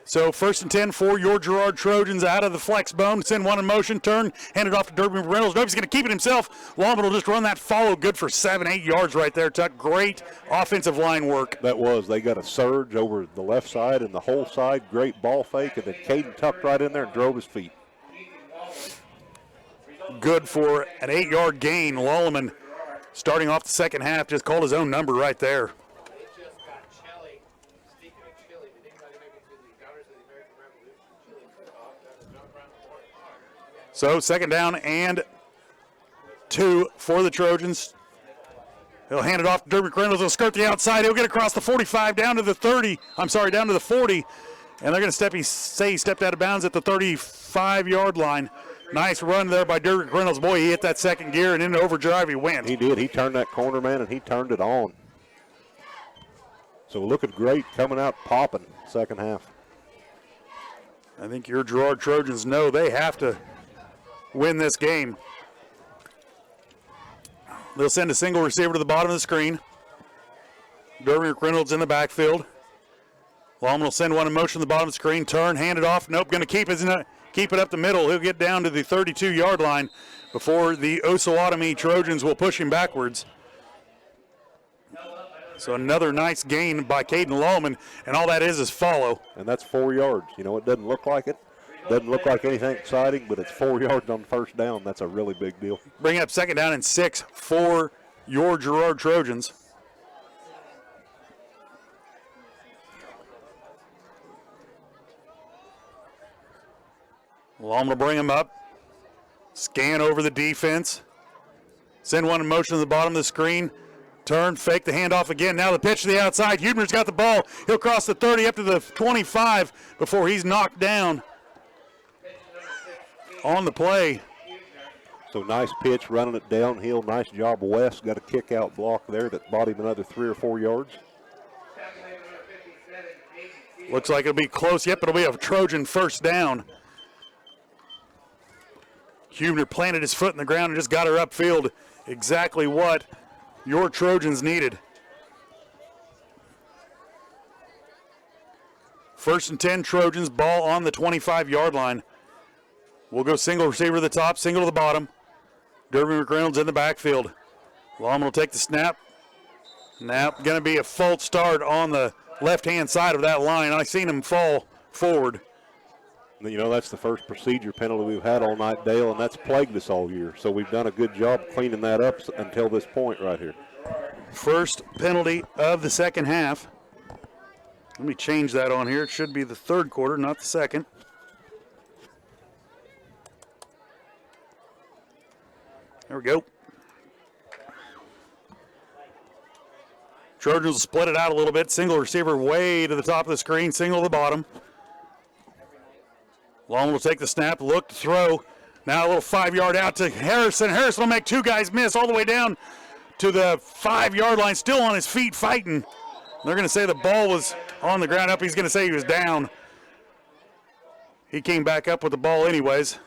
So 1st and 10 for your Girard Trojans out of the flex bone. Send one in motion, turn, hand it off to Derby Reynolds. Derby's going to keep it himself. Lawman will just run that follow. Good for 7-8 yards right there, Tuck. Great offensive line work. That was. They got a surge over the left side and the whole side. Great ball fake, and then Caden tucked right in there and drove his feet. Good for an 8-yard gain. Lawman, starting off the second half, just called his own number right there. So 2nd down and 2 for the Trojans. He'll hand it off to Derby Reynolds. He'll skirt the outside. He'll get across the 45 down to the 30. down to the 40. And they're going to say he stepped out of bounds at the 35-yard line. Nice run there by Derby Reynolds. Boy, he hit that second gear and into overdrive he went. He did. He turned that corner, man, and he turned it on. So looking great, coming out popping second half. I think your Girard Trojans know they have to win this game. They'll send a single receiver to the bottom of the screen. Derby Reynolds in the backfield. Lawman will send one in motion to the bottom of the screen. Turn, hand it off. Nope, going to keep it up the middle. He'll get down to the 32-yard line before the Osawatomie Trojans will push him backwards. So another nice gain by Caden Lawman, and all that is follow. And that's 4 yards. You know, it doesn't look like it. Doesn't look like anything exciting, but it's 4 yards on first down. That's a really big deal. Bring up 2nd down and 6 for your Girard Trojans. Lawman will bring him up. Scan over the defense. Send one in motion to the bottom of the screen. Turn, fake the handoff again. Now the pitch to the outside. Huebner's got the ball. He'll cross the 30 up to the 25 before he's knocked down on the play. So nice pitch, running it downhill. Nice job, Wes. Got a kick-out block there that bought him another 3 or 4 yards. Looks like it'll be close. Yep, it'll be a Trojan first down. Huebner planted his foot in the ground and just got her upfield. Exactly what your Trojans needed. 1st and 10 Trojans, ball on the 25-yard line. We'll go single receiver to the top, single to the bottom. Derby McReynolds in the backfield. Lawman will take the snap. Now going to be a false start on the left-hand side of that line. I've seen him fall forward. You know, that's the first procedure penalty we've had all night, Dale, and that's plagued us all year. So we've done a good job cleaning that up until this point right here. First penalty of the second half. Let me change that on here. It should be the 3rd quarter, not the 2nd. There we go. Trojans will split it out a little bit. Single receiver way to the top of the screen, single to the bottom. Lawman will take the snap, look to throw. Now a little 5-yard out to Harrison. Harrison will make 2 guys miss all the way down to the 5-yard line, still on his feet fighting. They're going to say the ball was on the ground up. He's going to say he was down. He came back up with the ball anyways.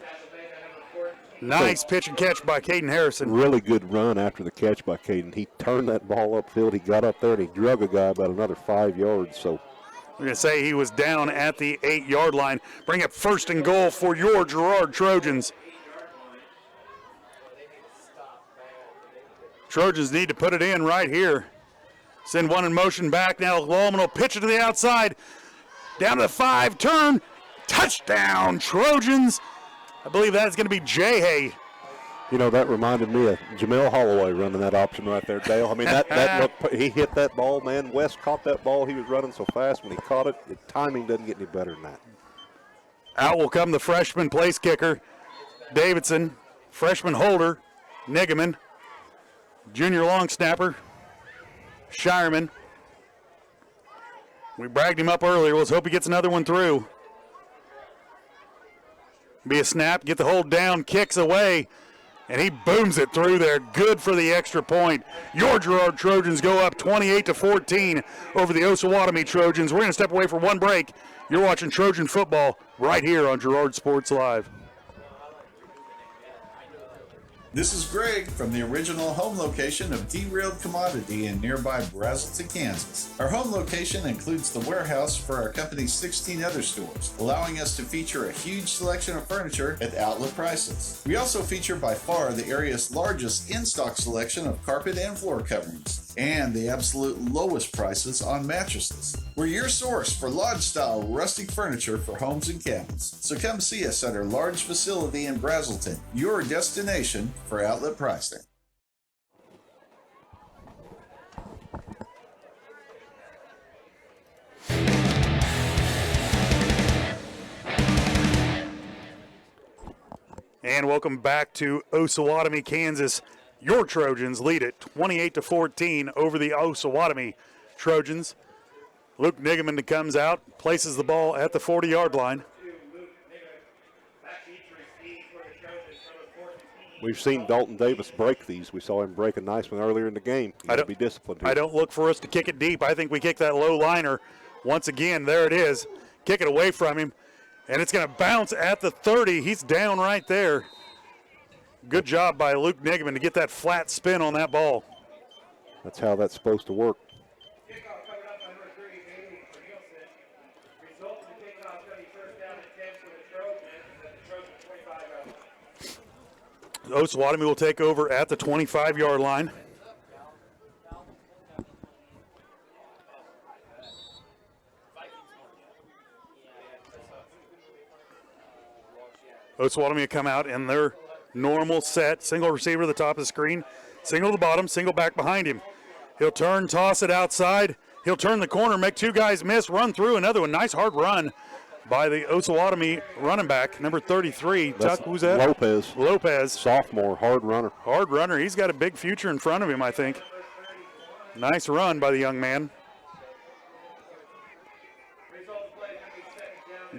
Nice pitch and catch by Caden Harrison. Really good run after the catch by Caden. He turned that ball upfield. He got up there and he drug a guy about another 5 yards. So we're going to say he was down at the 8-yard line. Bring up 1st and goal for your Girard Trojans. Trojans need to put it in right here. Send one in motion back. Now Lawman will pitch it to the outside. Down to the 5, turn, touchdown Trojans. I believe that's going to be Jay. You know, that reminded me of Jamel Holloway running that option right there, Dale. I mean, that looked, he hit that ball, man. West caught that ball. He was running so fast when he caught it. The timing doesn't get any better than that. Out will come the freshman place kicker, Davidson. Freshman holder, Nigaman. Junior long snapper, Shireman. We bragged him up earlier. Let's hope he gets another one through. Be a snap, get the hold down, kicks away, and he booms it through there. Good for the extra point. Your Girard Trojans go up 28-14 over the Osawatomie Trojans. We're going to step away for one break. You're watching Trojan football right here on Girard Sports Live. This is Greg from the original home location of Derailed Commodity in nearby Brazelton, Kansas. Our home location includes the warehouse for our company's 16 other stores, allowing us to feature a huge selection of furniture at outlet prices. We also feature by far the area's largest in-stock selection of carpet and floor coverings, and the absolute lowest prices on mattresses. We're your source for lodge-style rustic furniture for homes and cabins. So come see us at our large facility in Brazelton, your destination for outlet pricing. And welcome back to Osawatomie, Kansas. Your Trojans lead it 28-14 over the Osawatomie Trojans. Luke Nigaman comes out, places the ball at the 40-yard line. We've seen Dalton Davis break these. We saw him break a nice one earlier in the game. You got to be disciplined here. I don't look for us to kick it deep. I think we kick that low liner. Once again, there it is. Kick it away from him, and it's going to bounce at the 30. He's down right there. Good job by Luke Nigaman to get that flat spin on that ball. That's how that's supposed to work. Osawatomie will take over at the 25-yard line. Osawatomie will come out in their normal set. Single receiver at the top of the screen. Single to the bottom, single back behind him. He'll turn, toss it outside. He'll turn the corner, make two guys miss, run through another one. Nice hard run by the Osawatomie running back, number 33. Tuck, who's that? Lopez. Sophomore, hard runner. Hard runner. He's got a big future in front of him, I think. Nice run by the young man.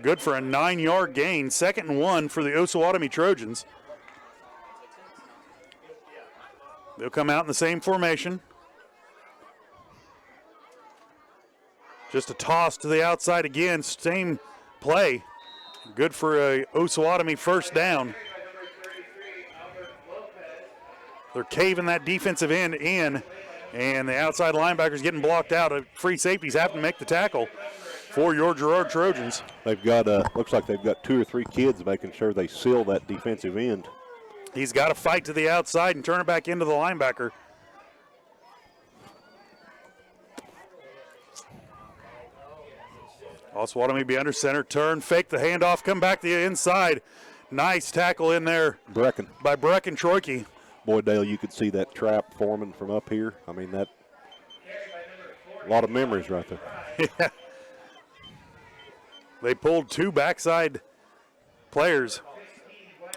Good for a 9-yard gain. 2nd and 1 for the Osawatomie Trojans. They'll come out in the same formation. Just a toss to the outside again. Same play. Good for a Osawatomie first down. They're caving that defensive end in, and the outside linebacker's getting blocked out. Free safeties have to make the tackle for your Girard Trojans. They've got, looks like they've got 2 or 3 kids making sure they seal that defensive end. He's got to fight to the outside and turn it back into the linebacker. Osawatomie be under center, turn, fake the handoff, come back to the inside. Nice tackle in there by Brecken Troike. Boy, Dale, you could see that trap forming from up here. I mean, that a lot of memories right there. Yeah. They pulled 2 backside players,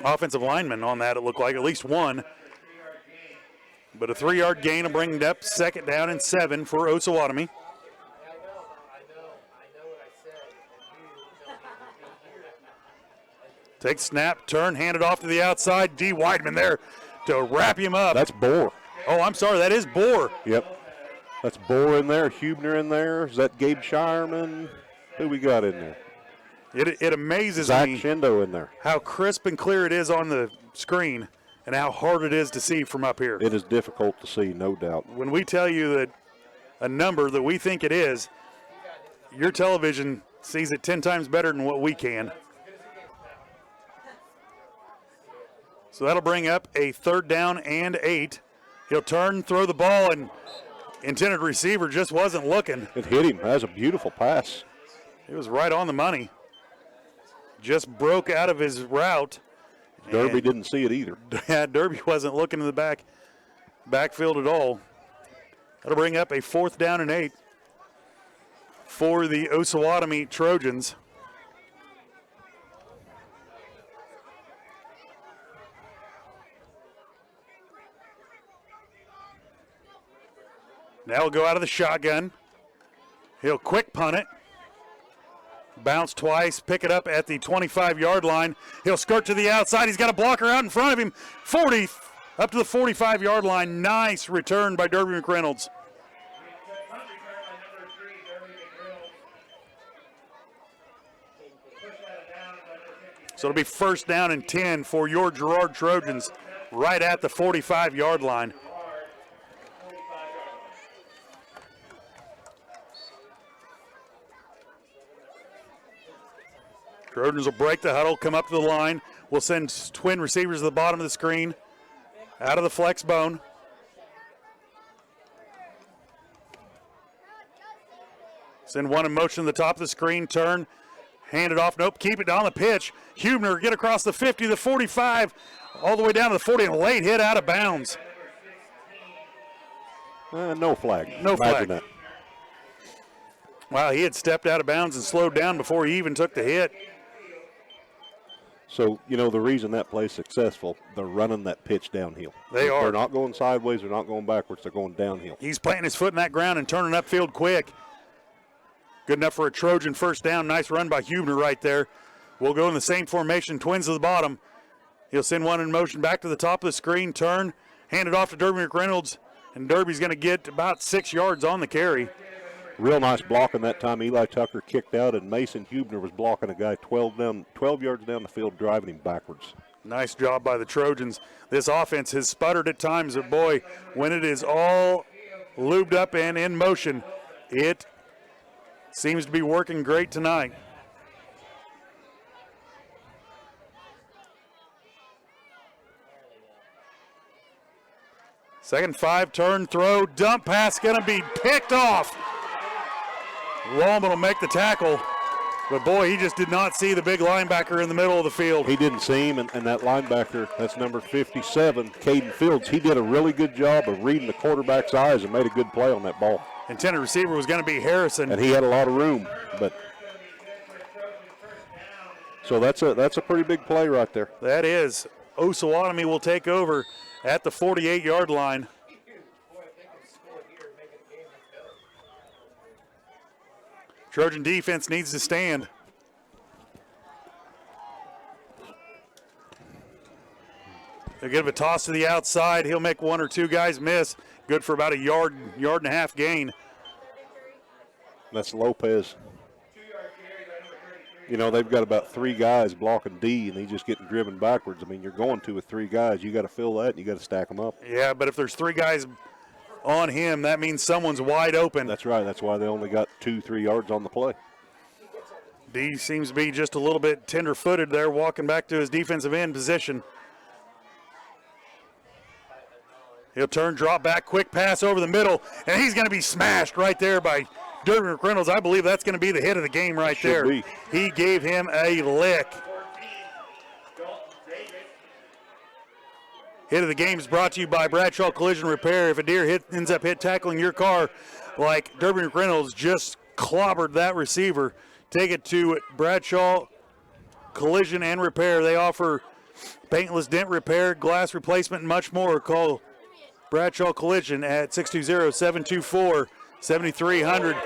offensive linemen on that, it looked like, at least one. But a 3-yard gain will bring it up 2nd down and 7 for Osawatomie. Take snap, turn, hand it off to the outside. D. Weidman there to wrap him up. That's Bohr. Oh, I'm sorry, that is Bohr. Yep. That's Bohr in there, Hubner in there. Is that Gabe Shireman? Who we got in there? It amazes Zach me Shindo in there. How crisp and clear it is on the screen and how hard it is to see from up here. It is difficult to see, no doubt. When we tell you that a number that we think it is, your television sees it 10 times better than what we can. So that'll bring up a 3rd down and 8. He'll turn, throw the ball, and intended receiver just wasn't looking. It hit him. That was a beautiful pass. It was right on the money. Just broke out of his route. Derby didn't see it either. Yeah, Derby wasn't looking in the backfield at all. That'll bring up a 4th down and 8 for the Osawatomie Trojans. Now he'll go out of the shotgun. He'll quick punt it. Bounce twice, pick it up at the 25-yard line. He'll skirt to the outside. He's got a blocker out in front of him. 40, up to the 45-yard line. Nice return by Derby McReynolds. So it'll be first down and 10 for your Girard Trojans right at the 45-yard line. Trojans will break the huddle, come up to the line. We'll send twin receivers to the bottom of the screen, out of the flex bone. Send one in motion to the top of the screen, turn, hand it off. Nope, keep it on the pitch. Hubner get across the 50, the 45, all the way down to the 40, and a late hit out of bounds. No flag. No Imagine flag. that. Wow, he had stepped out of bounds and slowed down before he even took the hit. So, you know, the reason that play's successful, they're running that pitch downhill. They are. They're not going sideways. They're not going backwards. They're going downhill. He's planting his foot in that ground and turning upfield quick. Good enough for a Trojan first down. Nice run by Hubner right there. We'll go in the same formation, twins to the bottom. He'll send one in motion back to the top of the screen, turn, hand it off to Derby McReynolds, and Derby's going to get about 6 yards on the carry. Real nice blocking that time. Eli Tucker kicked out, and Mason Hubner was blocking a guy 12 yards down the field, driving him backwards. Nice job by the Trojans. This offense has sputtered at times, but boy, when it is all lubed up and in motion, it seems to be working great tonight. Second 5, turn, throw, dump pass, going to be picked off. Wallman will make the tackle, but boy, he just did not see the big linebacker in the middle of the field. He didn't see him, and that linebacker, that's number 57, Caden Fields, he did a really good job of reading the quarterback's eyes and made a good play on that ball. Intended receiver was going to be Harrison. And he had a lot of room, but so that's a pretty big play right there. That is. Osawatomie will take over at the 48-yard line. Trojan defense needs to stand. They'll give a toss to the outside. He'll make one or two guys miss. Good for about a yard and a half gain. That's Lopez. You know, they've got about 3 guys blocking D, and he's just getting driven backwards. I mean, you're going to with 3 guys. You got to fill that, and you got to stack them up. Yeah, but if there's 3 guys on him, that means someone's wide open. That's right. That's why they only got 2-3 yards on the play. D seems to be just a little bit tender-footed there, walking back to his defensive end position. He'll turn, drop back, quick pass over the middle, and he's going to be smashed right there by Derby McReynolds. I believe that's going to be the hit of the game right there. Be. He gave him a lick. Hit of the game is brought to you by Bradshaw Collision Repair. If a deer ends up tackling your car like Derby McReynolds just clobbered that receiver, take it to Bradshaw Collision and Repair. They offer paintless dent repair, glass replacement, and much more. Call Bradshaw Collision at 620-724-7300.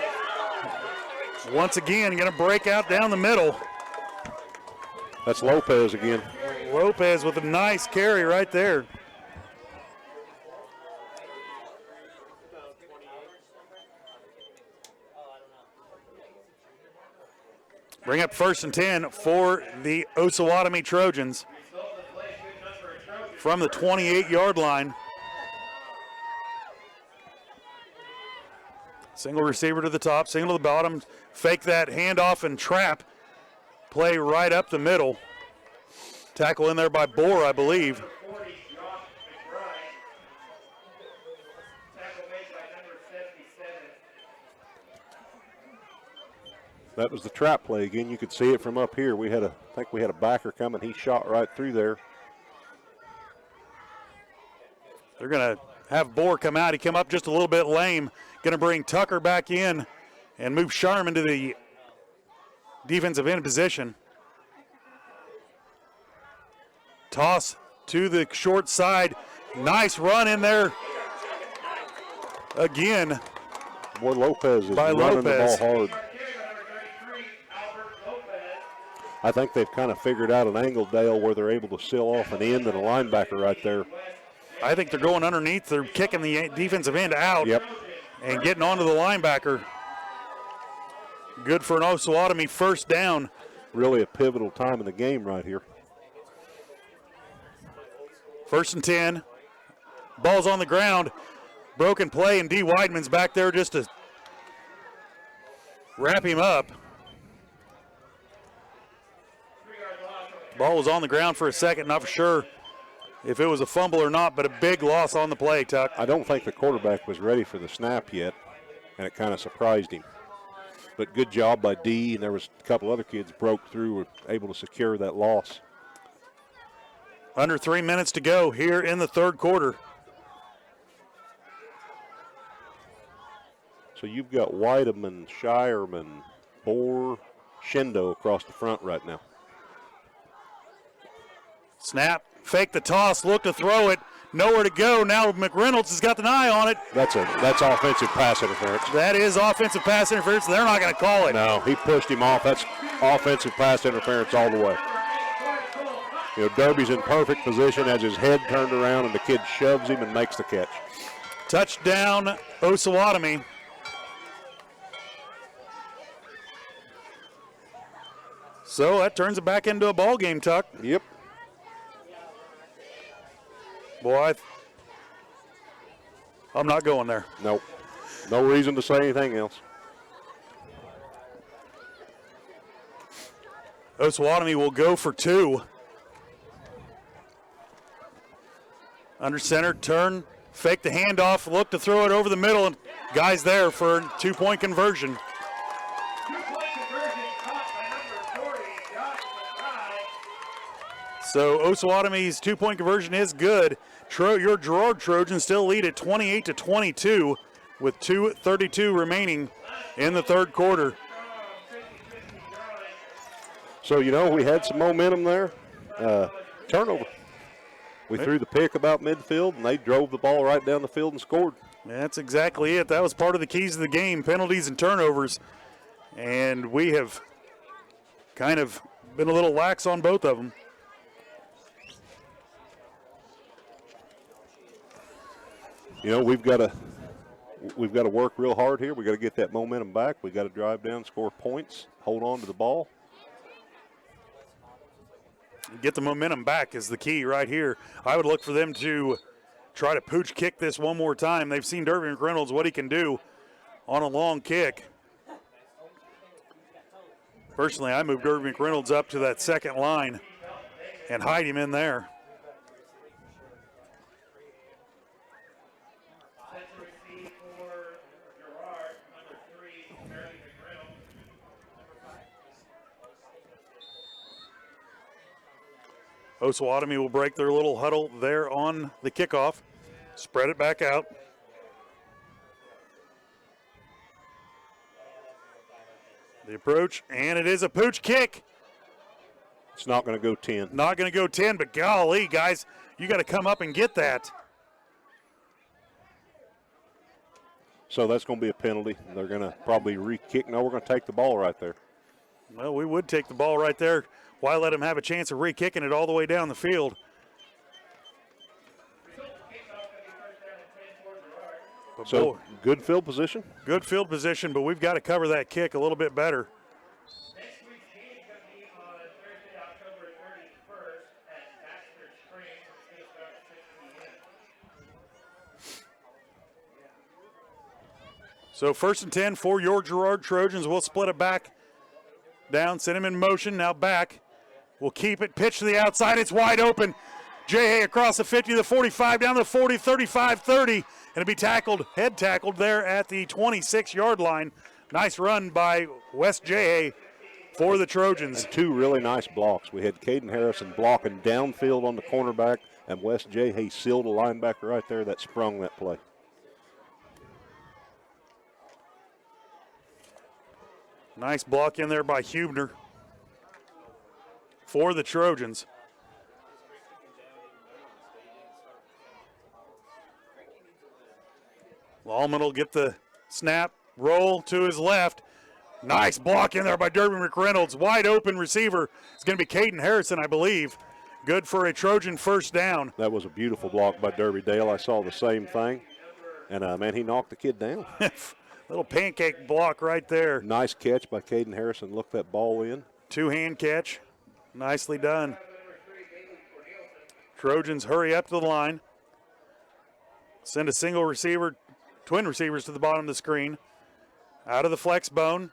Once again, going to break out down the middle. That's Lopez again. Lopez with a nice carry right there. Bring up first and 10 for the Osawatomie Trojans from the 28-yard line. Single receiver to the top, single to the bottom. Fake that handoff and trap. Play right up the middle. Tackle in there by Bohr, I believe. That was the trap play again. You could see it from up here. I think we had a backer coming. He shot right through there. They're going to have Bohr come out. He came up just a little bit lame. Going to bring Tucker back in and move Sharman to the defensive end position. Toss to the short side. Nice run in there. Again. Boy, Lopez is by running Lopez. the ball hard. I think they've kind of figured out an angle, Dale, where they're able to seal off an end and a linebacker right there. I think they're going underneath. They're kicking the defensive end out. Yep. And getting onto the linebacker. Good for an Osawatomie first down. Really a pivotal time in the game right here. 1st and 10. Ball's on the ground. Broken play, and D. Weidman's back there just to wrap him up. Ball was on the ground for a second, not for sure if it was a fumble or not, but a big loss on the play, Tuck. I don't think the quarterback was ready for the snap yet, and it kind of surprised him. But good job by D, and there was a couple other kids broke through, were able to secure that loss. Under 3 minutes to go here in the third quarter. So you've got Weideman, Shireman, Bohr, Shendo across the front right now. Snap, fake the toss, look to throw it, nowhere to go. Now McReynolds has got an eye on it. That's offensive pass interference. That is offensive pass interference. They're not going to call it. No, he pushed him off. That's offensive pass interference all the way. You know, Derby's in perfect position, has his head turned around, and the kid shoves him and makes the catch. Touchdown, Osawatomie. So that turns it back into a ball game, Tuck. Yep. Boy, I'm not going there. Nope. No reason to say anything else. Osawatomie will go for 2. Under center, turn, fake the handoff, look to throw it over the middle, and guys there for a 2-point conversion. So Osawatomie's 2-point conversion is good. Your Girard Trojans still lead at 28-22 with 2:32 remaining in the third quarter. So, you know, we had some momentum there. Turnover. We threw the pick about midfield, and they drove the ball right down the field and scored. That's exactly it. That was part of the keys of the game, penalties and turnovers. And we have kind of been a little lax on both of them. You know, we've got to work real hard here. We've got to get that momentum back. We've got to drive down, score points, hold on to the ball. Get the momentum back is the key right here. I would look for them to try to pooch kick this one more time. They've seen Derby McReynolds, what he can do on a long kick. Personally, I moved Derby McReynolds up to that second line and hide him in there. Osawatomie will break their little huddle there on the kickoff. Spread it back out. The approach, and it is a pooch kick. It's not going to go 10. Not going to go 10, but golly, guys, you got to come up and get that. So that's going to be a penalty. They're going to probably re-kick. No, we're going to take the ball right there. Well, we would take the ball right there. Why let him have a chance of re-kicking it all the way down the field? So good field position? Good field position, but we've got to cover that kick a little bit better. So 1st and 10 for your Girard Trojans. We'll split it back down, send him in motion, now back. We'll keep it, pitch to the outside, it's wide open. J.A. across the 50 to the 45, down to the 40, 35, 30. And it'll be tackled, head tackled there at the 26-yard line. Nice run by West J.A. for the Trojans. And 2 really nice blocks. We had Caden Harrison blocking downfield on the cornerback, and West J.A. sealed a linebacker right there that sprung that play. Nice block in there by Hubner for the Trojans. Lallman will get the snap, roll to his left. Nice block in there by Derby McReynolds. Wide open receiver. It's going to be Caden Harrison, I believe. Good for a Trojan first down. That was a beautiful block by Derby Dale. I saw the same thing. And, man, he knocked the kid down. Little pancake block right there. Nice catch by Caden Harrison. Look that ball in. Two-hand catch. Nicely done. Trojans hurry up to the line. Send a single receiver, twin receivers to the bottom of the screen. Out of the flex bone.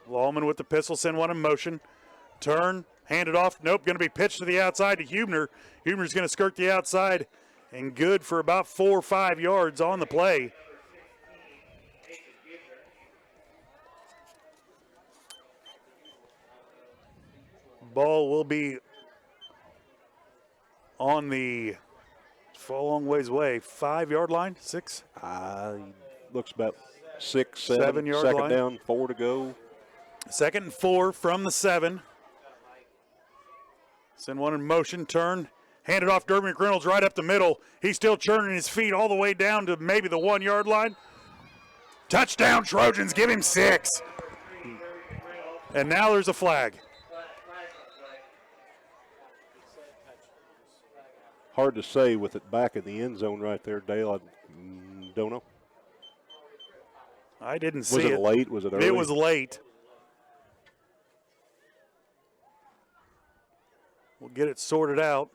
Lallman with the pistol, send one in motion. Turn, hand it off. Nope, going to be pitched to the outside to Huebner. Huebner's going to skirt the outside, and good for about 4 or 5 yards on the play. Ball will be on the a long ways away, 5-yard line, 6? Looks about 6, 7 yard second line. down, 4 to go. 2nd and 4 from the 7. Send one in motion, turn, hand it off. Derby McReynolds right up the middle. He's still churning his feet all the way down to maybe the 1 yard line. Touchdown Trojans, give him 6. And now there's a flag. Hard to say with it back in the end zone right there, Dale. I don't know. I didn't see it. Was it late? Was it early? It was late. We'll get it sorted out.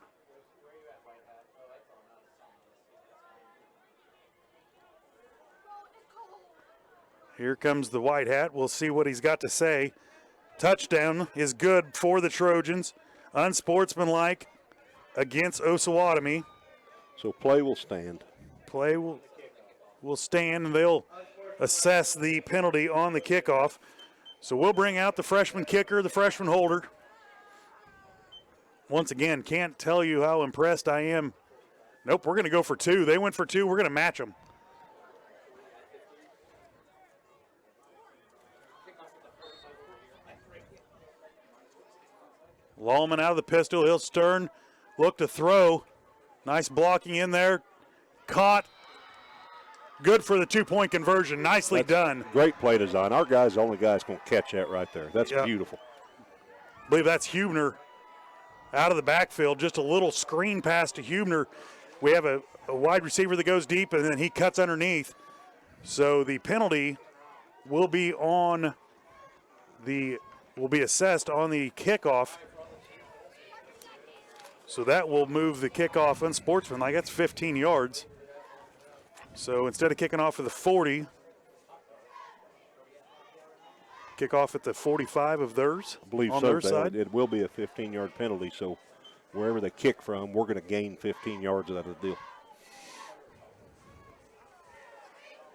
Here comes the white hat. We'll see what he's got to say. Touchdown is good for the Trojans. Unsportsmanlike against Osawatomie. So play will stand. Play will stand, and they'll assess the penalty on the kickoff. So we'll bring out the freshman kicker, the freshman holder. Once again, can't tell you how impressed I am. Nope, we're going to go for 2. They went for 2. We're going to match them. Lallman out of the pistol. He'll stern. Look to throw. Nice blocking in there. Caught. Good for the 2-point conversion. Nicely done. Great play design. Our guy's the only guy that's going to catch that right there. That's beautiful. I believe that's Huebner out of the backfield. Just a little screen pass to Huebner. We have a wide receiver that goes deep, and then he cuts underneath. So the penalty will be assessed on the kickoff. So that will move the kickoff unsportsmanlike. That's 15 yards. So instead of kicking off at the 40, kick off at the 45 of theirs. I believe on so. their side. It will be a 15-yard penalty. So wherever they kick from, we're going to gain 15 yards out of the deal.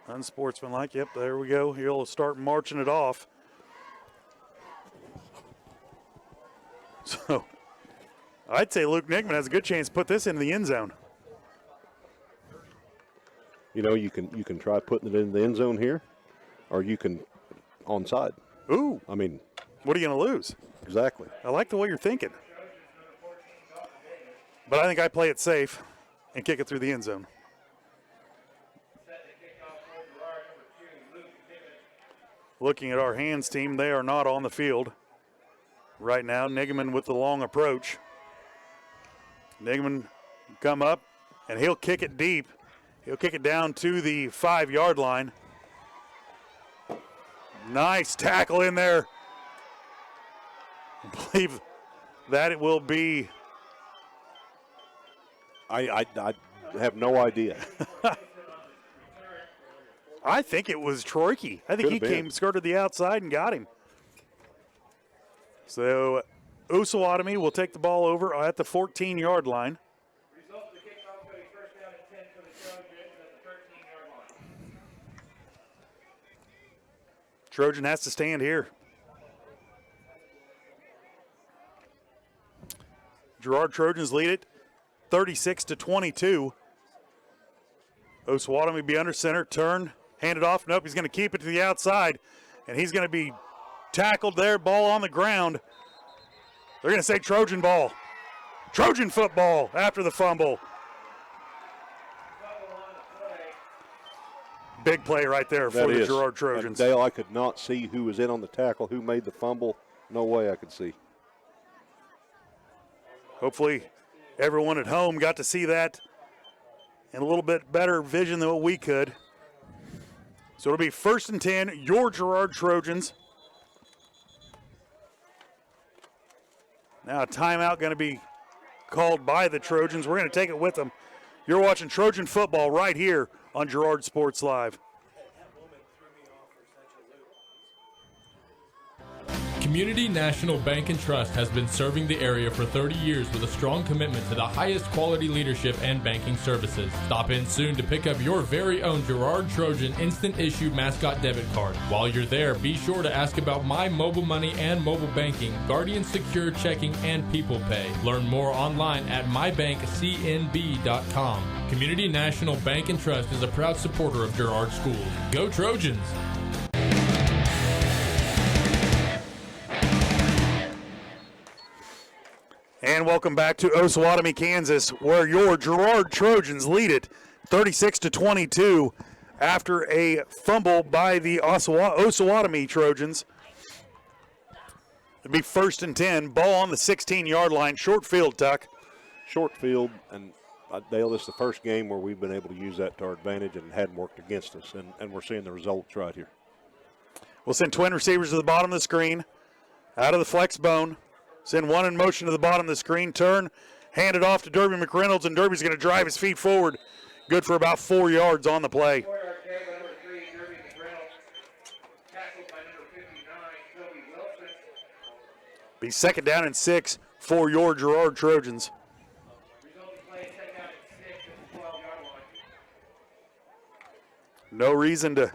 Unsportsmanlike. Yep, there we go. He'll start marching it off. So I'd say Luke Nickman has a good chance to put this into the end zone. You know, you can try putting it in the end zone here, or you can onside. Ooh. I mean, what are you going to lose? Exactly. I like the way you're thinking. But I think I play it safe and kick it through the end zone. Looking at our hands team, they are not on the field right now. Niggman with the long approach. Niggman come up, and he'll kick it deep. He'll kick it down to the 5-yard line. Nice tackle in there. I believe that it will be. I have no idea. I think it was Troike. I think he skirted the outside and got him. So Osawatomie will take the ball over at the 14-yard line. Trojan has to stand here. Girard Trojans lead it 36-22. Osawatomie be under center, turn, hand it off. Nope, he's going to keep it to the outside, and he's going to be tackled there, ball on the ground. They're going to say Trojan ball. Trojan football after the fumble. Big play right there for the Girard Trojans. And Dale, I could not see who was in on the tackle, who made the fumble. No way I could see. Hopefully everyone at home got to see that in a little bit better vision than what we could. So it'll be 1st and 10, your Girard Trojans. Now a timeout going to be called by the Trojans. We're going to take it with them. You're watching Trojan football right here on Girard Sports Live. Community National Bank and Trust has been serving the area for 30 years with a strong commitment to the highest quality leadership and banking services. Stop in soon to pick up your very own Girard Trojan instant issue mascot debit card. While you're there, be sure to ask about My Mobile Money and mobile banking, Guardian Secure Checking, and People Pay. Learn more online at mybankcnb.com. Community National Bank and Trust is a proud supporter of Girard Schools. Go Trojans! And welcome back to Osawatomie, Kansas, where your Girard Trojans lead it 36-22 after a fumble by the Osawatomie Trojans. It'll be 1st and 10, ball on the 16-yard line, short field, Tuck. Short field, and Dale, this is the first game where we've been able to use that to our advantage and it hadn't worked against us, and we're seeing the results right here. We'll send twin receivers to the bottom of the screen, out of the flex bone. Send one in motion to the bottom of the screen, turn, hand it off to Derby McReynolds, and Derby's going to drive his feet forward. Good for about 4 yards on the play. Be 2nd down and 6 for your Girard Trojans. No reason to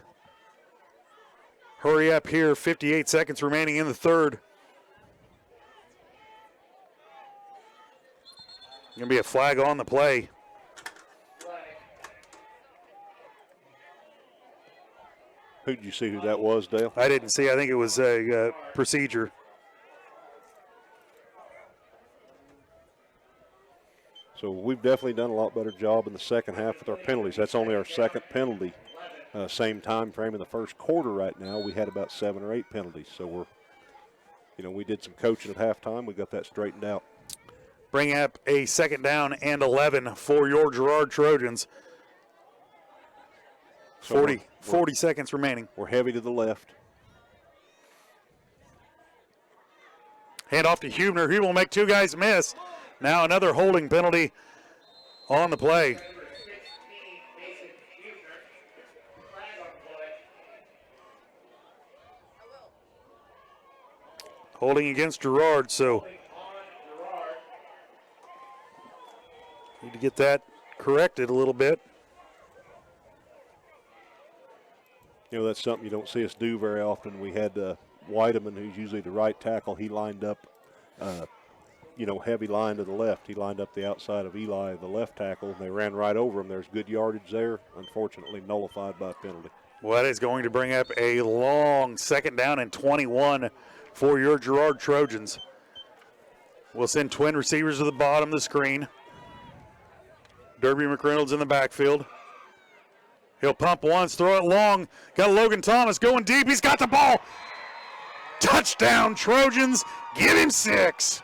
hurry up here. 58 seconds remaining in the third. Going to be a flag on the play. Who did you see who that was, Dale? I didn't see. I think it was a procedure. So we've definitely done a lot better job in the second half with our penalties. That's only our second penalty. Same time frame in the first quarter right now, we had about 7 or 8 penalties. So we did some coaching at halftime. We got that straightened out. Bring up a 2nd down and 11 for your Girard Trojans. 40 seconds remaining. We're heavy to the left. Hand off to Hubner. He will make 2 guys miss. Now another holding penalty on the play. Holding against Girard, so need to get that corrected a little bit. That's something you don't see us do very often. We had Weideman, who's usually the right tackle. He lined up, heavy line to the left. He lined up the outside of Eli, the left tackle. They ran right over him. There's good yardage there. Unfortunately, nullified by a penalty. Well, that is going to bring up a long 2nd down and 21 for your Girard Trojans. We'll send twin receivers to the bottom of the screen. Derby McReynolds in the backfield. He'll pump once, throw it long. Got Logan Thomas going deep. He's got the ball. Touchdown, Trojans. Give him 6.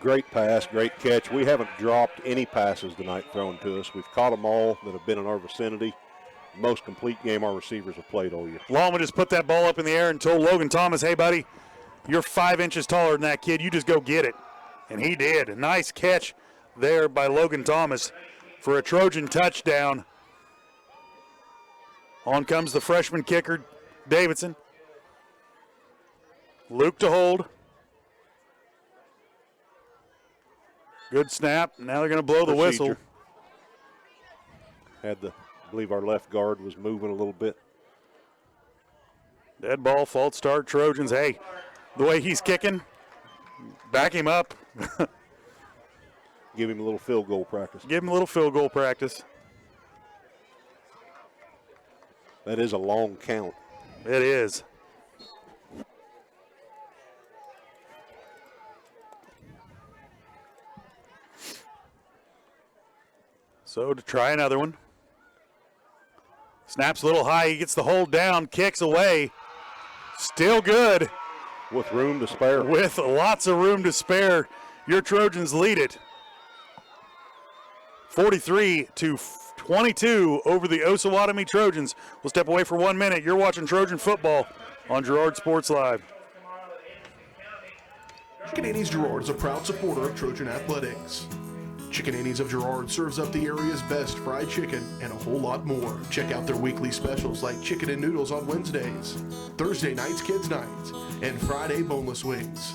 Great pass, great catch. We haven't dropped any passes tonight thrown to us. We've caught them all that have been in our vicinity. Most complete game our receivers have played all year. Longman just put that ball up in the air and told Logan Thomas, hey, buddy, you're 5 inches taller than that kid. You just go get it. And he did. A nice catch there by Logan Thomas for a Trojan touchdown. On comes the freshman kicker, Davidson. Luke to hold. Good snap. Now they're going to blow the whistle. I believe our left guard was moving a little bit. Dead ball, false start, Trojans. Hey, the way he's kicking, back him up. Give him a little field goal practice. Give him a little field goal practice. That is a long count. It is. So to try another one. Snaps a little high. He gets the hold down, kicks away. Still good. With room to spare. With lots of room to spare. Your Trojans lead it 43-22 over the Osawatomie Trojans. We'll step away for 1 minute. You're watching Trojan football on Girard Sports Live. Chicken Annie's Girard is a proud supporter of Trojan athletics. Chicken Annie's of Girard serves up the area's best fried chicken and a whole lot more. Check out their weekly specials like chicken and noodles on Wednesdays, Thursday nights kids nights, and Friday boneless wings.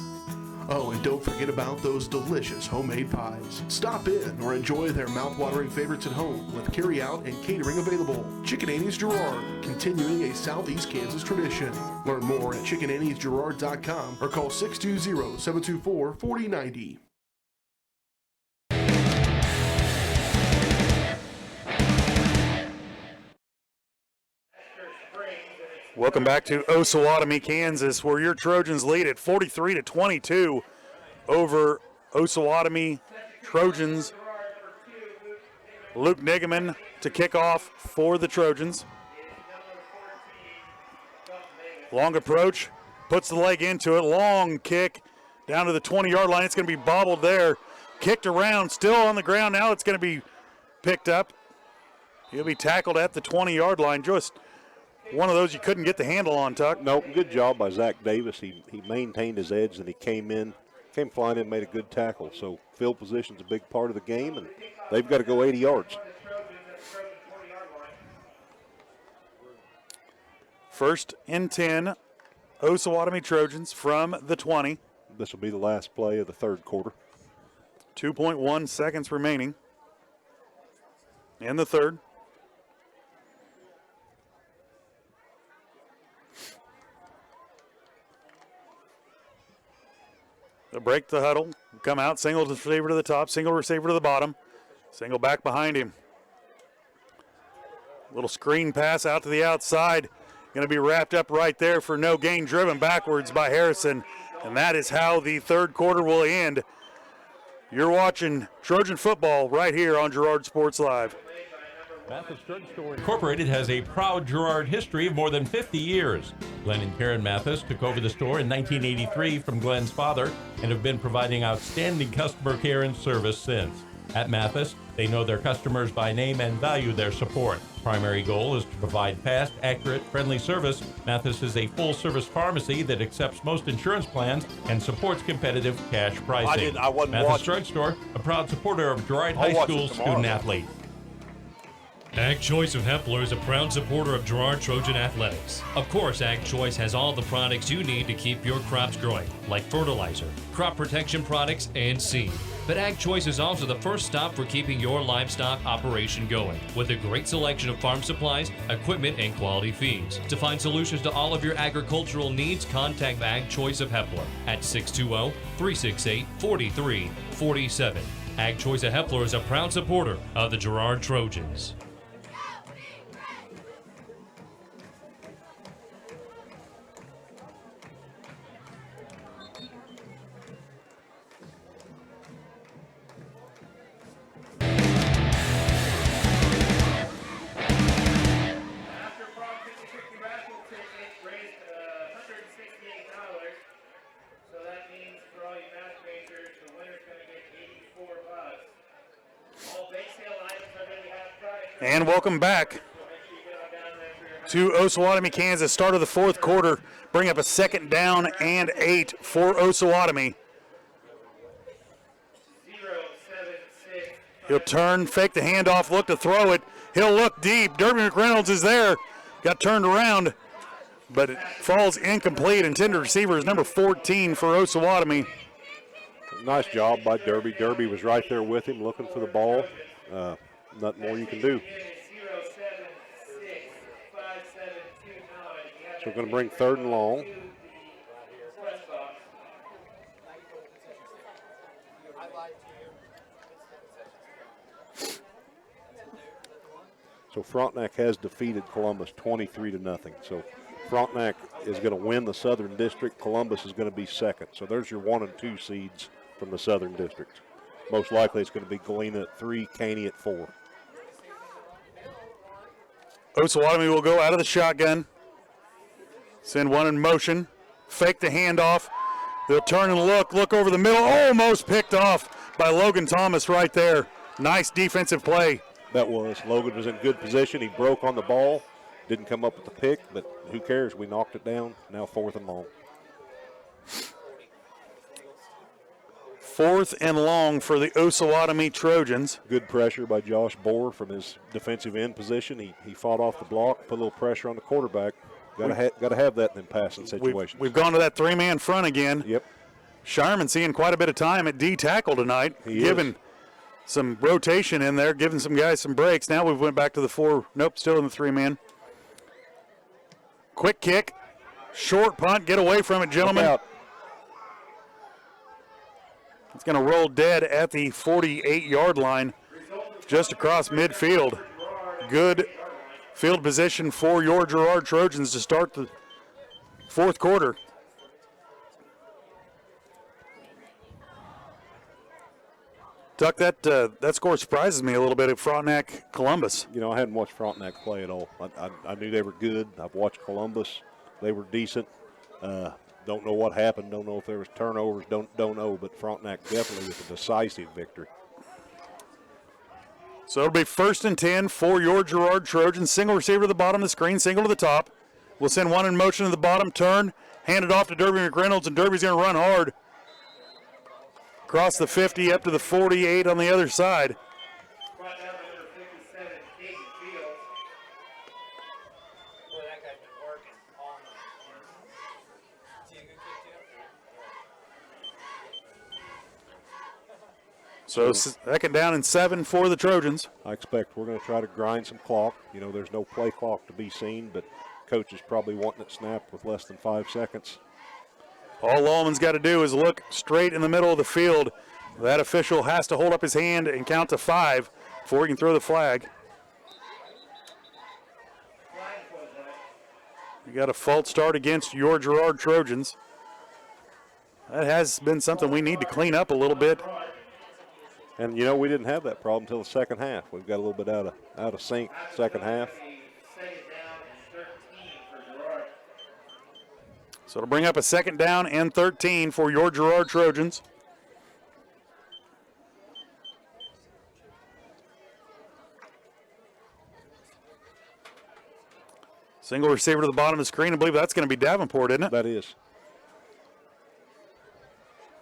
Oh, and don't forget about those delicious homemade pies. Stop in or enjoy their mouth-watering favorites at home with carry-out and catering available. Chicken Annie's Girard, continuing a Southeast Kansas tradition. Learn more at chickenanniesgirard.com or call 620-724-4090. Welcome back to Osawatomie, Kansas, where your Trojans lead at 43-22 over Osawatomie Trojans. Luke Nigaman to kick off for the Trojans. Long approach, puts the leg into it, long kick down to the 20-yard line. It's going to be bobbled there. Kicked around, still on the ground. Now it's going to be picked up. He'll be tackled at the 20-yard line. Just one of those you couldn't get the handle on, Tuck. Nope, good job by Zach Davis. He maintained his edge and he came flying in, made a good tackle. So field position's a big part of the game, and they've got to go 80 yards. First and 10, Osawatomie Trojans from the 20. This will be the last play of the third quarter. 2.1 seconds remaining in the third. They'll break the huddle, come out, single receiver to the top, single receiver to the bottom, single back behind him. Little screen pass out to the outside. Going to be wrapped up right there for no gain, driven backwards by Harrison. And that is how the third quarter will end. You're watching Trojan football right here on Girard Sports Live. Mathis Drugstore Incorporated has a proud Girard history of more than 50 years. Glenn and Karen Mathis took over the store in 1983 from Glenn's father and have been providing outstanding customer care and service since. At Mathis, they know their customers by name and value their support. Primary goal is to provide fast, accurate, friendly service. Mathis is a full-service pharmacy that accepts most insurance plans and supports competitive cash pricing. Mathis Drugstore, a proud supporter of Girard High School student-athlete. Ag Choice of Hepler is a proud supporter of Girard Trojan Athletics. Of course, Ag Choice has all the products you need to keep your crops growing, like fertilizer, crop protection products, and seed. But Ag Choice is also the first stop for keeping your livestock operation going, with a great selection of farm supplies, equipment, and quality feeds. To find solutions to all of your agricultural needs, contact Ag Choice of Hepler at 620-368-4347. Ag Choice of Hepler is a proud supporter of the Girard Trojans. And welcome back to Osawatomie, Kansas. Start of the fourth quarter. Bring up a 2nd down and 8 for Osawatomie. He'll turn, fake the handoff, look to throw it. He'll look deep. Derby McReynolds is there. Got turned around, but it falls incomplete. Intended receiver is number 14 for Osawatomie. Nice job by Derby. Derby was right there with him looking for the ball. Nothing more you can do. So we're going to bring 3rd and long. So Frontenac has defeated Columbus 23-0. So Frontenac is going to win the Southern District. Columbus is going to be 2nd. So there's your 1 and 2 seeds from the Southern District. Most likely it's going to be Galena at 3, Caney at 4. Osawatomie will go out of the shotgun. Send one in motion. Fake the handoff. They'll turn and look over the middle. Almost picked off by Logan Thomas right there. Nice defensive play. That was. Logan was in good position. He broke on the ball. Didn't come up with the pick, but who cares? We knocked it down. Now 4th and long. 4th and long for the Osawatomie Trojans. Good pressure by Josh Bohr from his defensive end position. He fought off the block, put a little pressure on the quarterback. Got to have that in them passing situations. We've gone to that 3-man front again. Yep. Sharman seeing quite a bit of time at D tackle tonight. Giving some rotation in there, giving some guys some breaks. Now we've went back to the 4. Nope, still in the 3-man. Quick kick. Short punt. Get away from it, gentlemen. It's going to roll dead at the 48-yard line, just across midfield. Good field position for your Girard Trojans to start the 4th quarter. Tuck, that score surprises me a little bit at Frontenac Columbus. You know, I hadn't watched Frontenac play at all. I knew they were good. I've watched Columbus. They were decent. Don't know what happened. Don't know if there was turnovers. Don't know. But Frontenac definitely was a decisive victory. So it'll be 1st and 10 for your Girard Trojans. Single receiver to the bottom of the screen, single to the top. We'll send one in motion to the bottom, turn, hand it off to Derby McReynolds, and Derby's going to run hard. Across the 50 up to the 48 on the other side. So 2nd down and 7 for the Trojans. I expect we're going to try to grind some clock. You know, there's no play clock to be seen, but coach is probably wanting it snapped with less than 5 seconds. All Lallman's got to do is look straight in the middle of the field. That official has to hold up his hand and count to 5 before he can throw the flag. You got a false start against your Girard Trojans. That has been something we need to clean up a little bit. And, you know, we didn't have that problem until the 2nd half. We've got a little bit out of sync 2nd half. So it'll bring up a 2nd down and 13 for your Girard Trojans. Single receiver to the bottom of the screen. I believe that's going to be Davenport, isn't it? That is.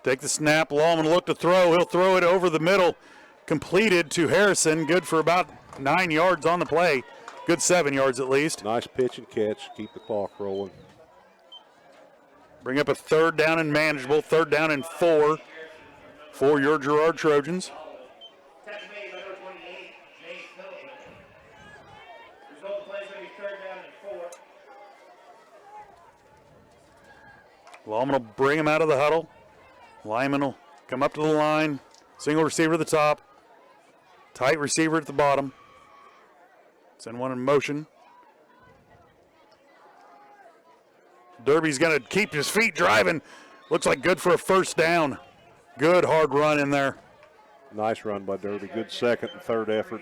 Take the snap. Lallman look to throw. He'll throw it over the middle. Completed to Harrison. Good for about 9 yards on the play. Good 7 yards at least. Nice pitch and catch. Keep the clock rolling. Bring up a 3rd down and manageable. 3rd down and 4 for your Girard Trojans. Lallman will bring him out of the huddle. Lyman will come up to the line. Single receiver at the top. Tight receiver at the bottom. Send one in motion. Derby's going to keep his feet driving. Looks like good for a 1st down. Good hard run in there. Nice run by Derby. Good 2nd and 3rd effort.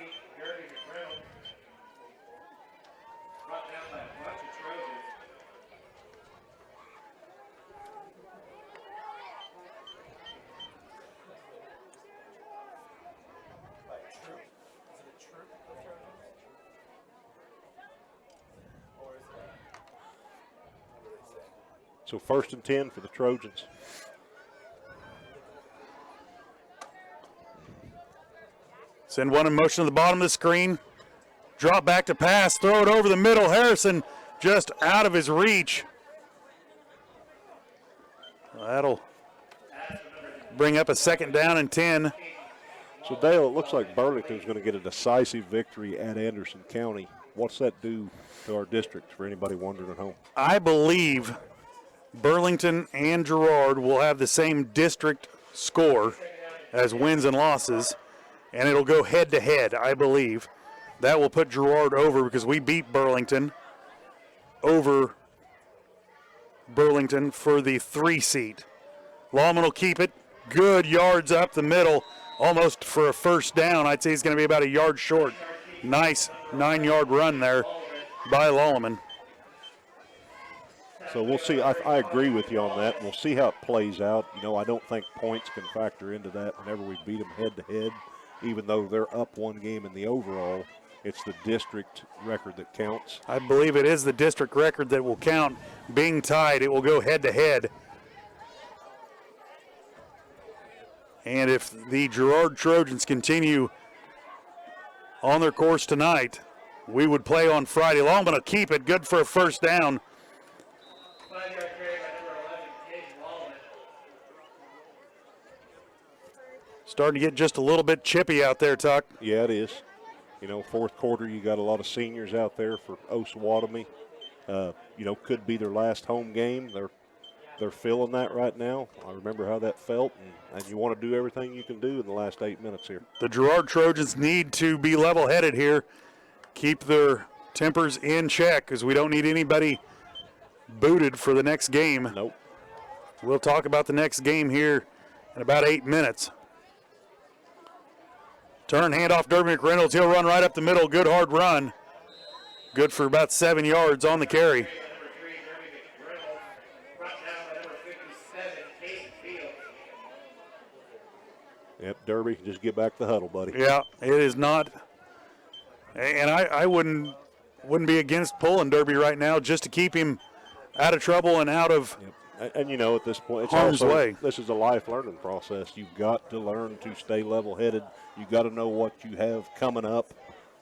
So 1st and 10 for the Trojans. Send one in motion to the bottom of the screen. Drop back to pass. Throw it over the middle. Harrison just out of his reach. That'll bring up a 2nd down and 10. So, Dale, it looks like Burlington's going to get a decisive victory at Anderson County. What's that do to our district for anybody wondering at home? I believe Burlington and Girard will have the same district score as wins and losses, and it'll go head-to-head, I believe. That will put Girard over because we beat Burlington over Burlington for the 3 seat. Lallman will keep it. Good yards up the middle, almost for a 1st down. I'd say he's going to be about a yard short. Nice 9-yard run there by Lallemand. So we'll see. I agree with you on that. We'll see how it plays out. You know, I don't think points can factor into that whenever we beat them head-to-head, even though they're up one game in the overall. It's the district record that counts. I believe it is the district record that will count. Being tied, it will go head-to-head. And if the Girard Trojans continue on their course tonight, we would play on Friday. Lallemand will keep it. Good for a first down. Starting to get just a little bit chippy out there, Tuck. Yeah, it is. You know, fourth quarter, you got a lot of seniors out there for Osawatomie. You know, could be their last home game. They're feeling that right now. I remember how that felt, and you want to do everything you can do in the last 8 minutes here. The Girard Trojans need to be level-headed here, keep their tempers in check, because we don't need anybody booted for the next game. Nope. We'll talk about the next game here in about 8 minutes. Turn, handoff, Derby McReynolds. He'll run right up the middle. Good hard run. Good for about 7 yards on the carry. Yep, Derby, just get back to the huddle, buddy. Yeah, it is not. And I wouldn't be against pulling Derby right now just to keep him out of trouble and out of And you know, at this point, it's harm's also, way. This is a life learning process. You've got to learn to stay level-headed. You've got to know what you have coming up,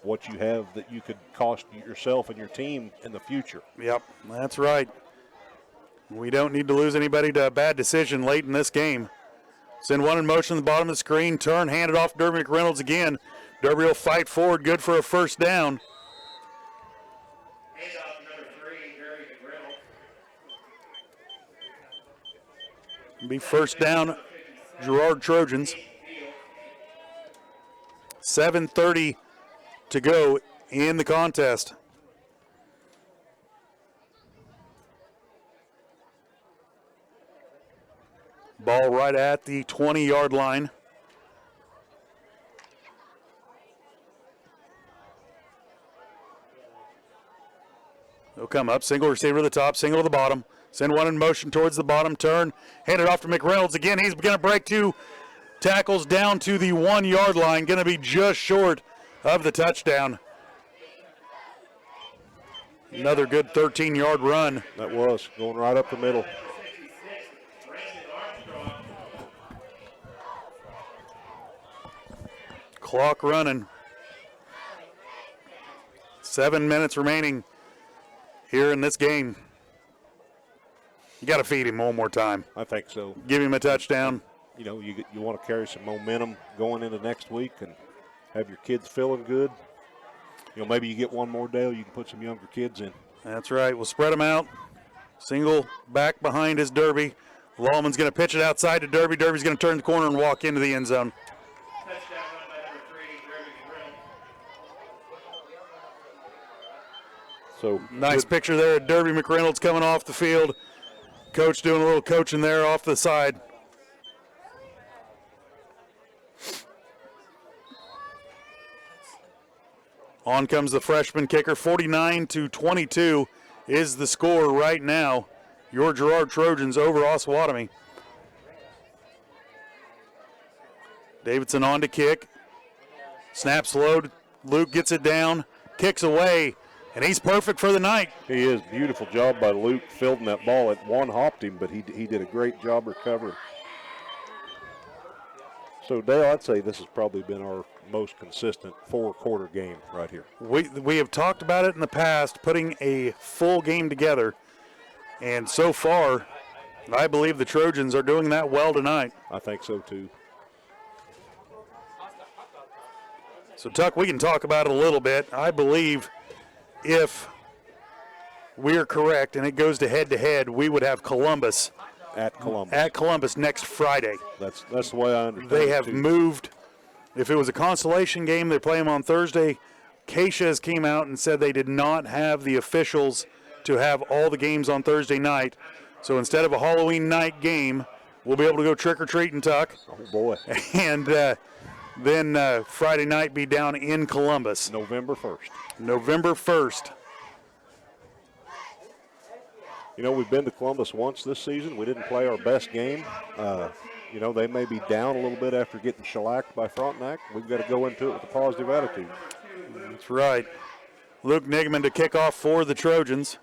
what you have that you could cost yourself and your team in the future. Yep, that's right. We don't need to lose anybody to a bad decision late in this game. Send one in motion at the bottom of the screen. Turn, hand it off to Derby McReynolds again. Derby will fight forward. Good for a first down. Be first down, Girard Trojans. 7:30 to go in the contest. Ball right at the 20-yard line. They'll come up, single receiver to the top, single to the bottom. Send one in motion towards the bottom, turn, hand it off to McReynolds again. He's going to break two tackles down to the 1-yard line, going to be just short of the touchdown. Another good 13-yard run. That was, going right up the middle. Clock running. 7 minutes remaining here in this game. You got to feed him one more time. I think so. Give him a touchdown. You know, you want to carry some momentum going into next week and have your kids feeling good. You know, maybe you get one more day, you can put some younger kids in. That's right. We'll spread them out. Single back behind is Derby. Lallman's going to pitch it outside to Derby. Derby's going to turn the corner and walk into the end zone. So nice picture there of Derby McReynolds coming off the field. Coach doing a little coaching there off the side. On comes the freshman kicker. 49-22 is the score right now. Your Girard Trojans over Osawatomie. Davidson on to kick. Snaps low. Luke gets it down. Kicks away. And he's perfect for the night. He is. Beautiful job by Luke fielding that ball. It one-hopped him, but he did a great job recovering. So, Dale, I'd say this has probably been our most consistent four-quarter game right here. We have talked about it in the past, putting a full game together. And so far, I believe the Trojans are doing that well tonight. I think so, too. So, Tuck, we can talk about it a little bit. I believe if we're correct and it goes to head-to-head, we would have Columbus at Columbus next Friday. That's the way I understand They it, have too. moved. If it was a consolation game, they play them on Thursday. Keisha's came out and said they did not have the officials to have all the games on Thursday night. So instead of a Halloween night game, we'll be able to go trick-or-treating, Tuck. Oh, boy. And then Friday night be down in Columbus. November 1st. November 1st. You know, we've been to Columbus once this season. We didn't play our best game. You know, they may be down a little bit after getting shellacked by Frontenac. We've got to go into it with a positive attitude. That's right. Luke Nigman to kick off for the Trojans.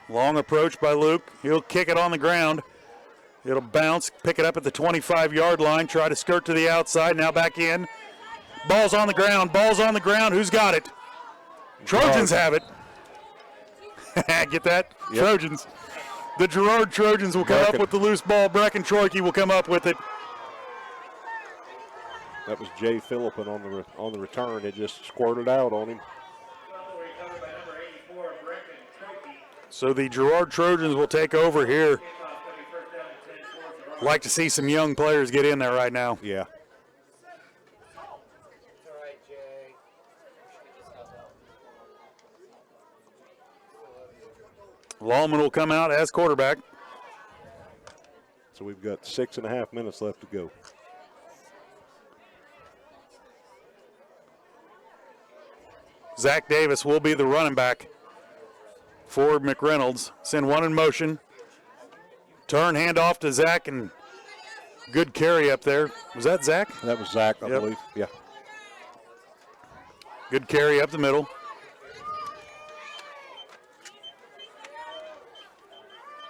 Long approach by Luke. He'll kick it on the ground. It'll bounce, pick it up at the 25-yard line, try to skirt to the outside, now back in. Ball's on the ground, ball's on the ground. Who's got it? Trojans have it. Get that? Yep. Trojans. The Girard Trojans will come up with the loose ball. Brecken Troike will come up with it. That was Jay Philippin on the return. It just squirted out on him. So the Girard Trojans will take over here. Like to see some young players get in there right now. Yeah. Lallman will come out as quarterback. So we've got 6.5 minutes left to go. Zach Davis will be the running back for McReynolds. Send one in motion. Turn, hand off to Zach, and good carry up there. Was that Zach? That was Zach, I believe. Yeah. Good carry up the middle.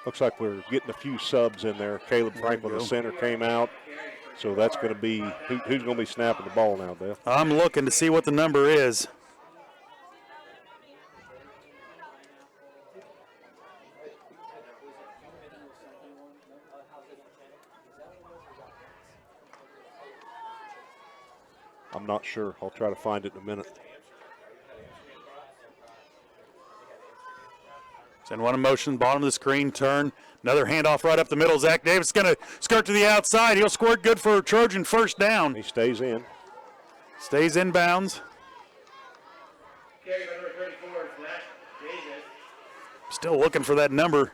Looks like we're getting a few subs in there. Caleb Franklin, the center, came out. So that's going to be, who's going to be snapping the ball now, Dale? I'm looking to see what the number is. I'm not sure. I'll try to find it in a minute. Send one in motion, bottom of the screen, turn. Another handoff right up the middle. Zach Davis is going to skirt to the outside. He'll score it good for a Trojan first down. He stays in. Stays in bounds. Carry by number 34, Zach Davis. Still looking for that number.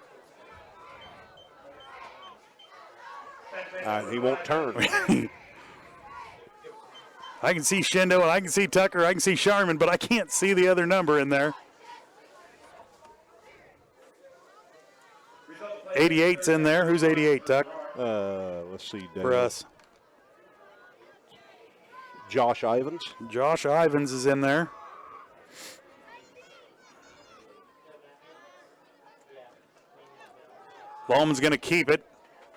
He won't turn. I can see Shendo, and I can see Tucker, I can see Sharman, but I can't see the other number in there. 88's in there. Who's 88, Tuck? Let's see, Dave. For us. Josh Ivins. Josh Ivins is in there. Lallman's going to keep it.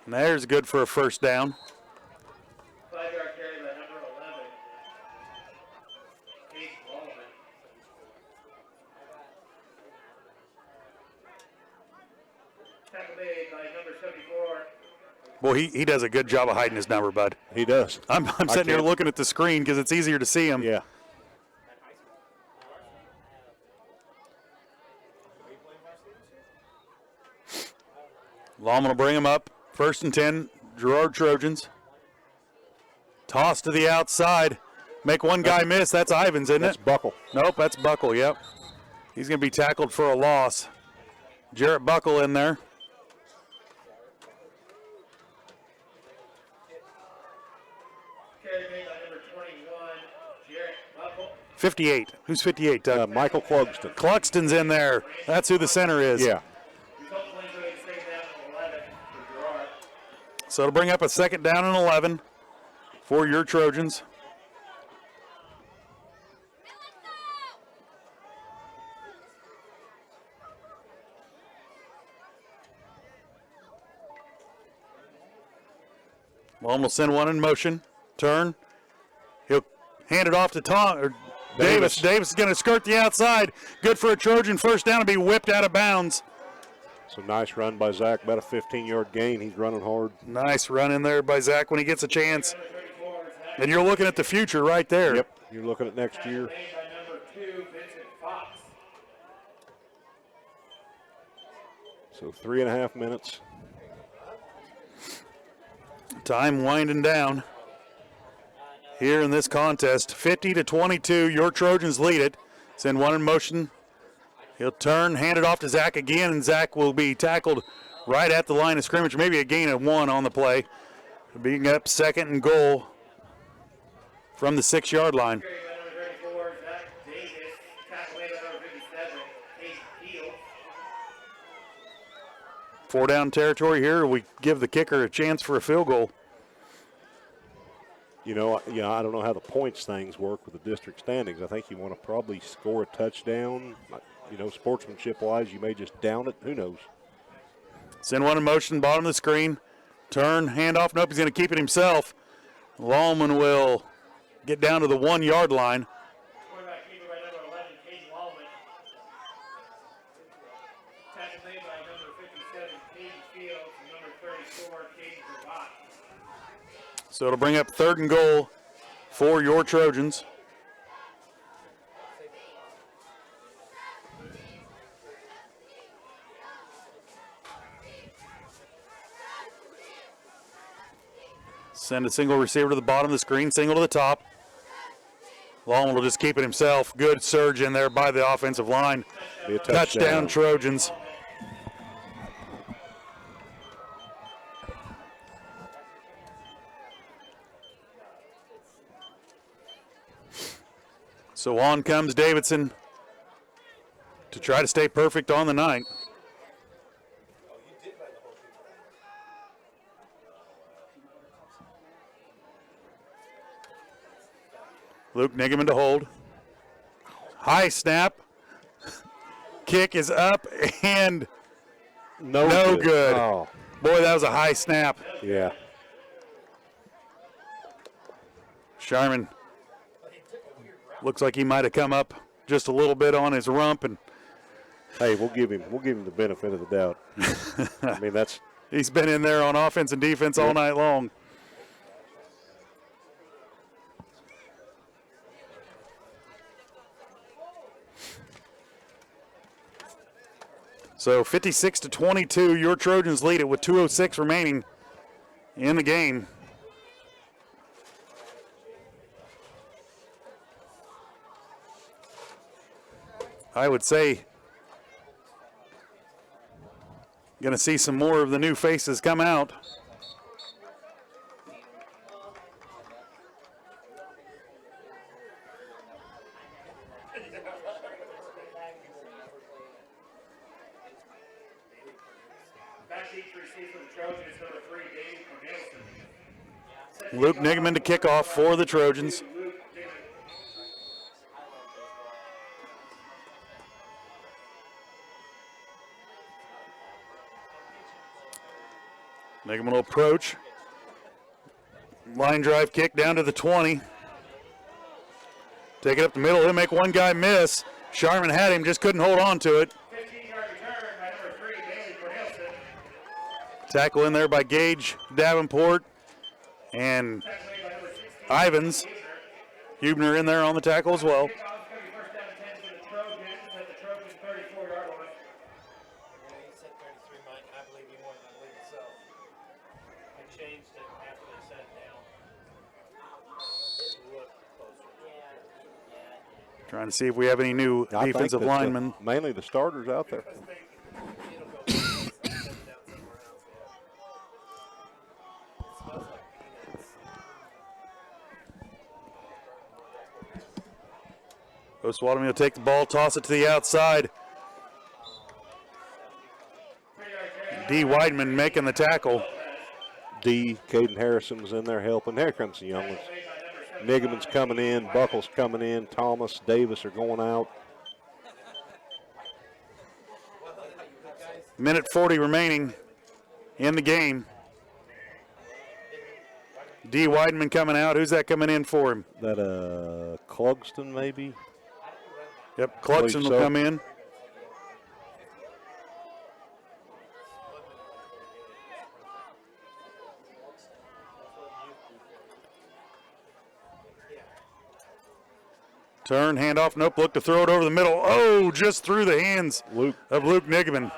And there's good for a first down. 5-yard carry by number 11. Case Baldwin. Tackle made by number 74. Boy, he does a good job of hiding his number, bud. He does. I'm sitting here looking at the screen because it's easier to see him. Yeah. Lallman will bring him up. 1st and 10, Girard Trojans. Toss to the outside. Make one guy miss. That's Ivins, isn't it? That's Buckle. Nope, that's Buckle, yep. He's going to be tackled for a loss. Jarrett Buckle in there. Carry made by number 21, Jarrett Buckle. 58. Who's 58, Doug? Michael Clugston. Clugston's in there. That's who the center is. Yeah. So it'll bring up a 2nd down and 11 for your Trojans. Lallman will send one in motion. Turn. He'll hand it off to Davis. Davis is going to skirt the outside. Good for a Trojan first down and be whipped out of bounds. So nice run by Zach, about a 15-yard gain. He's running hard. Nice run in there by Zach when he gets a chance. And you're looking at the future right there. Yep, you're looking at next year. So 3.5 minutes. Time winding down here in this contest. 50-22, your Trojans lead it. Send one in motion. He'll turn, hand it off to Zach again, and Zach will be tackled right at the line of scrimmage. Maybe a gain of 1 on the play. Being up 2nd and goal from the 6-yard line. 4-down territory here. We give the kicker a chance for a field goal. I don't know how the points things work with the district standings. I think you want to probably score a touchdown. Sportsmanship-wise, you may just down it. Who knows? Send one in motion, bottom of the screen. Turn, handoff. Nope, he's going to keep it himself. Lallman will get down to the 1-yard line. So it'll bring up 3rd and goal for your Trojans. Send a single receiver to the bottom of the screen, single to the top. Lallman will just keep it himself. Good surge in there by the offensive line. Touchdown Trojans. So on comes Davidson to try to stay perfect on the night. Luke Nigeman to hold. High snap. Kick is up and no good. Oh. Boy, that was a high snap. Yeah. Sharman looks like he might have come up just a little bit on his rump, and hey, we'll give him the benefit of the doubt. I mean, he's been in there on offense and defense all night long. So 56-22, your Trojans lead it with 2:06 remaining in the game. I would say going to see some more of the new faces come out. Luke Nigeman to kick off for the Trojans. Nigeman will approach. Line drive kick down to the 20. Take it up the middle. He'll make one guy miss. Sharman had him, just couldn't hold on to it. Tackle in there by Gage Davenport and Ivans. Hubner in there on the tackle as well. Trying to see if we have any new defensive linemen. Mainly the starters out there. Osawatomie will take the ball, toss it to the outside. D. Weidman making the tackle. Caden Harrison was in there helping. Here comes the young ones. Nigeman's coming in, Buckles coming in, Thomas, Davis are going out. Minute 40 remaining in the game. D. Weidman coming out. Who's that coming in for him? That Clugston maybe? Yep, Clugston will come in. Turn, handoff, nope, look to throw it over the middle. Oh, just through the hands of Luke Nigeman.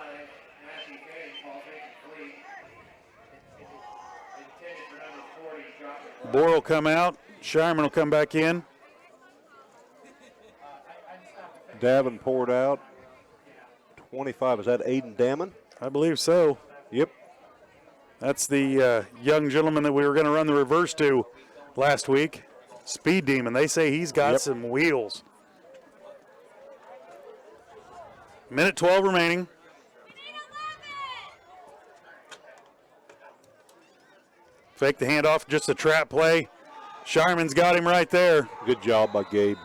Bohr will come out. Sharman will come back in. Davenport out. 25, is that Aiden Damon? I believe so. Yep. That's the young gentleman that we were going to run the reverse to last week. Speed Demon. They say he's got some wheels. Minute 12 remaining. Fake the handoff, just a trap play. Shireman's got him right there. Good job by Gabe.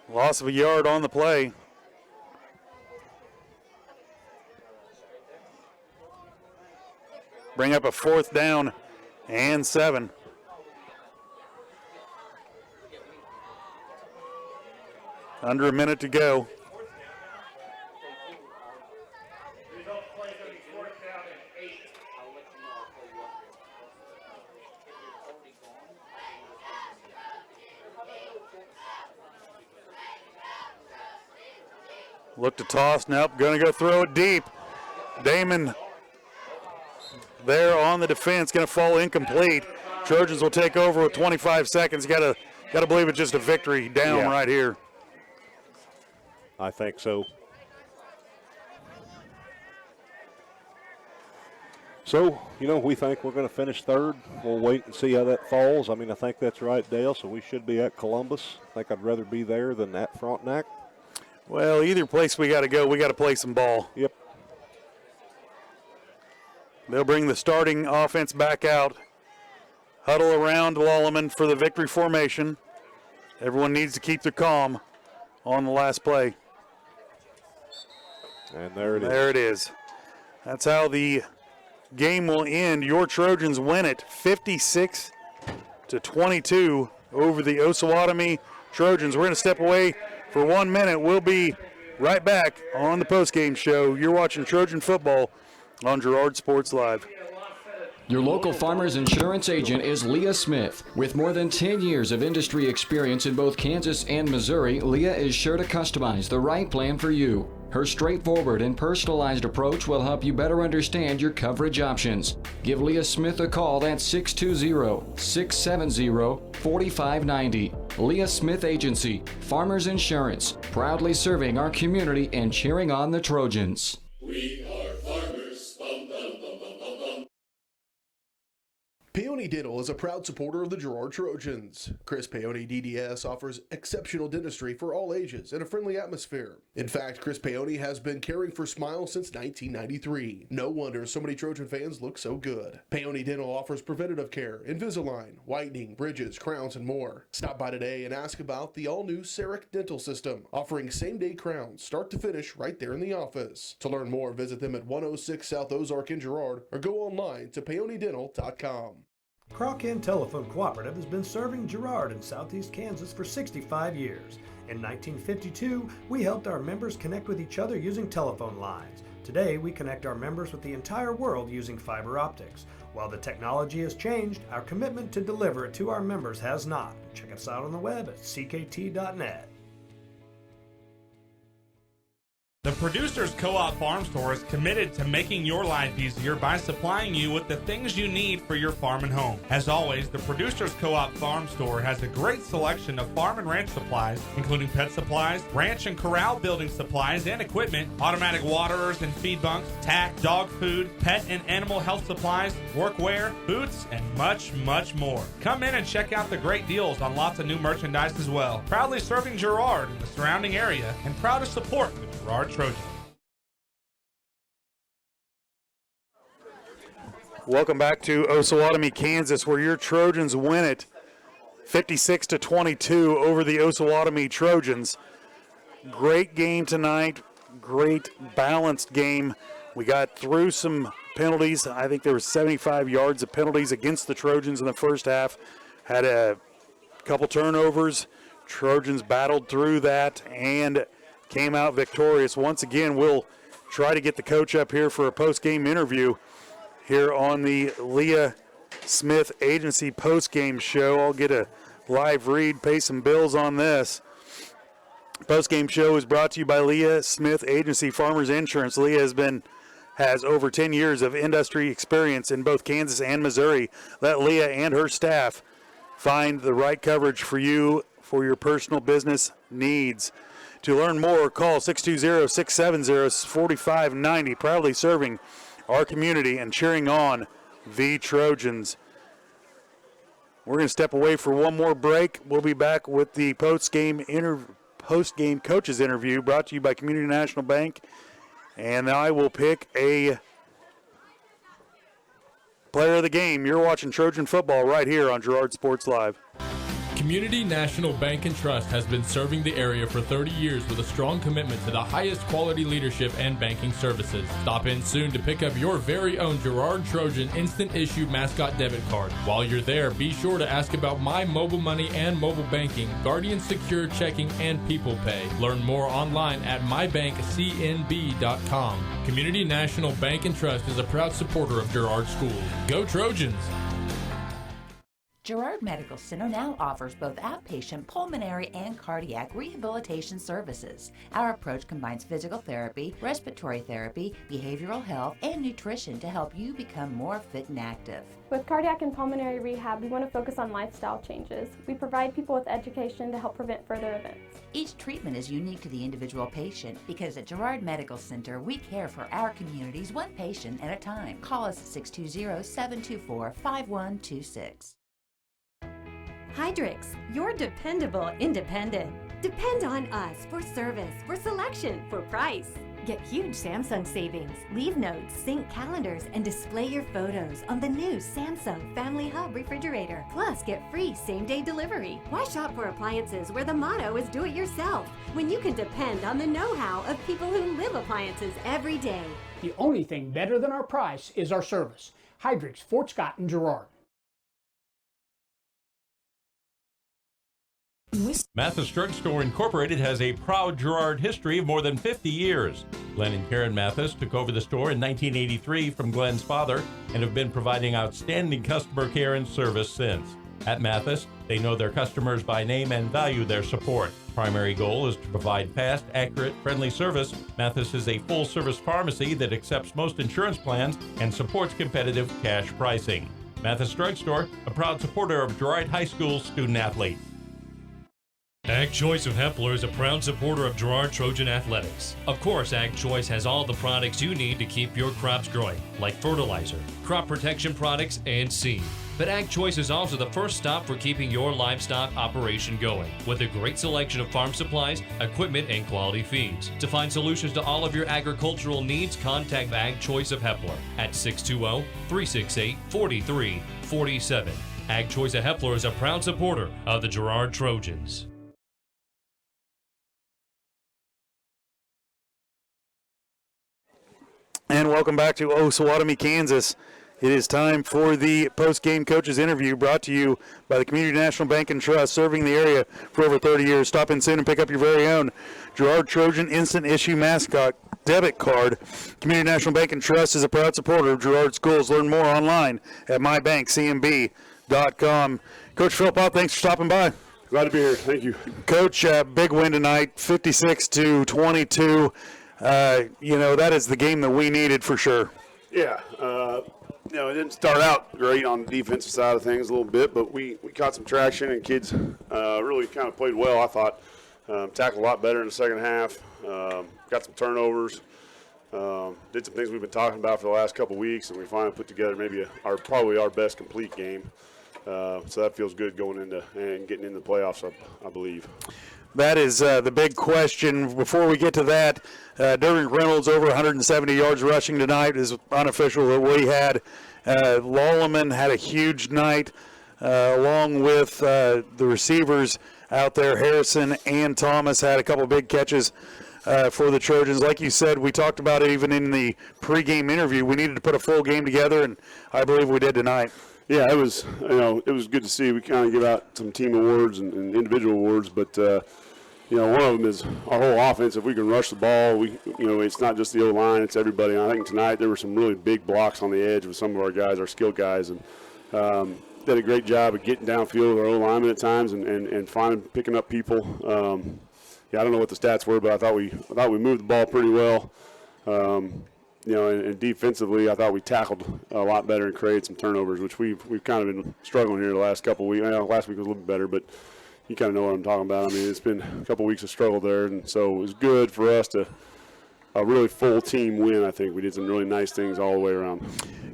Loss of a yard on the play. Bring up a 4th down and 7. Under a minute to go. Look to toss, nope, gonna go throw it deep. Damon there on the defense, gonna fall incomplete. Trojans will take over with 25 seconds. Gotta believe it's just a victory down right here. I think so. So, we think we're going to finish 3rd. We'll wait and see how that falls. I mean, I think that's right, Dale, so we should be at Columbus. I think I'd rather be there than at Frontenac. Well, either place we got to go, we got to play some ball. Yep. They'll bring the starting offense back out. Huddle around Lallemand for the victory formation. Everyone needs to keep their calm on the last play. And there it is. There it is. That's how the game will end. Your Trojans win it 56-22 over the Osawatomie Trojans. We're going to step away for 1 minute. We'll be right back on the postgame show. You're watching Trojan football on Girard Sports Live. Your local farmer's insurance agent is Leah Smith. With more than 10 years of industry experience in both Kansas and Missouri, Leah is sure to customize the right plan for you. Her straightforward and personalized approach will help you better understand your coverage options. Give Leah Smith a call at 620-670-4590. Leah Smith Agency, Farmers Insurance, proudly serving our community and cheering on the Trojans. We are farmers. Bum, bum, bum, bum, bum, bum. Peony Dental is a proud supporter of the Girard Trojans. Chris Peony DDS offers exceptional dentistry for all ages in a friendly atmosphere. In fact, Chris Peony has been caring for smiles since 1993. No wonder so many Trojan fans look so good. Peony Dental offers preventative care, Invisalign, whitening, bridges, crowns, and more. Stop by today and ask about the all-new CEREC dental system, offering same-day crowns, start to finish, right there in the office. To learn more, visit them at 106 South Ozark in Girard or go online to peonydental.com. Croc-In Telephone Cooperative has been serving Girard in southeast Kansas for 65 years. In 1952, we helped our members connect with each other using telephone lines. Today, we connect our members with the entire world using fiber optics. While the technology has changed, our commitment to deliver it to our members has not. Check us out on the web at ckt.net. The Producers Co-op Farm Store is committed to making your life easier by supplying you with the things you need for your farm and home. As always, the Producers Co-op Farm Store has a great selection of farm and ranch supplies, including pet supplies, ranch and corral building supplies and equipment, automatic waterers and feed bunks, tack, dog food, pet and animal health supplies, workwear, boots, and much, much more. Come in and check out the great deals on lots of new merchandise as well. Proudly serving Girard and the surrounding area, and proud to support the Girard Trojans. Welcome back to Osawatomie, Kansas, where your Trojans win it 56-22 over the Osawatomie Trojans. Great game tonight, great balanced game. We got through some penalties. I think there were 75 yards of penalties against the Trojans in the first half. Had a couple turnovers. Trojans battled through that and came out victorious. Once again, we'll try to get the coach up here for a post-game interview here on the Leah Smith Agency post-game show. I'll get a live read, pay some bills on this. Post-game show is brought to you by Leah Smith Agency Farmers Insurance. Leah has over 10 years of industry experience in both Kansas and Missouri. Let Leah and her staff find the right coverage for you for your personal business needs. To learn more, call 620-670-4590. Proudly serving our community and cheering on the Trojans. We're going to step away for one more break. We'll be back with the post-game coaches interview brought to you by Community National Bank. And I will pick a player of the game. You're watching Trojan football right here on Girard Sports Live. Community National Bank and Trust has been serving the area for 30 years with a strong commitment to the highest quality leadership and banking services. Stop in soon to pick up your very own Girard Trojan instant issue mascot debit card. While you're there, be sure to ask about My Mobile Money and mobile banking, Guardian Secure Checking, and People Pay. Learn more online at mybankcnb.com. Community National Bank and Trust is a proud supporter of Girard Schools. Go Trojans! Girard Medical Center now offers both outpatient pulmonary and cardiac rehabilitation services. Our approach combines physical therapy, respiratory therapy, behavioral health, and nutrition to help you become more fit and active. With cardiac and pulmonary rehab, we want to focus on lifestyle changes. We provide people with education to help prevent further events. Each treatment is unique to the individual patient because at Girard Medical Center, we care for our communities one patient at a time. Call us at 620-724-5126. Hydrix, your dependable independent. Depend on us for service, for selection, for price. Get huge Samsung savings, leave notes, sync calendars, and display your photos on the new Samsung Family Hub refrigerator. Plus, get free same-day delivery. Why shop for appliances where the motto is do it yourself when you can depend on the know-how of people who live appliances every day? The only thing better than our price is our service. Hydrix, Fort Scott, and Girard. Mathis Drug Store Incorporated has a proud Girard history of more than 50 years. Glenn and Karen Mathis took over the store in 1983 from Glenn's father and have been providing outstanding customer care and service since. At Mathis, they know their customers by name and value their support. Primary goal is to provide fast, accurate, friendly service. Mathis is a full-service pharmacy that accepts most insurance plans and supports competitive cash pricing. Mathis Drug Store, a proud supporter of Girard High School student-athletes. Ag Choice of Hepler is a proud supporter of Girard Trojan Athletics. Of course, Ag Choice has all the products you need to keep your crops growing, like fertilizer, crop protection products, and seed. But Ag Choice is also the first stop for keeping your livestock operation going, with a great selection of farm supplies, equipment, and quality feeds. To find solutions to all of your agricultural needs, contact Ag Choice of Hepler at 620-368-4347. Ag Choice of Hepler is a proud supporter of the Girard Trojans. And welcome back to Osawatomie, Kansas. It is time for the post-game coaches interview brought to you by the Community National Bank and Trust, serving the area for over 30 years. Stop in soon and pick up your very own Girard Trojan Instant Issue Mascot Debit Card. Community National Bank and Trust is a proud supporter of Girard Schools. Learn more online at mybankcnb.com. Coach Philpott, thanks for stopping by. Glad to be here. Thank you. Coach, big win tonight, 56-22. That is the game that we needed for sure. Yeah, it didn't start out great on the defensive side of things a little bit, but we caught some traction and kids really kind of played well, I thought. Tackled a lot better in the second half, got some turnovers, did some things we've been talking about for the last couple weeks, and we finally put together maybe probably our best complete game. So that feels good going into and getting into the playoffs, I believe. That is the big question. Before we get to that, Durbin Reynolds over 170 yards rushing tonight is unofficial that we had. Lolleman had a huge night, along with the receivers out there. Harrison and Thomas had a couple big catches for the Trojans. Like you said, we talked about it even in the pregame interview. We needed to put a full game together, and I believe we did tonight. Yeah, it was good to see. We kind of give out some team awards and individual awards, but one of them is our whole offense. If we can rush the ball, it's not just the O-line, it's everybody. And I think tonight there were some really big blocks on the edge with some of our guys, our skill guys, and did a great job of getting downfield with our O-linemen at times and picking up people. I don't know what the stats were, but I thought we moved the ball pretty well. And defensively, I thought we tackled a lot better and created some turnovers, which we've kind of been struggling here the last couple of weeks. Last week was a little bit better, but you kind of know what I'm talking about. I mean, it's been a couple of weeks of struggle there, and so it was good for us to a really full team win. I think we did some really nice things all the way around.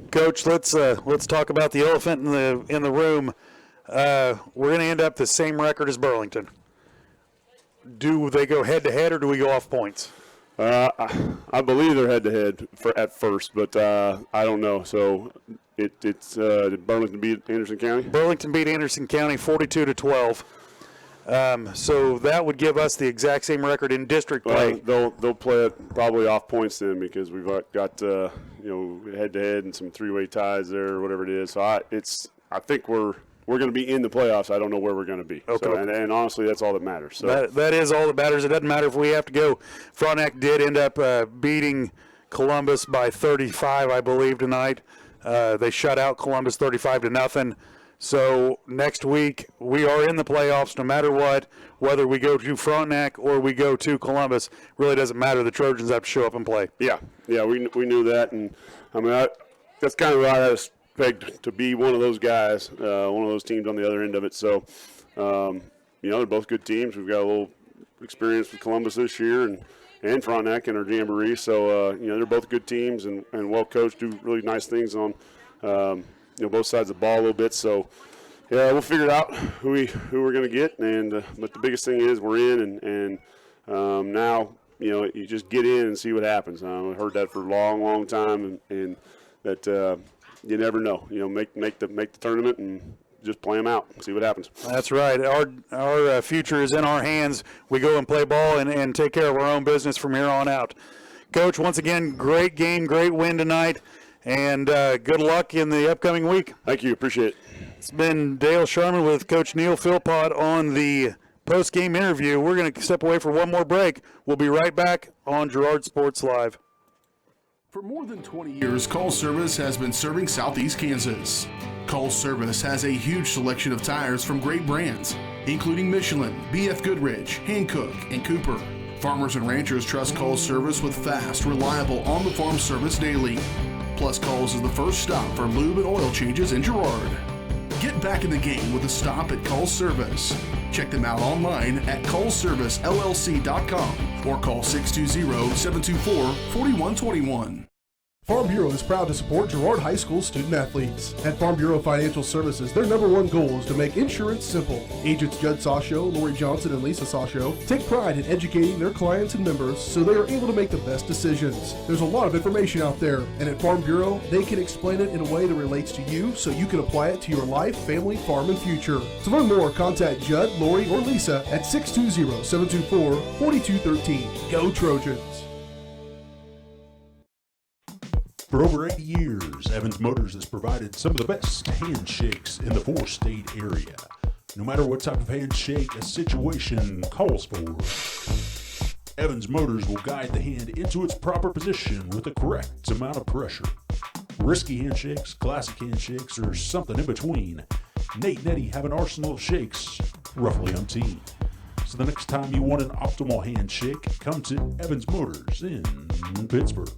Coach, let's talk about the elephant in the room. we're going to end up the same record as Burlington. Do they go head-to-head or do we go off points? I believe they're head-to-head at first, but I don't know. So it's did Burlington beat Anderson County? Burlington beat Anderson County 42-12. So that would give us the exact same record in district play. They'll play it probably off points then because we've got head-to-head and some three-way ties there or whatever it is. So I think we're going to be in the playoffs. I don't know where we're going to be. Okay. So, and honestly, that's all that matters. So that is all that matters. It doesn't matter if we have to go. Frontenac did end up beating Columbus by 35, I believe, tonight. They shut out Columbus 35-0. So next week we are in the playoffs no matter what, whether we go to Frontenac or we go to Columbus. Really doesn't matter. The Trojans have to show up and play. Yeah, we knew that, and I mean that's kind of where I was pegged to be one of those guys, one of those teams on the other end of it. So, they're both good teams. We've got a little experience with Columbus this year and Frontenac in our jamboree. So, they're both good teams and well coached, do really nice things on both sides of the ball a little bit. So, yeah, we'll figure it out who we're going to get. And but the biggest thing is we're in, and now you just get in and see what happens. I've heard that for a long time, and that you never know. Make the tournament and just play them out and see what happens. That's right. Our future is in our hands. We go and play ball and take care of our own business from here on out. Coach, once again, great game, great win tonight. And good luck in the upcoming week. Thank you. Appreciate it. It's been Dale Sharman with Coach Neil Philpott on the post-game interview. We're going to step away for one more break. We'll be right back on Girard Sports Live. For more than 20 years, Call Service has been serving Southeast Kansas. Call Service has a huge selection of tires from great brands, including Michelin, BF Goodrich, Hankook, and Cooper. Farmers and ranchers trust Call Service with fast, reliable, on-the-farm service daily. Plus, Calls is the first stop for lube and oil changes in Girard. Get back in the game with a stop at Call Service. Check them out online at callservicellc.com or call 620-724-4121. Farm Bureau is proud to support Girard High School student athletes. At Farm Bureau Financial Services, their #1 goal is to make insurance simple. Agents Judd Sasho, Lori Johnson, and Lisa Sasho take pride in educating their clients and members so they are able to make the best decisions. There's a lot of information out there, and at Farm Bureau, they can explain it in a way that relates to you so you can apply it to your life, family, farm, and future. To learn more, contact Judd, Lori, or Lisa at 620-724-4213. Go Trojans! For over 80 years, Evans Motors has provided some of the best handshakes in the four-state area. No matter what type of handshake a situation calls for, Evans Motors will guide the hand into its proper position with the correct amount of pressure. Risky handshakes, classic handshakes, or something in between, Nate and Eddie have an arsenal of shakes, roughly umpteen. So the next time you want an optimal handshake, come to Evans Motors in Pittsburgh.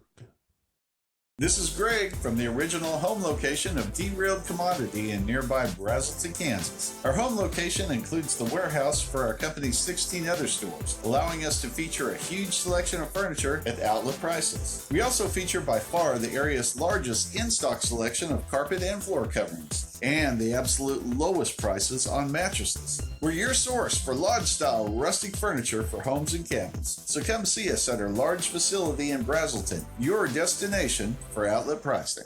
This is Greg from the original home location of Derailed Commodity in nearby Brazelton, Kansas. Our home location includes the warehouse for our company's 16 other stores, allowing us to feature a huge selection of furniture at outlet prices. We also feature by far the area's largest in-stock selection of carpet and floor coverings, and the absolute lowest prices on mattresses. We're your source for lodge-style rustic furniture for homes and cabins. So come see us at our large facility in Brazelton, your destination for outlet pricing.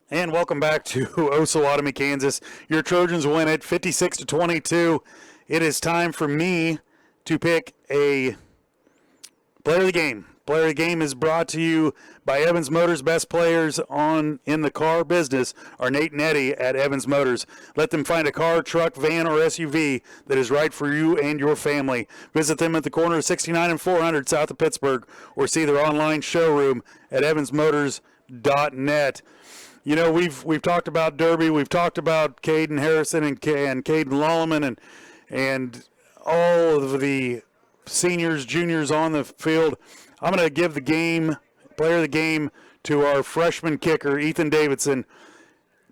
And welcome back to Osawatomie, Kansas. Your Trojans win it 56-22. It is time for me to pick a player of the game. Player of the game is brought to you by Evans Motors. Best players in the car business are Nate and Eddie at Evans Motors. Let them find a car, truck, van, or SUV that is right for you and your family. Visit them at the corner of 69 and 400 south of Pittsburgh, or see their online showroom at evansmotors.net. You know, we've talked about Derby, we've talked about Caden Harrison and Caden Lolleman, and all of the seniors, juniors on the field, I'm going to give the player of the game, to our freshman kicker, Ethan Davidson.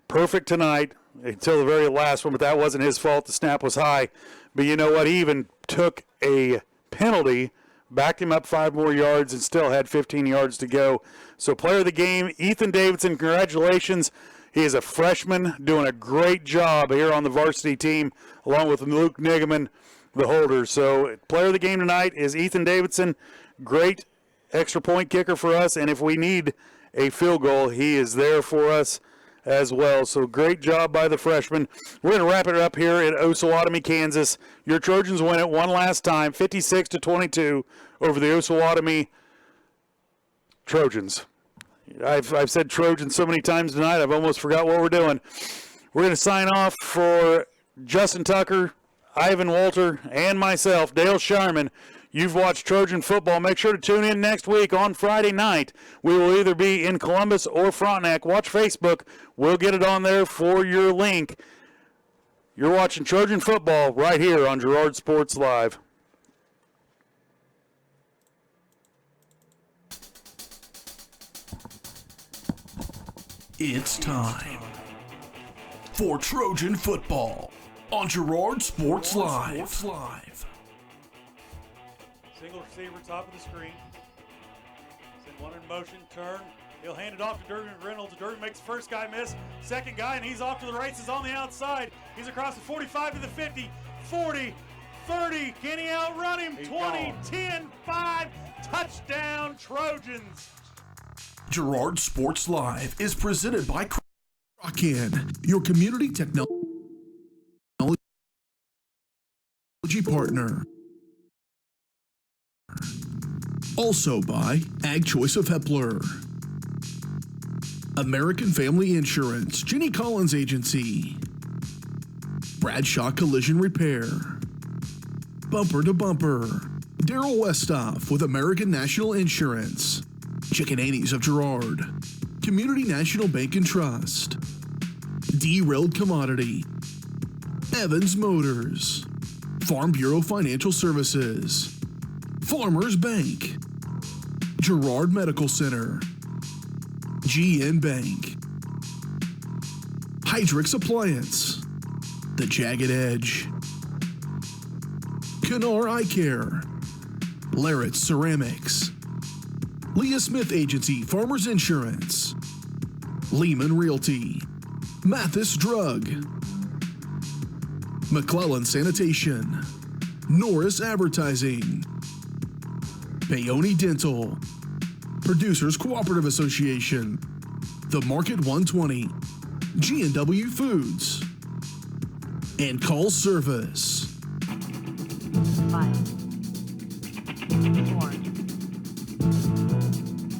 Perfect tonight until the very last one, but that wasn't his fault. The snap was high. But you know what? He even took a penalty, backed him up 5 more yards, and still had 15 yards to go. So player of the game, Ethan Davidson, congratulations. He is a freshman doing a great job here on the varsity team, along with Luke Nigaman, the holder. So player of the game tonight is Ethan Davidson. Great extra point kicker for us, and if we need a field goal, he is there for us as well. So great job by the freshman. We're going to wrap it up here at Osawatomie, Kansas. Your Trojans win it one last time, 56-22 over the Osawatomie Trojans. I've said Trojans so many times tonight, I've almost forgot what we're doing. We're going to sign off for Justin Tucker, Ivan Walter, and myself, Dale Sharman. You've watched Trojan football. Make sure to tune in next week on Friday night. We will either be in Columbus or Frontenac. Watch Facebook. We'll get it on there for your link. You're watching Trojan football right here on Girard Sports Live. It's time for Trojan football on Girard Sports Live. Single receiver, top of the screen. Send one in motion, turn. He'll hand it off to Durden Reynolds. Durden makes the first guy miss. Second guy, and he's off to the races on the outside. He's across the 45 to the 50, 40, 30. Can he outrun him? 20, 10, 5. Touchdown, Trojans. Girard Sports Live is presented by Rockin, your community technology partner. Also by Ag Choice of Hepler, American Family Insurance, Jenny Collins Agency, Bradshaw Collision Repair, Bumper to Bumper, Daryl Westoff with American National Insurance, Chicken Annie's of Girard, Community National Bank and Trust, Derailed Commodity, Evans Motors, Farm Bureau Financial Services, Farmers Bank, Girard Medical Center, GN Bank, Hydrix Appliance, The Jagged Edge, Kennar Eye Care, Larrett Ceramics, Leah Smith Agency Farmers Insurance, Lehman Realty, Mathis Drug, McClellan Sanitation, Norris Advertising, Peony Dental, Producers Cooperative Association, The Market 120, G&W Foods, and Call Service. 5, 4,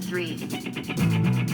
3,